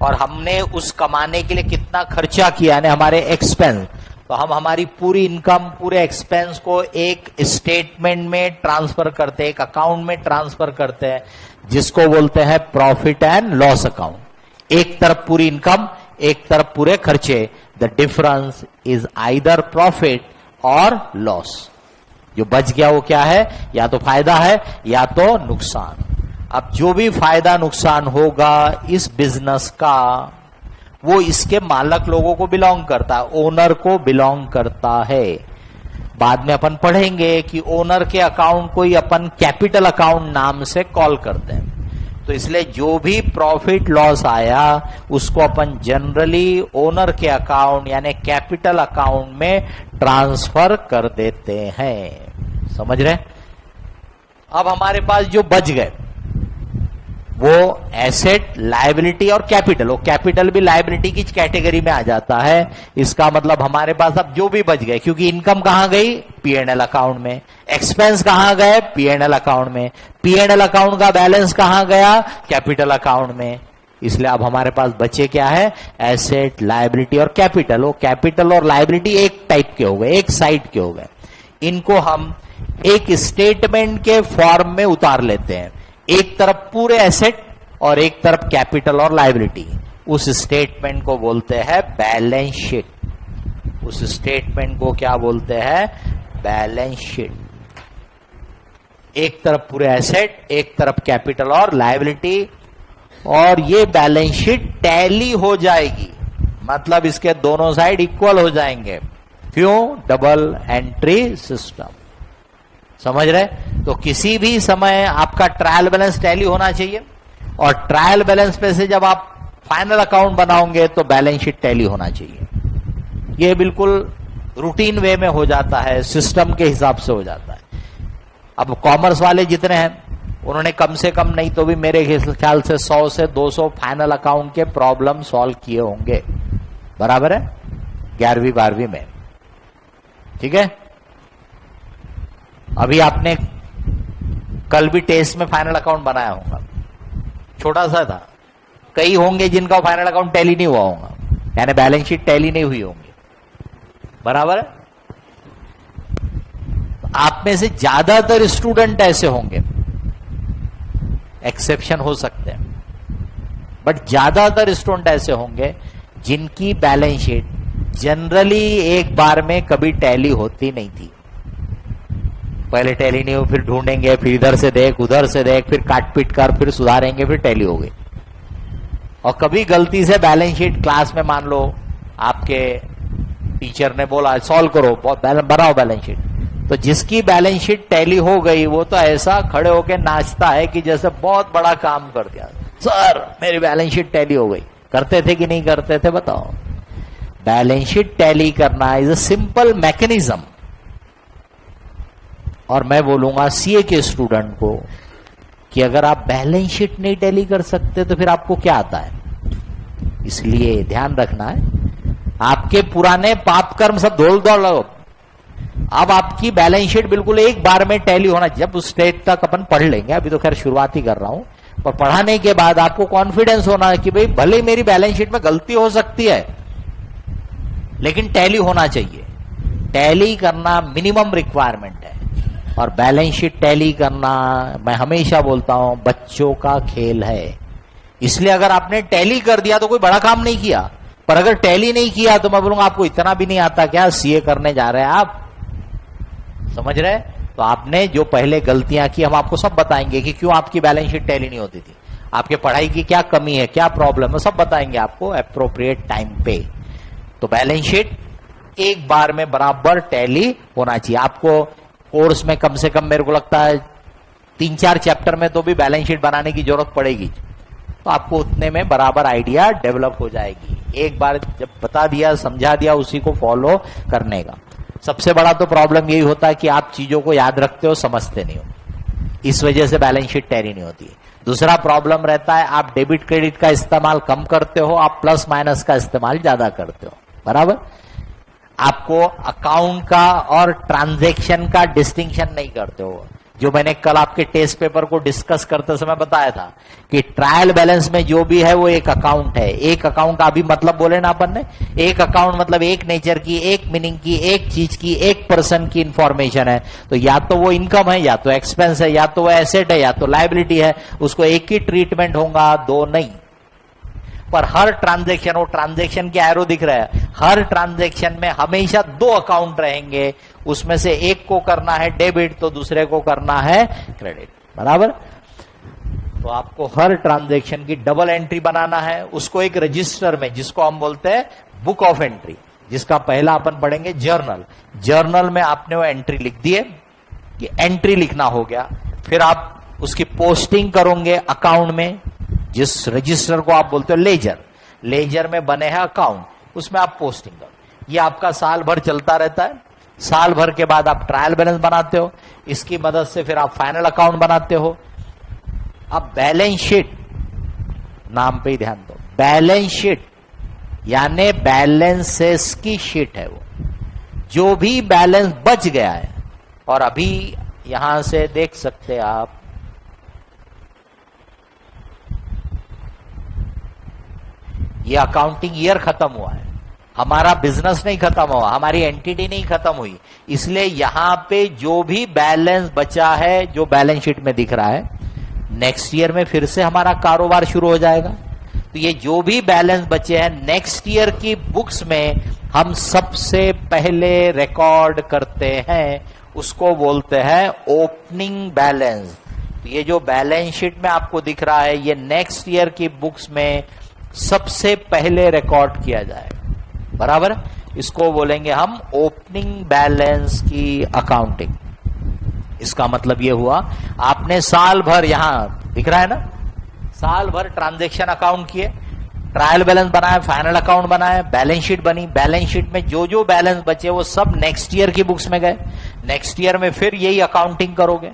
और हमने उस कमाने के लिए कितना खर्चा किया यानी हमारे एक्सपेंस। तो हम हमारी पूरी इनकम, पूरे एक्सपेंस को एक स्टेटमेंट में ट्रांसफर करते हैं, एक अकाउंट में ट्रांसफर करते हैं, जिसको बोलते हैं प्रॉफिट एंड लॉस अकाउंट। एक तरफ पूरी इनकम, एक तरफ पूरे खर्चे। The difference is either profit और लॉस। जो बच गया वो क्या है? या तो फायदा है या तो नुकसान। अब जो भी फायदा नुकसान होगा इस बिजनेस का, वो इसके मालक लोगों को बिलोंग करता है, ओनर को बिलोंग करता है। बाद में अपन पढ़ेंगे कि ओनर के अकाउंट को ही अपन कैपिटल अकाउंट नाम से कॉल करते हैं। तो इसलिए जो भी प्रॉफिट लॉस आया उसको अपन जनरली ओनर के अकाउंट यानी कैपिटल अकाउंट में ट्रांसफर कर देते हैं। समझ रहे? अब हमारे पास जो बच गए वो एसेट, लायबिलिटी और कैपिटल। वो कैपिटल भी लायबिलिटी की कैटेगरी में आ जाता है। इसका मतलब हमारे पास अब जो भी बच गए, क्योंकि इनकम कहां गई? पीएनएल अकाउंट में। एक्सपेंस कहां गए? पीएनएल अकाउंट में। पीएनएल अकाउंट का बैलेंस कहां गया? कैपिटल अकाउंट में। इसलिए अब हमारे पास बचे क्या है? एसेट, लायबिलिटी और कैपिटल। वो कैपिटल और लायबिलिटी एक टाइप के हो गए, एक साइड के हो गए। इनको हम एक स्टेटमेंट के फॉर्म में उतार लेते हैं, एक तरफ पूरे एसेट और एक तरफ कैपिटल और लायबिलिटी। उस स्टेटमेंट को बोलते हैं बैलेंस शीट। उस स्टेटमेंट को क्या बोलते हैं? Balance sheet. एक तरफ पूरे एसेट, एक तरफ कैपिटल और लायबिलिटी, और ये बैलेंस शीट टैली हो जाएगी, मतलब इसके दोनों साइड इक्वल हो जाएंगे। क्यों? Double entry system. समझ रहे? तो किसी भी समय आपका ट्रायल बैलेंस टैली होना चाहिए, और ट्रायल बैलेंस पे से जब आप फाइनल अकाउंट बनाओगे तो बैलेंस शीट टैली होना चाहिए। ये बिल्कुल रूटीन वे में हो जाता है, सिस्टम के हिसाब से हो जाता है। अब कॉमर्स वाले जितने हैं उन्होंने कम से कम नहीं तो भी मेरे ख्याल से 100 से 200 फाइनल अकाउंट के प्रॉब्लम सॉल्व किए होंगे, बराबर है, 11वीं 12वीं में। ठीक है? अभी आपने कल भी टेस्ट में फाइनल अकाउंट बनाया होगा, छोटा सा था। कई होंगे जिनका फाइनल अकाउंट टैली नहीं हुआ होगा, यानी बैलेंस शीट टैली नहीं हुई होंगी, बराबर है। आप में से ज्यादातर स्टूडेंट ऐसे होंगे, एक्सेप्शन हो सकते हैं, बट ज्यादातर स्टूडेंट ऐसे होंगे जिनकी बैलेंस शीट जनरली एक बार में कभी टैली होती नहीं थी। पहले टैली नहीं हो, फिर ढूंढेंगे, फिर इधर से देख, उधर से देख, फिर काट पीट कर फिर सुधारेंगे, फिर टैली हो गई। और कभी गलती से बैलेंस शीट क्लास में मान लो आपके टीचर ने बोला सॉल्व करो, बनाओ बैलेंस शीट। तो जिसकी बैलेंस शीट टैली हो गई वो तो ऐसा खड़े होके नाचता है कि जैसे बहुत बड़ा काम कर दिया, सर मेरी बैलेंस शीट टैली हो गई। करते थे कि नहीं करते थे बताओ? बैलेंस शीट टैली करना इज अ सिंपल मैकेनिज्म। और मैं बोलूंगा सीए के स्टूडेंट को कि अगर आप बैलेंस शीट नहीं टैली कर सकते तो फिर आपको क्या आता है? इसलिए ध्यान रखना है, आपके पुराने पाप कर्म सब धोल दो लो। अब आपकी बैलेंस शीट बिल्कुल एक बार में टैली होना, जब उस स्टेज तक अपन पढ़ लेंगे, अभी तो खैर शुरुआत ही कर रहा हूं, पर पढ़ाने के बाद आपको कॉन्फिडेंस होना है कि भाई भले मेरी बैलेंस शीट में गलती हो सकती है लेकिन टैली होना चाहिए। टैली करना मिनिमम रिक्वायरमेंट है। और बैलेंस शीट टैली करना, मैं हमेशा बोलता हूं, बच्चों का खेल है। इसलिए अगर आपने टैली कर दिया तो कोई बड़ा काम नहीं किया, पर अगर टैली नहीं किया तो मैं बोलूंगा आपको इतना भी नहीं आता क्या? सीए करने जा रहे हैं आप, समझ रहे? तो आपने जो पहले गलतियां की हम आपको सब बताएंगे कि क्यों आपकी बैलेंस शीट टैली नहीं होती थी, आपके पढ़ाई की क्या कमी है, क्या प्रॉब्लम है, सब बताएंगे आपको एप्रोप्रिएट टाइम पे। तो बैलेंस शीट एक बार में बराबर टैली होना चाहिए। आपको कोर्स में कम से कम मेरे को लगता है 3-4 चैप्टर में तो भी बैलेंस शीट बनाने की जरूरत पड़ेगी, तो आपको उतने में बराबर आइडिया डेवलप हो जाएगी। एक बार जब बता दिया, समझा दिया, उसी को फॉलो करने का। सबसे बड़ा तो प्रॉब्लम यही होता है कि आप चीजों को याद रखते हो, समझते नहीं हो, इस वजह से बैलेंस शीट टैली नहीं होती है। दूसरा प्रॉब्लम रहता है आप डेबिट क्रेडिट का इस्तेमाल कम करते हो, आप प्लस माइनस का इस्तेमाल ज्यादा करते हो, बराबर? आपको अकाउंट का और ट्रांजैक्शन का डिस्टिंक्शन नहीं करते हो। जो मैंने कल आपके टेस्ट पेपर को डिस्कस करते समय बताया था कि ट्रायल बैलेंस में जो भी है वो एक अकाउंट है। एक अकाउंट का अभी मतलब बोले ना अपन ने, एक अकाउंट मतलब एक नेचर की, एक मीनिंग की, एक चीज की, एक पर्सन की इंफॉर्मेशन है। तो या तो वो इनकम है, या तो एक्सपेंस है, या तो वो एसेट है, या तो लायबिलिटी है। उसको एक ही ट्रीटमेंट होगा, दो नहीं। पर हर ट्रांजैक्शन, वो ट्रांजैक्शन के एरो दिख रहा है, हर ट्रांजैक्शन में हमेशा 2 अकाउंट रहेंगे, उसमें से एक को करना है डेबिट तो दूसरे को करना है क्रेडिट, बराबर? तो आपको हर ट्रांजैक्शन की डबल एंट्री बनाना है, उसको एक रजिस्टर में, जिसको हम बोलते हैं बुक ऑफ एंट्री, जिसका पहला अपन पढ़ेंगे जर्नल। जर्नल में आपने वो एंट्री लिख दिए, ये एंट्री लिखना हो गया। फिर आप उसकी पोस्टिंग करोगे अकाउंट में, जिस रजिस्टर को आप बोलते हो लेजर। लेजर में बने हैं अकाउंट, उसमें आप पोस्टिंग करो। ये आपका साल भर चलता रहता है। साल भर के बाद आप ट्रायल बैलेंस बनाते हो, इसकी मदद से फिर आप फाइनल अकाउंट बनाते हो। अब बैलेंस शीट, नाम पे ही ध्यान दो, बैलेंस शीट यानी बैलेंसेस की शीट है वो, जो भी बैलेंस बच गया है। और अभी यहां से देख सकते हैं आप, ये अकाउंटिंग ईयर खत्म हुआ है, हमारा बिजनेस नहीं खत्म हुआ, हमारी एंटिटी नहीं खत्म हुई। इसलिए यहां पे जो भी बैलेंस बचा है, जो बैलेंस शीट में दिख रहा है, नेक्स्ट ईयर में फिर से हमारा कारोबार शुरू हो जाएगा। तो ये जो भी बैलेंस बचे हैं नेक्स्ट ईयर की बुक्स में हम सबसे पहले रिकॉर्ड करते हैं, उसको बोलते हैं ओपनिंग बैलेंस। तो ये जो बैलेंस शीट में आपको दिख रहा है, ये नेक्स्ट ईयर की बुक्स में सबसे पहले रिकॉर्ड किया जाएगा, बराबर? इसको बोलेंगे हम ओपनिंग बैलेंस की अकाउंटिंग। इसका मतलब ये हुआ, आपने साल भर, यहां दिख रहा है ना, साल भर ट्रांजैक्शन अकाउंट किए, ट्रायल बैलेंस बनाया, फाइनल अकाउंट बनाया, बैलेंस शीट बनी। बैलेंस शीट में जो जो बैलेंस बचे वो सब नेक्स्ट ईयर की बुक्स में गए। नेक्स्ट ईयर में फिर यही अकाउंटिंग करोगे,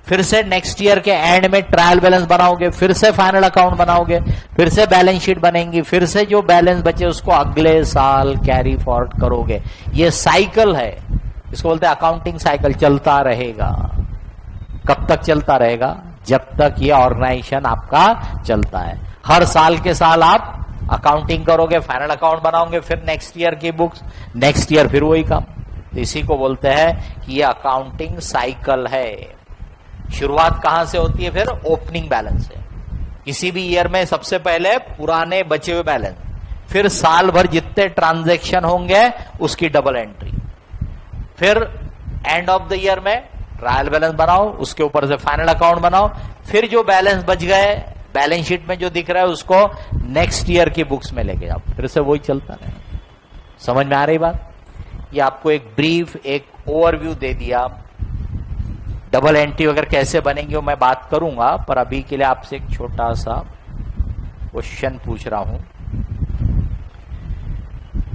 फिर से नेक्स्ट ईयर के एंड में ट्रायल बैलेंस बनाओगे, फिर से फाइनल अकाउंट बनाओगे, फिर से बैलेंस शीट बनेंगी, फिर से जो बैलेंस बचे उसको अगले साल कैरी फॉरवर्ड करोगे। ये साइकिल है, इसको बोलते हैं अकाउंटिंग साइकिल। चलता रहेगा। कब तक चलता रहेगा? जब तक ये ऑर्गेनाइजेशन आपका चलता है। हर साल के साल आप अकाउंटिंग करोगे, फाइनल अकाउंट बनाओगे, फिर नेक्स्ट ईयर की बुक्स, नेक्स्ट ईयर फिर वही काम। तो इसी को बोलते हैं कि ये अकाउंटिंग साइकिल है। शुरुआत कहां से होती है? फिर ओपनिंग बैलेंस से। किसी भी ईयर में सबसे पहले पुराने बचे हुए बैलेंस, फिर साल भर जितने ट्रांजैक्शन होंगे उसकी डबल एंट्री, फिर एंड ऑफ द ईयर में ट्रायल बैलेंस बनाओ, उसके ऊपर से फाइनल अकाउंट बनाओ, फिर जो बैलेंस बच गए बैलेंस शीट में जो दिख रहा है उसको नेक्स्ट ईयर की बुक्स में लेके जाओ, फिर से वही चलता रहे। समझ में आ रही बात? ये आपको एक ब्रीफ, एक ओवरव्यू दे दिया। डबल एंट्री वगैरह कैसे बनेंगे वो मैं बात करूंगा, पर अभी के लिए आपसे एक छोटा सा क्वेश्चन पूछ रहा हूं,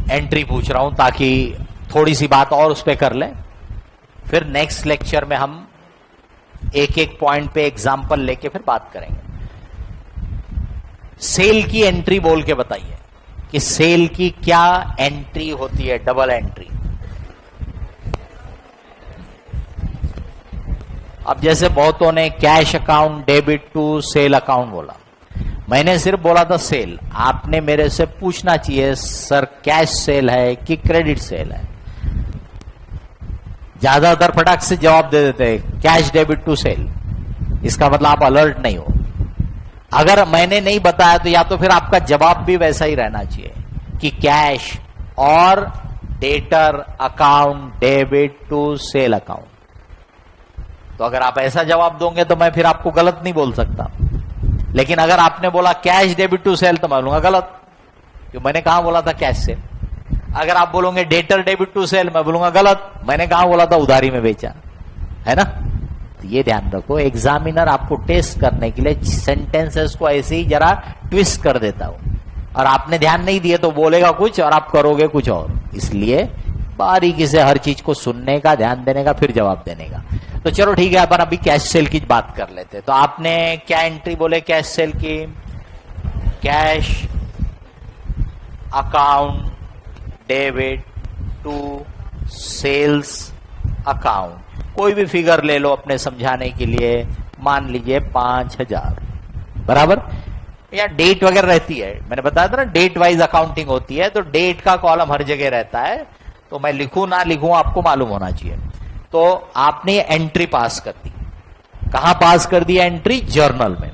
एंट्री पूछ रहा हूं, ताकि थोड़ी सी बात और उस पर कर लें। फिर नेक्स्ट लेक्चर में हम एक एक पॉइंट पे एग्जाम्पल लेके फिर बात करेंगे। सेल की एंट्री बोल के बताइए कि सेल की क्या एंट्री होती है, डबल एंट्री। अब जैसे बहुतों ने cash account debit to sale account बोला, मैंने सिर्फ बोला था सेल। आपने मेरे से पूछना चाहिए सर कैश सेल है कि क्रेडिट सेल है। ज्यादातर फटाक से जवाब दे देते हैं कैश डेबिट टू सेल। इसका मतलब आप अलर्ट नहीं हो। अगर मैंने नहीं बताया तो या तो फिर आपका जवाब भी वैसा ही रहना चाहिए कि कैश और debtor account debit to sale account. तो अगर आप ऐसा जवाब दोगे तो मैं फिर आपको गलत नहीं बोल सकता। लेकिन अगर आपने बोला कैश डेबिट टू सेल तो मैं बोलूंगा गलत, क्योंकि मैंने कहां बोला था कैश सेल। अगर आप बोलोगे डेटर डेबिट टू सेल, मैं बोलूंगा गलत, मैंने कहां बोला था उधारी में बेचा, है ना। तो ये ध्यान रखो, एग्जामिनर आपको टेस्ट करने के लिए सेंटेंसेस को ऐसे ही जरा ट्विस्ट कर देता हूं, और आपने ध्यान नहीं दिए तो बोलेगा कुछ और आप करोगे कुछ और। इसलिए बारीकी से हर चीज को सुनने का, ध्यान देने का, फिर जवाब देने का। तो चलो ठीक है, अपन अभी कैश सेल की बात कर लेते हैं। तो आपने क्या एंट्री बोले कैश सेल की? Cash account debit to sales account. कोई भी फिगर ले लो अपने समझाने के लिए, मान लीजिए 5000, बराबर। या डेट वगैरह रहती है, मैंने बताया था ना डेट वाइज अकाउंटिंग होती है, तो डेट का कॉलम हर जगह रहता है। तो मैं लिखूं ना लिखूं आपको मालूम होना चाहिए। तो आपने एंट्री पास कर दी। कहां पास कर दी एंट्री? जर्नल में।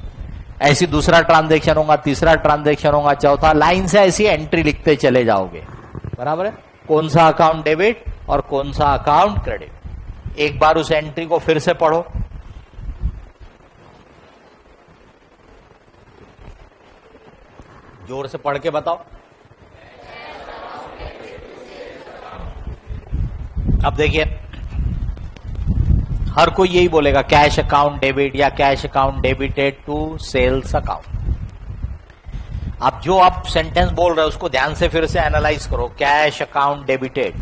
ऐसी दूसरा ट्रांजैक्शन होगा, तीसरा ट्रांजैक्शन होगा, चौथा, लाइन से ऐसी एंट्री लिखते चले जाओगे, बराबर है। कौन सा अकाउंट डेबिट और कौन सा अकाउंट क्रेडिट। एक बार उस एंट्री को फिर से पढ़ो। जोर से पढ़ के बताओ। अब देखिए, हर कोई यही बोलेगा कैश अकाउंट डेबिट या cash account debited to sales account. अब जो आप सेंटेंस बोल रहे हो उसको ध्यान से फिर से एनालाइज करो। कैश अकाउंट डेबिटेड,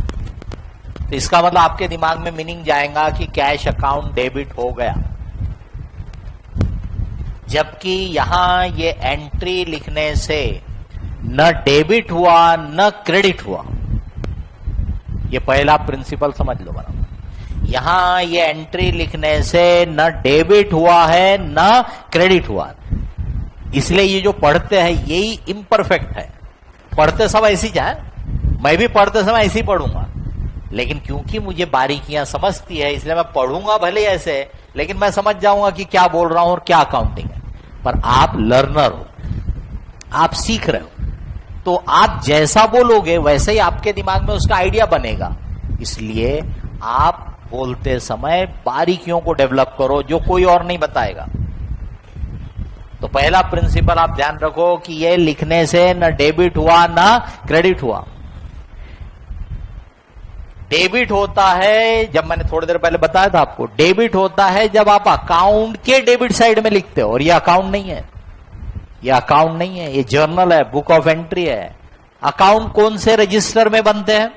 तो इसका मतलब आपके दिमाग में मीनिंग जाएगा कि कैश अकाउंट डेबिट हो गया, जबकि यहां ये एंट्री लिखने से न डेबिट हुआ न क्रेडिट हुआ। ये पहला प्रिंसिपल समझ लो बराबर। यहां ये एंट्री लिखने से न डेबिट हुआ है न क्रेडिट हुआ, इसलिए ये जो पढ़ते हैं यही इम्परफेक्ट है। पढ़ते सब ऐसी जाए, मैं भी पढ़ते समय ऐसे ही पढ़ूंगा, लेकिन क्योंकि मुझे बारीकियां समझती है इसलिए मैं पढ़ूंगा भले ऐसे, लेकिन मैं समझ जाऊंगा कि क्या बोल रहा हूं और क्या अकाउंटिंग है। पर आप लर्नर हो, आप सीख रहे हो, तो आप जैसा बोलोगे वैसे ही आपके दिमाग में उसका आइडिया बनेगा। इसलिए आप बोलते समय बारीकियों को डेवलप करो जो कोई और नहीं बताएगा। तो पहला प्रिंसिपल आप ध्यान रखो कि ये लिखने से न डेबिट हुआ न क्रेडिट हुआ। डेबिट होता है, जब मैंने थोड़ी देर पहले बताया था आपको, डेबिट होता है जब आप अकाउंट के डेबिट साइड में लिखते हो, और ये अकाउंट नहीं है, ये अकाउंट नहीं है, ये जर्नल है, बुक ऑफ एंट्री है। अकाउंट कौन से रजिस्टर में बनते हैं?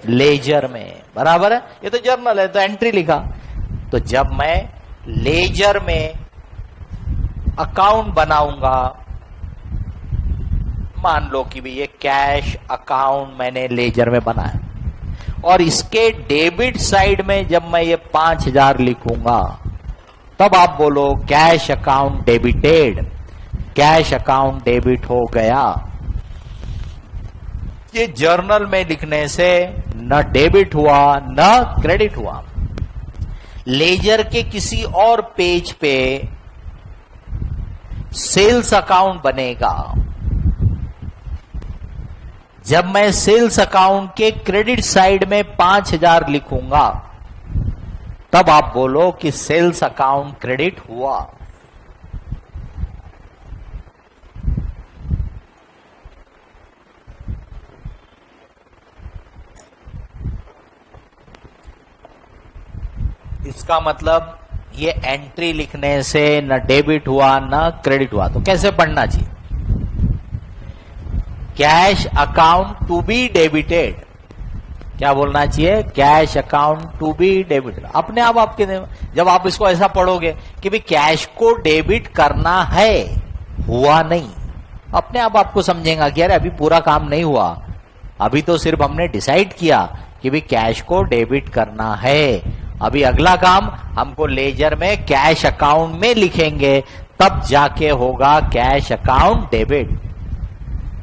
लेजर में, बराबर है। ये तो जर्नल है, तो एंट्री लिखा। तो जब मैं लेजर में अकाउंट बनाऊंगा, मान लो कि भी ये कैश अकाउंट मैंने लेजर में बनाया, और इसके डेबिट साइड में जब मैं ये 5000 लिखूंगा, तब आप बोलो cash account debited, cash account debit हो गया। ये जर्नल में लिखने से न डेबिट हुआ न क्रेडिट हुआ। लेजर के किसी और पेज पे सेल्स अकाउंट बनेगा। जब मैं सेल्स अकाउंट के क्रेडिट साइड में 5000 लिखूंगा, तब आप बोलो कि सेल्स अकाउंट क्रेडिट हुआ। इसका मतलब ये एंट्री लिखने से न डेबिट हुआ न क्रेडिट हुआ। तो कैसे पढ़ना चाहिए? Cash account to be debited, क्या बोलना चाहिए? Cash account to be debited. अपने आप आपके जब आप इसको ऐसा पढ़ोगे कि भाई कैश को डेबिट करना है, हुआ नहीं, अपने आप आपको समझेगा कि यार अभी पूरा काम नहीं हुआ, अभी तो सिर्फ हमने डिसाइड किया कि भाई कैश को डेबिट करना है, अभी अगला काम हमको लेजर में कैश अकाउंट में लिखेंगे, तब जाके होगा cash account debit.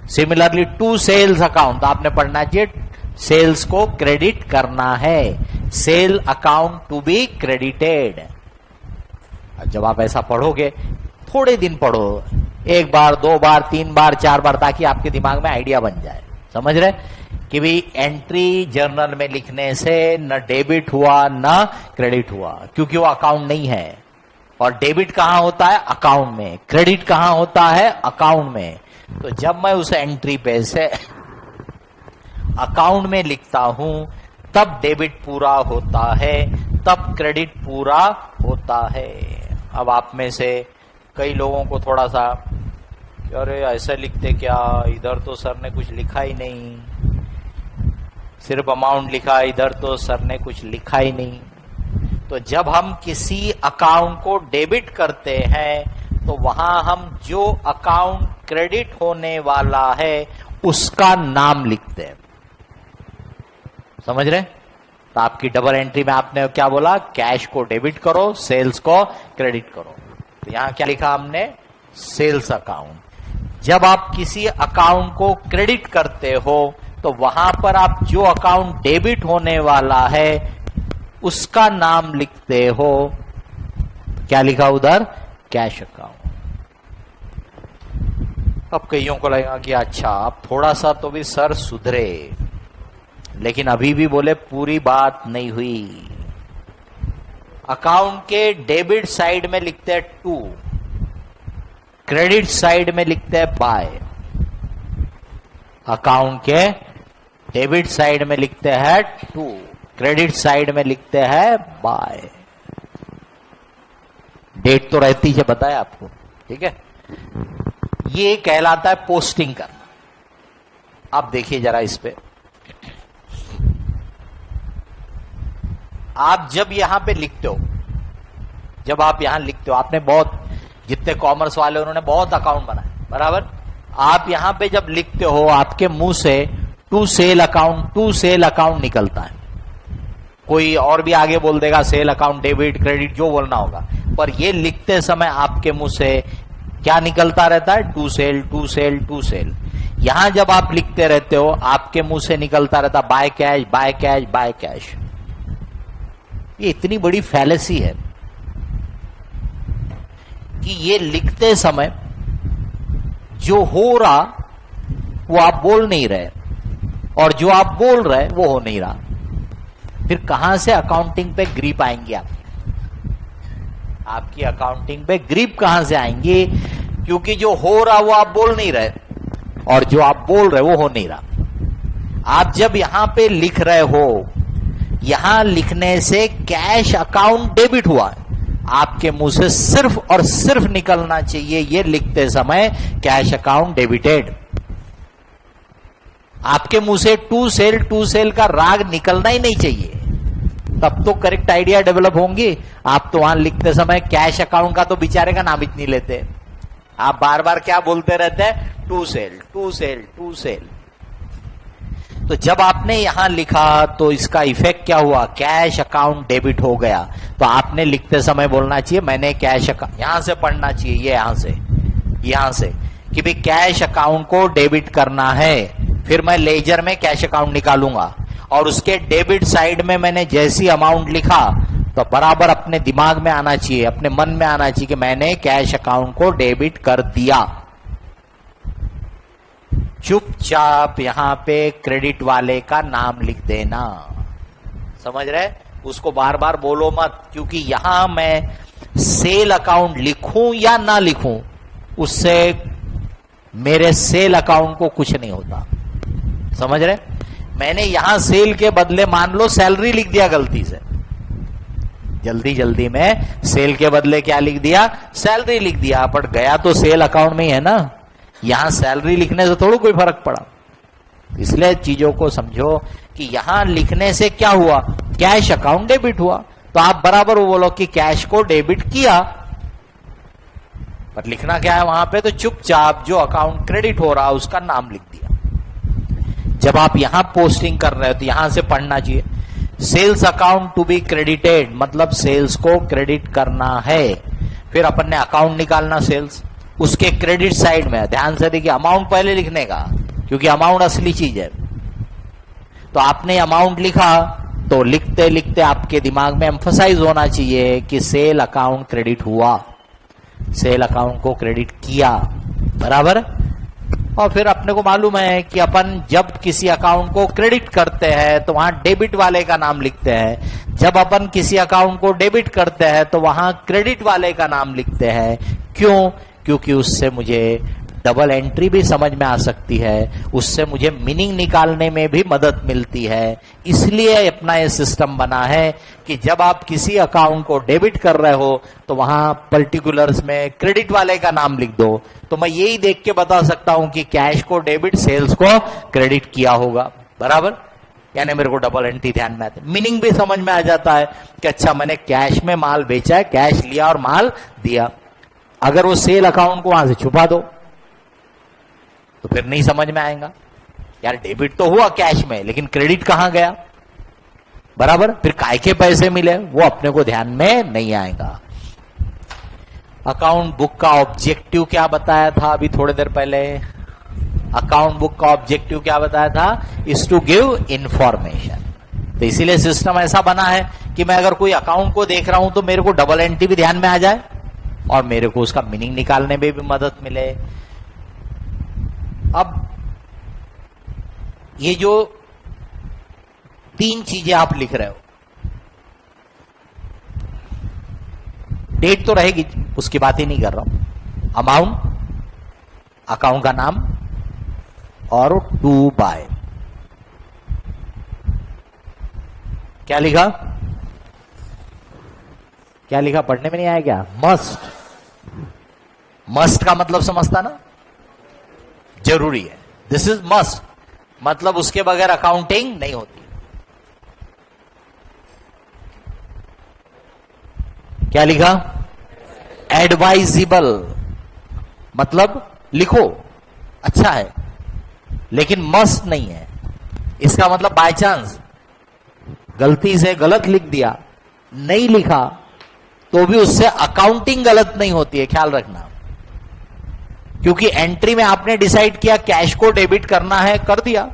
Similarly to sales account, तो आपने पढ़ना चाहिए सेल्स को क्रेडिट करना है, sale account to be credited. जब आप ऐसा पढ़ोगे, थोड़े दिन पढ़ो, एक बार, दो बार, तीन बार, चार बार, ताकि आपके दिमाग में आइडिया बन जाए। समझ रहे कि भाई एंट्री जर्नल में लिखने से न डेबिट हुआ न क्रेडिट हुआ, क्योंकि वो अकाउंट नहीं है। और डेबिट कहां होता है? अकाउंट में। क्रेडिट कहां होता है? अकाउंट में। तो जब मैं उस एंट्री पे से अकाउंट में लिखता हूं, तब डेबिट पूरा होता है, तब क्रेडिट पूरा होता है। अब आप में से कई लोगों को थोड़ा सा, अरे ऐसा लिखते क्या, इधर तो सर ने कुछ लिखा ही नहीं, सिर्फ अमाउंट लिखा, इधर तो सर ने कुछ लिखा ही नहीं। तो जब हम किसी अकाउंट को डेबिट करते हैं, तो वहां हम जो अकाउंट क्रेडिट होने वाला है उसका नाम लिखते हैं। समझ रहे? तो आपकी डबल एंट्री में आपने क्या बोला? कैश को डेबिट करो, सेल्स को क्रेडिट करो। तो यहां क्या लिखा हमने? Sales account. जब आप किसी अकाउंट को क्रेडिट करते हो, तो वहां पर आप जो अकाउंट डेबिट होने वाला है उसका नाम लिखते हो। क्या लिखा उधर? Cash account. अब कईयों को लगेगा कि अच्छा, अब थोड़ा सा तो भी सर सुधरे, लेकिन अभी भी बोले पूरी बात नहीं हुई। अकाउंट के डेबिट साइड में लिखते हैं टू, क्रेडिट साइड में लिखते हैं बाय। अकाउंट के डेबिट साइड में लिखते हैं टू, क्रेडिट साइड में लिखते हैं बाय। डेट तो रहती है, बताया आपको, ठीक है। ये कहलाता है पोस्टिंग करना। अब देखिए जरा इस पे, आप जब यहां पे लिखते हो, जब आप यहां लिखते हो, आपने बहुत, जितने कॉमर्स वाले उन्होंने बहुत अकाउंट बनाए, बराबर। आप यहां पे जब लिखते हो, आपके मुंह से टू सेल अकाउंट निकलता है। कोई और भी आगे बोल देगा सेल अकाउंट, डेबिट, क्रेडिट, जो बोलना होगा, पर ये लिखते समय आपके मुंह से क्या निकलता रहता है? To sale. यहां जब आप लिखते रहते हो, आपके मुंह से निकलता रहता बाय कैश। ये इतनी बड़ी फैलेसी है कि ये लिखते समय जो हो रहा वो आप बोल नहीं रहे, और जो आप बोल रहे वो हो नहीं रहा। फिर कहां से अकाउंटिंग पे ग्रिप आएंगी? आपकी अकाउंटिंग पे ग्रिप कहां से आएंगी? क्योंकि जो हो रहा वो आप बोल नहीं रहे, और जो आप बोल रहे वो हो नहीं रहा। आप जब यहां पे लिख रहे हो, यहां लिखने से कैश अकाउंट डेबिट हुआ, आपके मुंह से सिर्फ और सिर्फ निकलना चाहिए ये लिखते समय कैश अकाउंट डेबिटेड। आपके मुंह से टू सेल का राग निकलना ही नहीं चाहिए, तब तो करेक्ट आइडिया डेवलप होंगी। आप तो वहां लिखते समय कैश अकाउंट का तो बेचारे का नाम इतनी लेते, आप बार बार क्या बोलते रहते हैं? To sale. तो जब आपने यहां लिखा तो इसका इफेक्ट क्या हुआ? कैश अकाउंट डेबिट हो गया। तो आपने लिखते समय बोलना चाहिए मैंने कैश अकाउंट, यहां से पढ़ना चाहिए, ये यहां से कि भाई कैश अकाउंट को डेबिट करना है। फिर मैं लेजर में कैश अकाउंट निकालूंगा, और उसके डेबिट साइड में मैंने जैसी अमाउंट लिखा तो बराबर अपने दिमाग में आना चाहिए, अपने मन में आना चाहिए कि मैंने कैश अकाउंट को डेबिट कर दिया। चुपचाप यहां पे क्रेडिट वाले का नाम लिख देना। समझ रहे? उसको बार बार बोलो मत, क्योंकि यहां मैं सेल अकाउंट लिखूं या ना लिखूं, उससे मेरे सेल अकाउंट को कुछ नहीं होता। समझ रहे? मैंने यहां सेल के बदले मान लो सैलरी लिख दिया गलती से, जल्दी जल्दी में सेल के बदले क्या लिख दिया, सैलरी लिख दिया, बट गया तो सेल अकाउंट में ही है ना, यहां सैलरी लिखने से थोड़ा कोई फर्क पड़ा। इसलिए चीजों को समझो कि यहां लिखने से क्या हुआ, कैश अकाउंट डेबिट हुआ, तो आप बराबर वो बोलो कि कैश को डेबिट किया, पर लिखना क्या है वहां पे, तो चुपचाप जो अकाउंट क्रेडिट हो रहा उसका नाम लिख दिया। जब आप यहां पोस्टिंग कर रहे हो तो यहां से पढ़ना चाहिए, sales account to be credited, मतलब सेल्स को क्रेडिट करना है। फिर अपन ने अकाउंट निकालना सेल्स, उसके क्रेडिट साइड में ध्यान से देखिए अमाउंट पहले लिखने का, क्योंकि अमाउंट असली चीज है। तो आपने अमाउंट लिखा तो लिखते लिखते आपके दिमाग में एम्फसाइज होना चाहिए कि सेल अकाउंट क्रेडिट हुआ, सेल अकाउंट को क्रेडिट किया, बराबर। और फिर अपने को मालूम है कि अपन जब किसी अकाउंट को क्रेडिट करते हैं तो वहां डेबिट वाले का नाम लिखते हैं, जब अपन किसी अकाउंट को डेबिट करते हैं तो वहां क्रेडिट वाले का नाम लिखते हैं। क्यों? क्योंकि उससे मुझे डबल एंट्री भी समझ में आ सकती है, उससे मुझे मीनिंग निकालने में भी मदद मिलती है। इसलिए अपना ये सिस्टम बना है कि जब आप किसी अकाउंट को डेबिट कर रहे हो तो वहां पर्टिकुलर्स में क्रेडिट वाले का नाम लिख दो, तो मैं यही देख के बता सकता हूं कि कैश को डेबिट, सेल्स को क्रेडिट किया होगा, बराबर। यानी मेरे को डबल एंट्री ध्यान में आती है, मीनिंग भी समझ में आ जाता है कि अच्छा मैंने कैश में माल बेचा है, कैश लिया और माल दिया। अगर वो सेल अकाउंट को वहां से छुपा दो तो फिर नहीं समझ में आएगा, यार डेबिट तो हुआ कैश में लेकिन क्रेडिट कहां गया, बराबर। फिर काय के पैसे मिले वो अपने को ध्यान में नहीं आएगा। अकाउंट बुक का ऑब्जेक्टिव क्या बताया था अभी थोड़ी देर पहले, अकाउंट बुक का ऑब्जेक्टिव क्या बताया था, इज टू गिव इंफॉर्मेशन। तो इसीलिए सिस्टम ऐसा बना है कि मैं अगर कोई अकाउंट को देख रहा हूं तो मेरे को डबल एंट्री भी ध्यान में आ जाए और मेरे को उसका मीनिंग निकालने में भी मदद मिले। अब ये जो तीन चीजें आप लिख रहे हो, डेट तो रहेगी, उसकी बात ही नहीं कर रहा हूं, अमाउंट, अकाउंट का नाम और टू बाय। क्या लिखा, क्या लिखा, पढ़ने में नहीं आया क्या, मस्ट। मस्ट का मतलब समझता ना, जरूरी है, दिस इज मस्ट, मतलब उसके बगैर अकाउंटिंग नहीं होती। क्या लिखा, एडवाइजेबल, मतलब लिखो अच्छा है लेकिन मस्ट नहीं है। इसका मतलब बाय चांस गलती से गलत लिख दिया, नहीं लिखा तो भी उससे अकाउंटिंग गलत नहीं होती है, ख्याल रखना। क्योंकि एंट्री में आपने डिसाइड किया कैश को डेबिट करना है, कर दिया,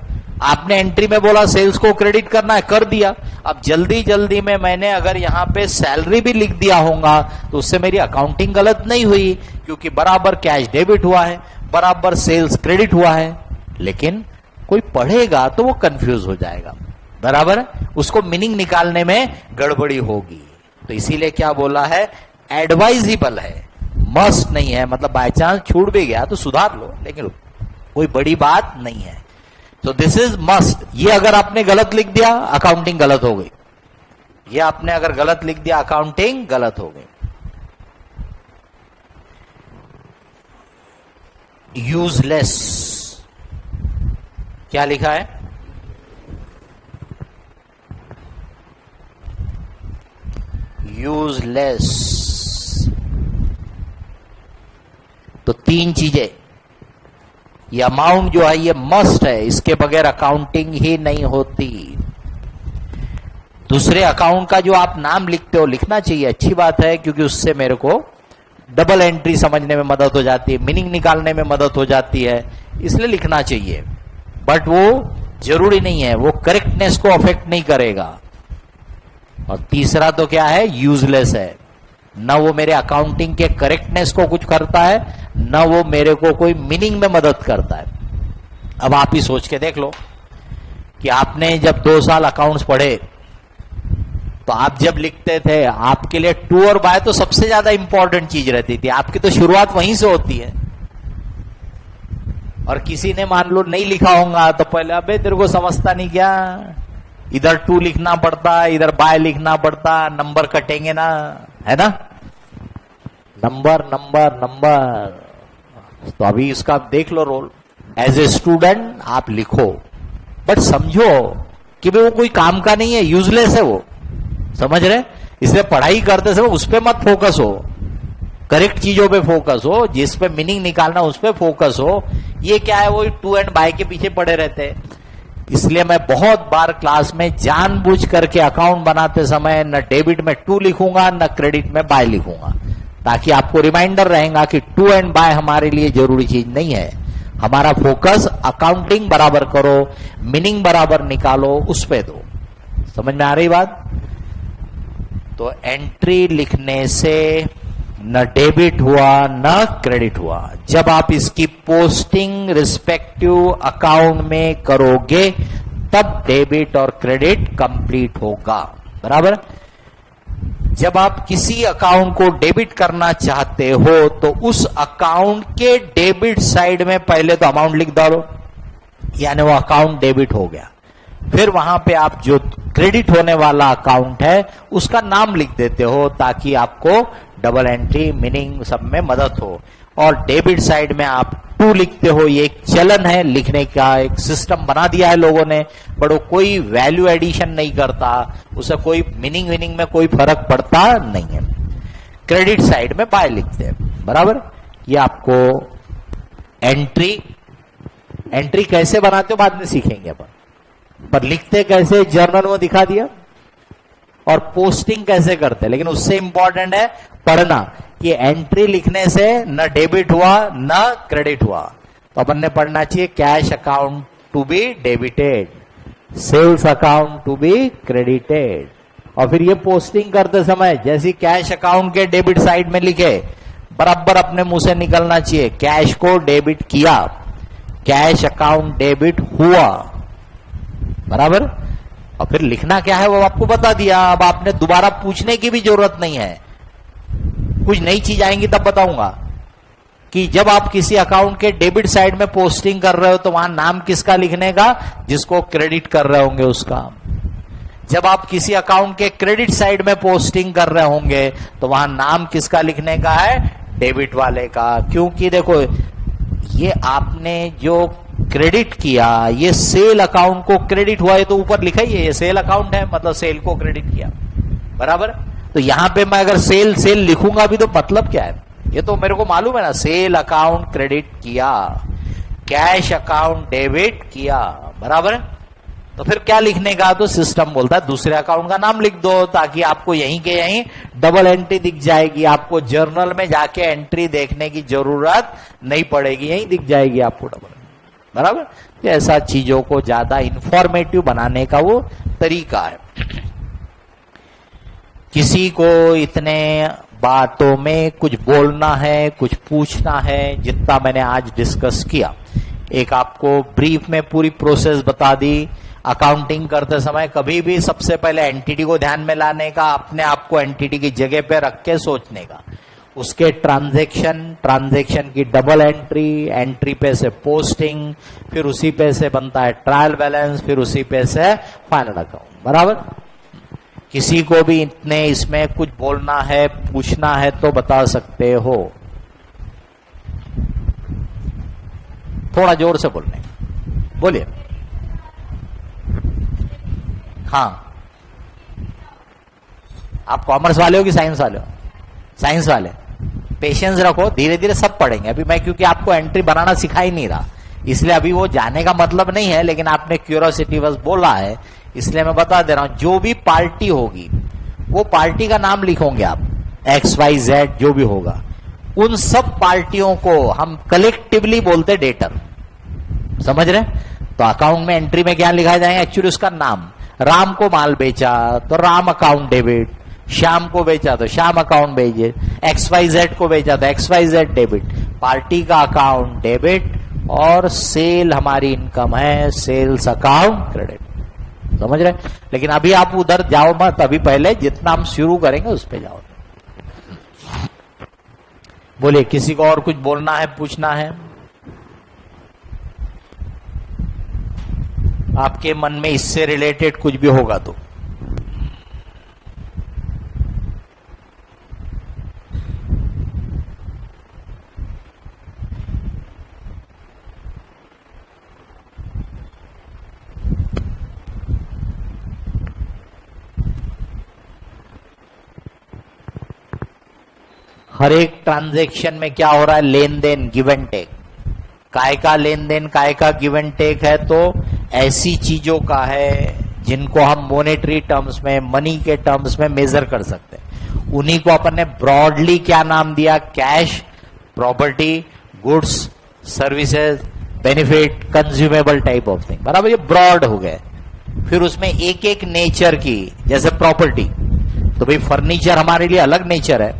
आपने एंट्री में बोला सेल्स को क्रेडिट करना है, कर दिया। अब जल्दी जल्दी में मैंने अगर यहां पे सैलरी भी लिख दिया होगा तो उससे मेरी अकाउंटिंग गलत नहीं हुई, क्योंकि बराबर कैश डेबिट हुआ है, बराबर सेल्स क्रेडिट हुआ है। लेकिन कोई पढ़ेगा तो वो कंफ्यूज हो जाएगा, बराबर, उसको मीनिंग निकालने में गड़बड़ी होगी। तो इसीलिए क्या बोला है, एडवाइजेबल है, मस्ट नहीं है। मतलब बाय चांस छूट भी गया तो सुधार लो, लेकिन कोई बड़ी बात नहीं है। तो दिस इज मस्ट। ये अगर आपने गलत लिख दिया अकाउंटिंग गलत हो गई, ये आपने अगर गलत लिख दिया अकाउंटिंग गलत हो गई। यूजलेस, क्या लिखा है, यूजलेस। तो तीन चीजें, ये अमाउंट जो है ये मस्ट है, इसके बगैर अकाउंटिंग ही नहीं होती। दूसरे अकाउंट का जो आप नाम लिखते हो लिखना चाहिए, अच्छी बात है, क्योंकि उससे मेरे को डबल एंट्री समझने में मदद हो जाती है, मीनिंग निकालने में मदद हो जाती है, इसलिए लिखना चाहिए। बट वो जरूरी नहीं है, वो करेक्टनेस को अफेक्ट नहीं करेगा। और तीसरा तो क्या है, यूजलेस है, न वो मेरे अकाउंटिंग के करेक्टनेस को कुछ करता है, न वो मेरे को कोई मीनिंग में मदद करता है। अब आप ही सोच के देख लो कि आपने जब 2 साल अकाउंट्स पढ़े तो आप जब लिखते थे आपके लिए टू और बाय तो सबसे ज्यादा इंपॉर्टेंट चीज रहती थी, आपकी तो शुरुआत वहीं से होती है। और किसी ने मान लो नहीं लिखा होगा तो पहले अबे तेरे को समझता नहीं क्या, इधर टू लिखना पड़ता, इधर बाय लिखना पड़ता, नंबर कटेंगे ना, है ना, नंबर नंबर नंबर। तो अभी इसका देख लो रोल, एज ए स्टूडेंट आप लिखो, बट समझो कि भाई वो कोई काम का नहीं है, यूजलेस है वो, समझ रहे, इसलिए पढ़ाई करते समय उस पर मत फोकस हो, करेक्ट चीजों पे फोकस हो, जिस पे मीनिंग निकालना उस पे फोकस हो। ये क्या है, वो टू एंड बाय के पीछे पड़े रहते हैं। इसलिए मैं बहुत बार क्लास में जानबूझ करके अकाउंट बनाते समय न डेबिट में टू लिखूंगा न क्रेडिट में बाय लिखूंगा, ताकि आपको रिमाइंडर रहेगा कि टू एंड बाय हमारे लिए जरूरी चीज नहीं है। हमारा फोकस अकाउंटिंग बराबर करो, मीनिंग बराबर निकालो, उस पे दो। समझ में आ रही बात? तो एंट्री लिखने से न डेबिट हुआ न क्रेडिट हुआ। जब आप इसकी पोस्टिंग रिस्पेक्टिव अकाउंट में करोगे तब डेबिट और क्रेडिट कंप्लीट होगा, बराबर। जब आप किसी अकाउंट को डेबिट करना चाहते हो तो उस अकाउंट के डेबिट साइड में पहले तो अमाउंट लिख डालो, यानी वो अकाउंट डेबिट हो गया। फिर वहां पे आप जो क्रेडिट होने वाला अकाउंट है उसका नाम लिख देते हो, ताकि आपको डबल एंट्री मीनिंग सब में मदद हो। और डेबिट साइड में आप टू लिखते हो, ये एक चलन है लिखने का, एक सिस्टम बना दिया है लोगों ने, बट वो कोई वैल्यू एडिशन नहीं करता, उसे कोई मीनिंग में कोई फर्क पड़ता नहीं है। क्रेडिट साइड में बाय लिखते हैं, बराबर। ये आपको एंट्री कैसे बनाते हो बाद में सीखेंगे अपन, पर लिखते कैसे जर्नल में दिखा दिया, और पोस्टिंग कैसे करते हैं। लेकिन उससे इंपॉर्टेंट है पढ़ना कि एंट्री लिखने से न डेबिट हुआ न क्रेडिट हुआ, तो अपन ने पढ़ना चाहिए cash account to be debited, sales account to be credited. और फिर ये पोस्टिंग करते समय जैसे कैश अकाउंट के डेबिट साइड में लिखे, बराबर अपने मुंह से निकलना चाहिए कैश को डेबिट किया, कैश अकाउंट डेबिट हुआ, बराबर। और फिर लिखना क्या है वो आपको बता दिया, अब आपने दोबारा पूछने की भी जरूरत नहीं है। कुछ नई चीज आएंगी तब बताऊंगा कि जब आप किसी अकाउंट के डेबिट साइड में पोस्टिंग कर रहे हो तो वहां नाम किसका लिखने का, जिसको क्रेडिट कर रहे होंगे उसका। जब आप किसी अकाउंट के क्रेडिट साइड में पोस्टिंग कर रहे होंगे तो वहां नाम किसका लिखने का है, डेबिट वाले का। क्योंकि देखो ये आपने जो क्रेडिट किया, ये सेल अकाउंट को क्रेडिट हुआ, ये तो ऊपर लिखा ही है, ये सेल अकाउंट है, मतलब सेल को क्रेडिट किया, बराबर। तो यहां पे मैं अगर सेल लिखूंगा भी तो मतलब क्या है, ये तो मेरे को मालूम है ना, सेल अकाउंट क्रेडिट किया, कैश अकाउंट डेबिट किया, बराबर। तो फिर क्या लिखने का, तो सिस्टम बोलता है दूसरे अकाउंट का नाम लिख दो, ताकि आपको यहीं के यहीं डबल एंट्री दिख जाएगी, आपको जर्नल में जाके एंट्री देखने की जरूरत नहीं पड़ेगी, यहीं दिख जाएगी आपको डबल, बराबर। तो ऐसा चीजों को ज्यादा इंफॉर्मेटिव बनाने का वो तरीका है। किसी को इतने बातों में कुछ बोलना है, कुछ पूछना है, जितना मैंने आज डिस्कस किया, एक आपको ब्रीफ में पूरी प्रोसेस बता दी। अकाउंटिंग करते समय कभी भी सबसे पहले एंटिटी को ध्यान में लाने का, अपने आप को एंटिटी की जगह पे रख के सोचने का, उसके ट्रांजैक्शन की डबल एंट्री पे से पोस्टिंग, फिर उसी पे से बनता है ट्रायल बैलेंस, फिर उसी पे से फाइनल अकाउंट, बराबर। किसी को भी इतने इसमें कुछ बोलना है, पूछना है तो बता सकते हो, थोड़ा जोर से बोलने, बोलिए। हाँ, आप कॉमर्स वाले हो कि साइंस वाले हो? साइंस वाले। पेशेंस रखो, धीरे धीरे सब पढ़ेंगे। अभी मैं क्योंकि आपको एंट्री बनाना सिखा ही नहीं रहा, इसलिए अभी वो जाने का मतलब नहीं है, लेकिन आपने क्यूरियोसिटी बस बोला है, इसलिए मैं बता दे रहा हूं। जो भी पार्टी होगी वो पार्टी का नाम लिखोगे आप, XYZ जो भी होगा, उन सब पार्टियों को हम कलेक्टिवली बोलते डेटर, समझ रहे। तो अकाउंट में एंट्री में क्या लिखा जाएगा, एक्चुअली उसका नाम। राम को माल बेचा तो राम अकाउंट डेबिट, श्याम को बेचा तो श्याम अकाउंट डेबिट, XYZ को बेचा तो XYZ डेबिट, पार्टी का अकाउंट डेबिट, और सेल हमारी इनकम है, सेल्स अकाउंट क्रेडिट, समझ रहे। लेकिन अभी आप उधर जाओ मत, अभी पहले जितना हम शुरू करेंगे उस पे जाओ। बोलिए, किसी को और कुछ बोलना है, पूछना है? आपके मन में इससे रिलेटेड कुछ भी होगा तो। हर एक ट्रांजैक्शन में क्या हो रहा है, लेन देन, गिव एंड टेक। काय का लेन देन, काय का गिव एंड टेक है, तो ऐसी चीजों का है जिनको हम मॉनेटरी टर्म्स में, मनी के टर्म्स में मेजर कर सकते हैं। उन्हीं को अपन ने ब्रॉडली क्या नाम दिया, cash, property, goods, services, benefit, consumable type of thing. बराबर, ये ब्रॉड हो गए। फिर उसमें एक एक नेचर की, जैसे प्रॉपर्टी, तो भाई फर्नीचर हमारे लिए अलग नेचर है,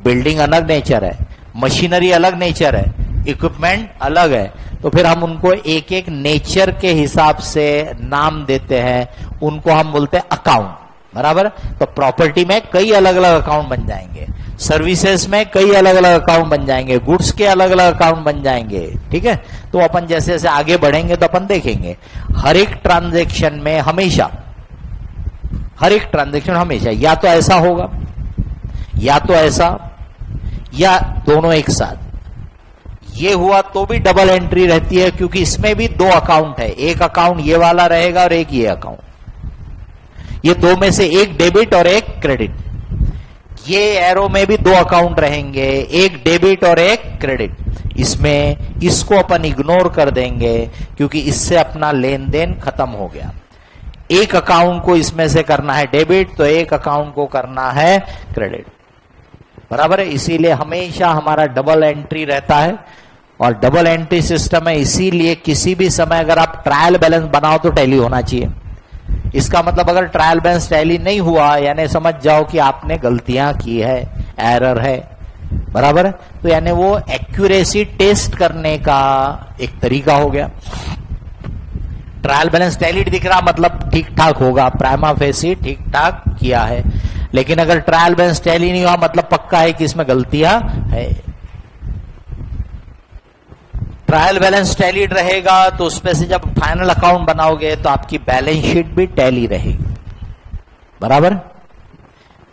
बिल्डिंग अलग नेचर है, मशीनरी अलग नेचर है, इक्विपमेंट अलग है। तो फिर हम उनको एक एक नेचर के हिसाब से नाम देते हैं, उनको हम बोलते हैं अकाउंट। बराबर, तो प्रॉपर्टी में कई अलग अलग अकाउंट बन जाएंगे, सर्विसेज में कई अलग अलग अकाउंट बन जाएंगे, गुड्स के अलग अलग अकाउंट बन जाएंगे। ठीक है, तो अपन जैसे जैसे आगे बढ़ेंगे तो अपन देखेंगे हर एक ट्रांजैक्शन में हमेशा, हर एक ट्रांजैक्शन हमेशा या तो ऐसा होगा, या तो ऐसा, या दोनों एक साथ। ये हुआ तो भी डबल एंट्री रहती है, क्योंकि इसमें भी दो अकाउंट है, एक अकाउंट ये वाला रहेगा और एक ये अकाउंट। ये दो में से एक डेबिट और एक क्रेडिट। ये एरो में भी दो अकाउंट रहेंगे, एक डेबिट और एक क्रेडिट। इसमें इसको अपन इग्नोर कर देंगे क्योंकि इससे अपना लेन देन खत्म हो गया। एक अकाउंट को इसमें से करना है डेबिट, तो एक अकाउंट को करना है क्रेडिट। बराबर है, इसीलिए हमेशा हमारा डबल एंट्री रहता है और डबल एंट्री सिस्टम है। इसीलिए किसी भी समय अगर आप ट्रायल बैलेंस बनाओ तो टैली होना चाहिए। इसका मतलब अगर ट्रायल बैलेंस टैली नहीं हुआ, यानी समझ जाओ कि आपने गलतियां की है, एरर है। बराबर है, तो यानी वो एक्यूरेसी टेस्ट करने का एक तरीका हो गया। ट्रायल बैलेंस टैलीड दिख रहा मतलब ठीक ठाक होगा, प्राइमा फेसी ठीक ठाक किया है। लेकिन अगर ट्रायल बैलेंस टैली नहीं हुआ मतलब पक्का है कि इसमें गलतियां है। ट्रायल बैलेंस टैलीड रहेगा तो उसमें से जब फाइनल अकाउंट बनाओगे तो आपकी बैलेंस शीट भी टैली रहेगी। बराबर,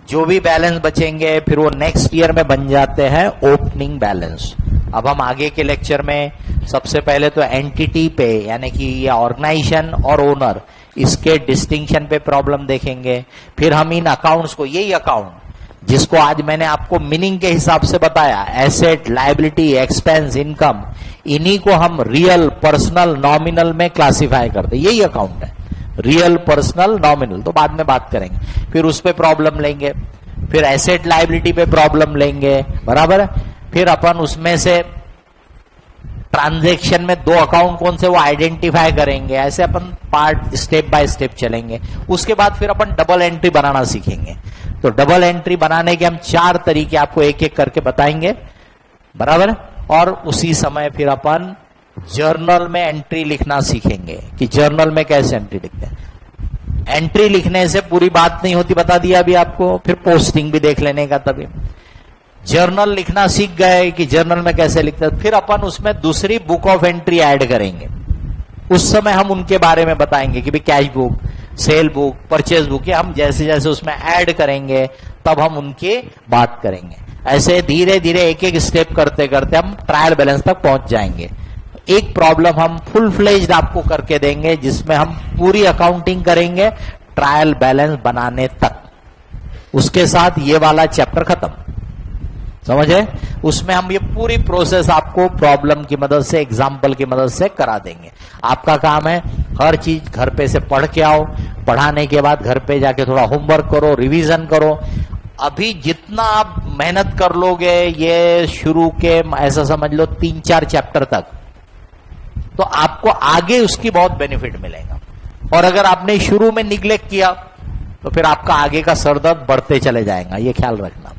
जो भी बैलेंस बचेंगे फिर वो नेक्स्ट ईयर में बन जाते हैं ओपनिंग बैलेंस। अब हम आगे के लेक्चर में सबसे पहले तो एंटिटी पे, यानी कि ये ऑर्गेनाइजेशन और ओनर, इसके डिस्टिंक्शन पे प्रॉब्लम देखेंगे। फिर हम इन अकाउंट्स को, यही अकाउंट जिसको आज मैंने आपको मीनिंग के हिसाब से बताया, एसेट, लायबिलिटी, एक्सपेंस, इनकम, इन्हीं को हम रियल, पर्सनल, नॉमिनल में क्लासिफाई करते हैं। यही अकाउंट है, रियल, पर्सनल, नॉमिनल, तो बाद में बात करेंगे। फिर उस पे प्रॉब्लम लेंगे, फिर एसेट लायबिलिटी पे प्रॉब्लम लेंगे। बराबर, फिर अपन उसमें से ट्रांजैक्शन में दो अकाउंट कौन से वो आइडेंटिफाई करेंगे। ऐसे अपन पार्ट स्टेप बाय स्टेप चलेंगे। उसके बाद फिर अपन डबल एंट्री बनाना सीखेंगे। तो डबल एंट्री बनाने के हम 4 तरीके आपको एक एक करके बताएंगे। बराबर, और उसी समय फिर अपन जर्नल में एंट्री लिखना सीखेंगे कि जर्नल में कैसे एंट्री लिखते हैं। एंट्री लिखने से पूरी बात नहीं होती, बता दिया अभी आपको। फिर पोस्टिंग भी देख लेने का। तभी जर्नल लिखना सीख गए कि जर्नल में कैसे लिखते हैं। फिर अपन उसमें दूसरी बुक ऑफ एंट्री ऐड करेंगे। उस समय हम उनके बारे में बताएंगे कि भाई cash book, cell book, purchase book, हम जैसे जैसे उसमें ऐड करेंगे तब हम उनकी बात करेंगे। ऐसे धीरे धीरे एक एक स्टेप करते करते हम ट्रायल बैलेंस तक पहुंच जाएंगे। एक प्रॉब्लम हम फुल फ्लेज्ड आपको करके देंगे जिसमें हम पूरी अकाउंटिंग करेंगे ट्रायल बैलेंस बनाने तक। उसके साथ ये वाला चैप्टर खत्म, समझे। उसमें हम ये पूरी प्रोसेस आपको प्रॉब्लम की मदद से, एग्जाम्पल की मदद से करा देंगे। आपका काम है हर चीज घर पे से पढ़ के आओ, पढ़ाने के बाद घर पे जाके थोड़ा होमवर्क करो, रिवीजन करो। अभी जितना आप मेहनत कर लोगे ये शुरू के ऐसा समझ लो 3-4 चैप्टर तक, तो आपको आगे उसकी बहुत बेनिफिट मिलेगा। और अगर आपने शुरू में निग्लेक्ट किया तो फिर आपका आगे का सरदर्द बढ़ते चले जाएगा, ये ख्याल रखना।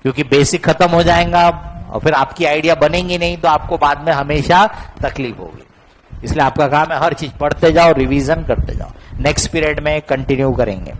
क्योंकि बेसिक खत्म हो जाएगा और फिर आपकी आइडिया बनेंगी नहीं तो आपको बाद में हमेशा तकलीफ होगी। इसलिए आपका काम है हर चीज पढ़ते जाओ, रिवीजन करते जाओ। नेक्स्ट पीरियड में कंटिन्यू करेंगे।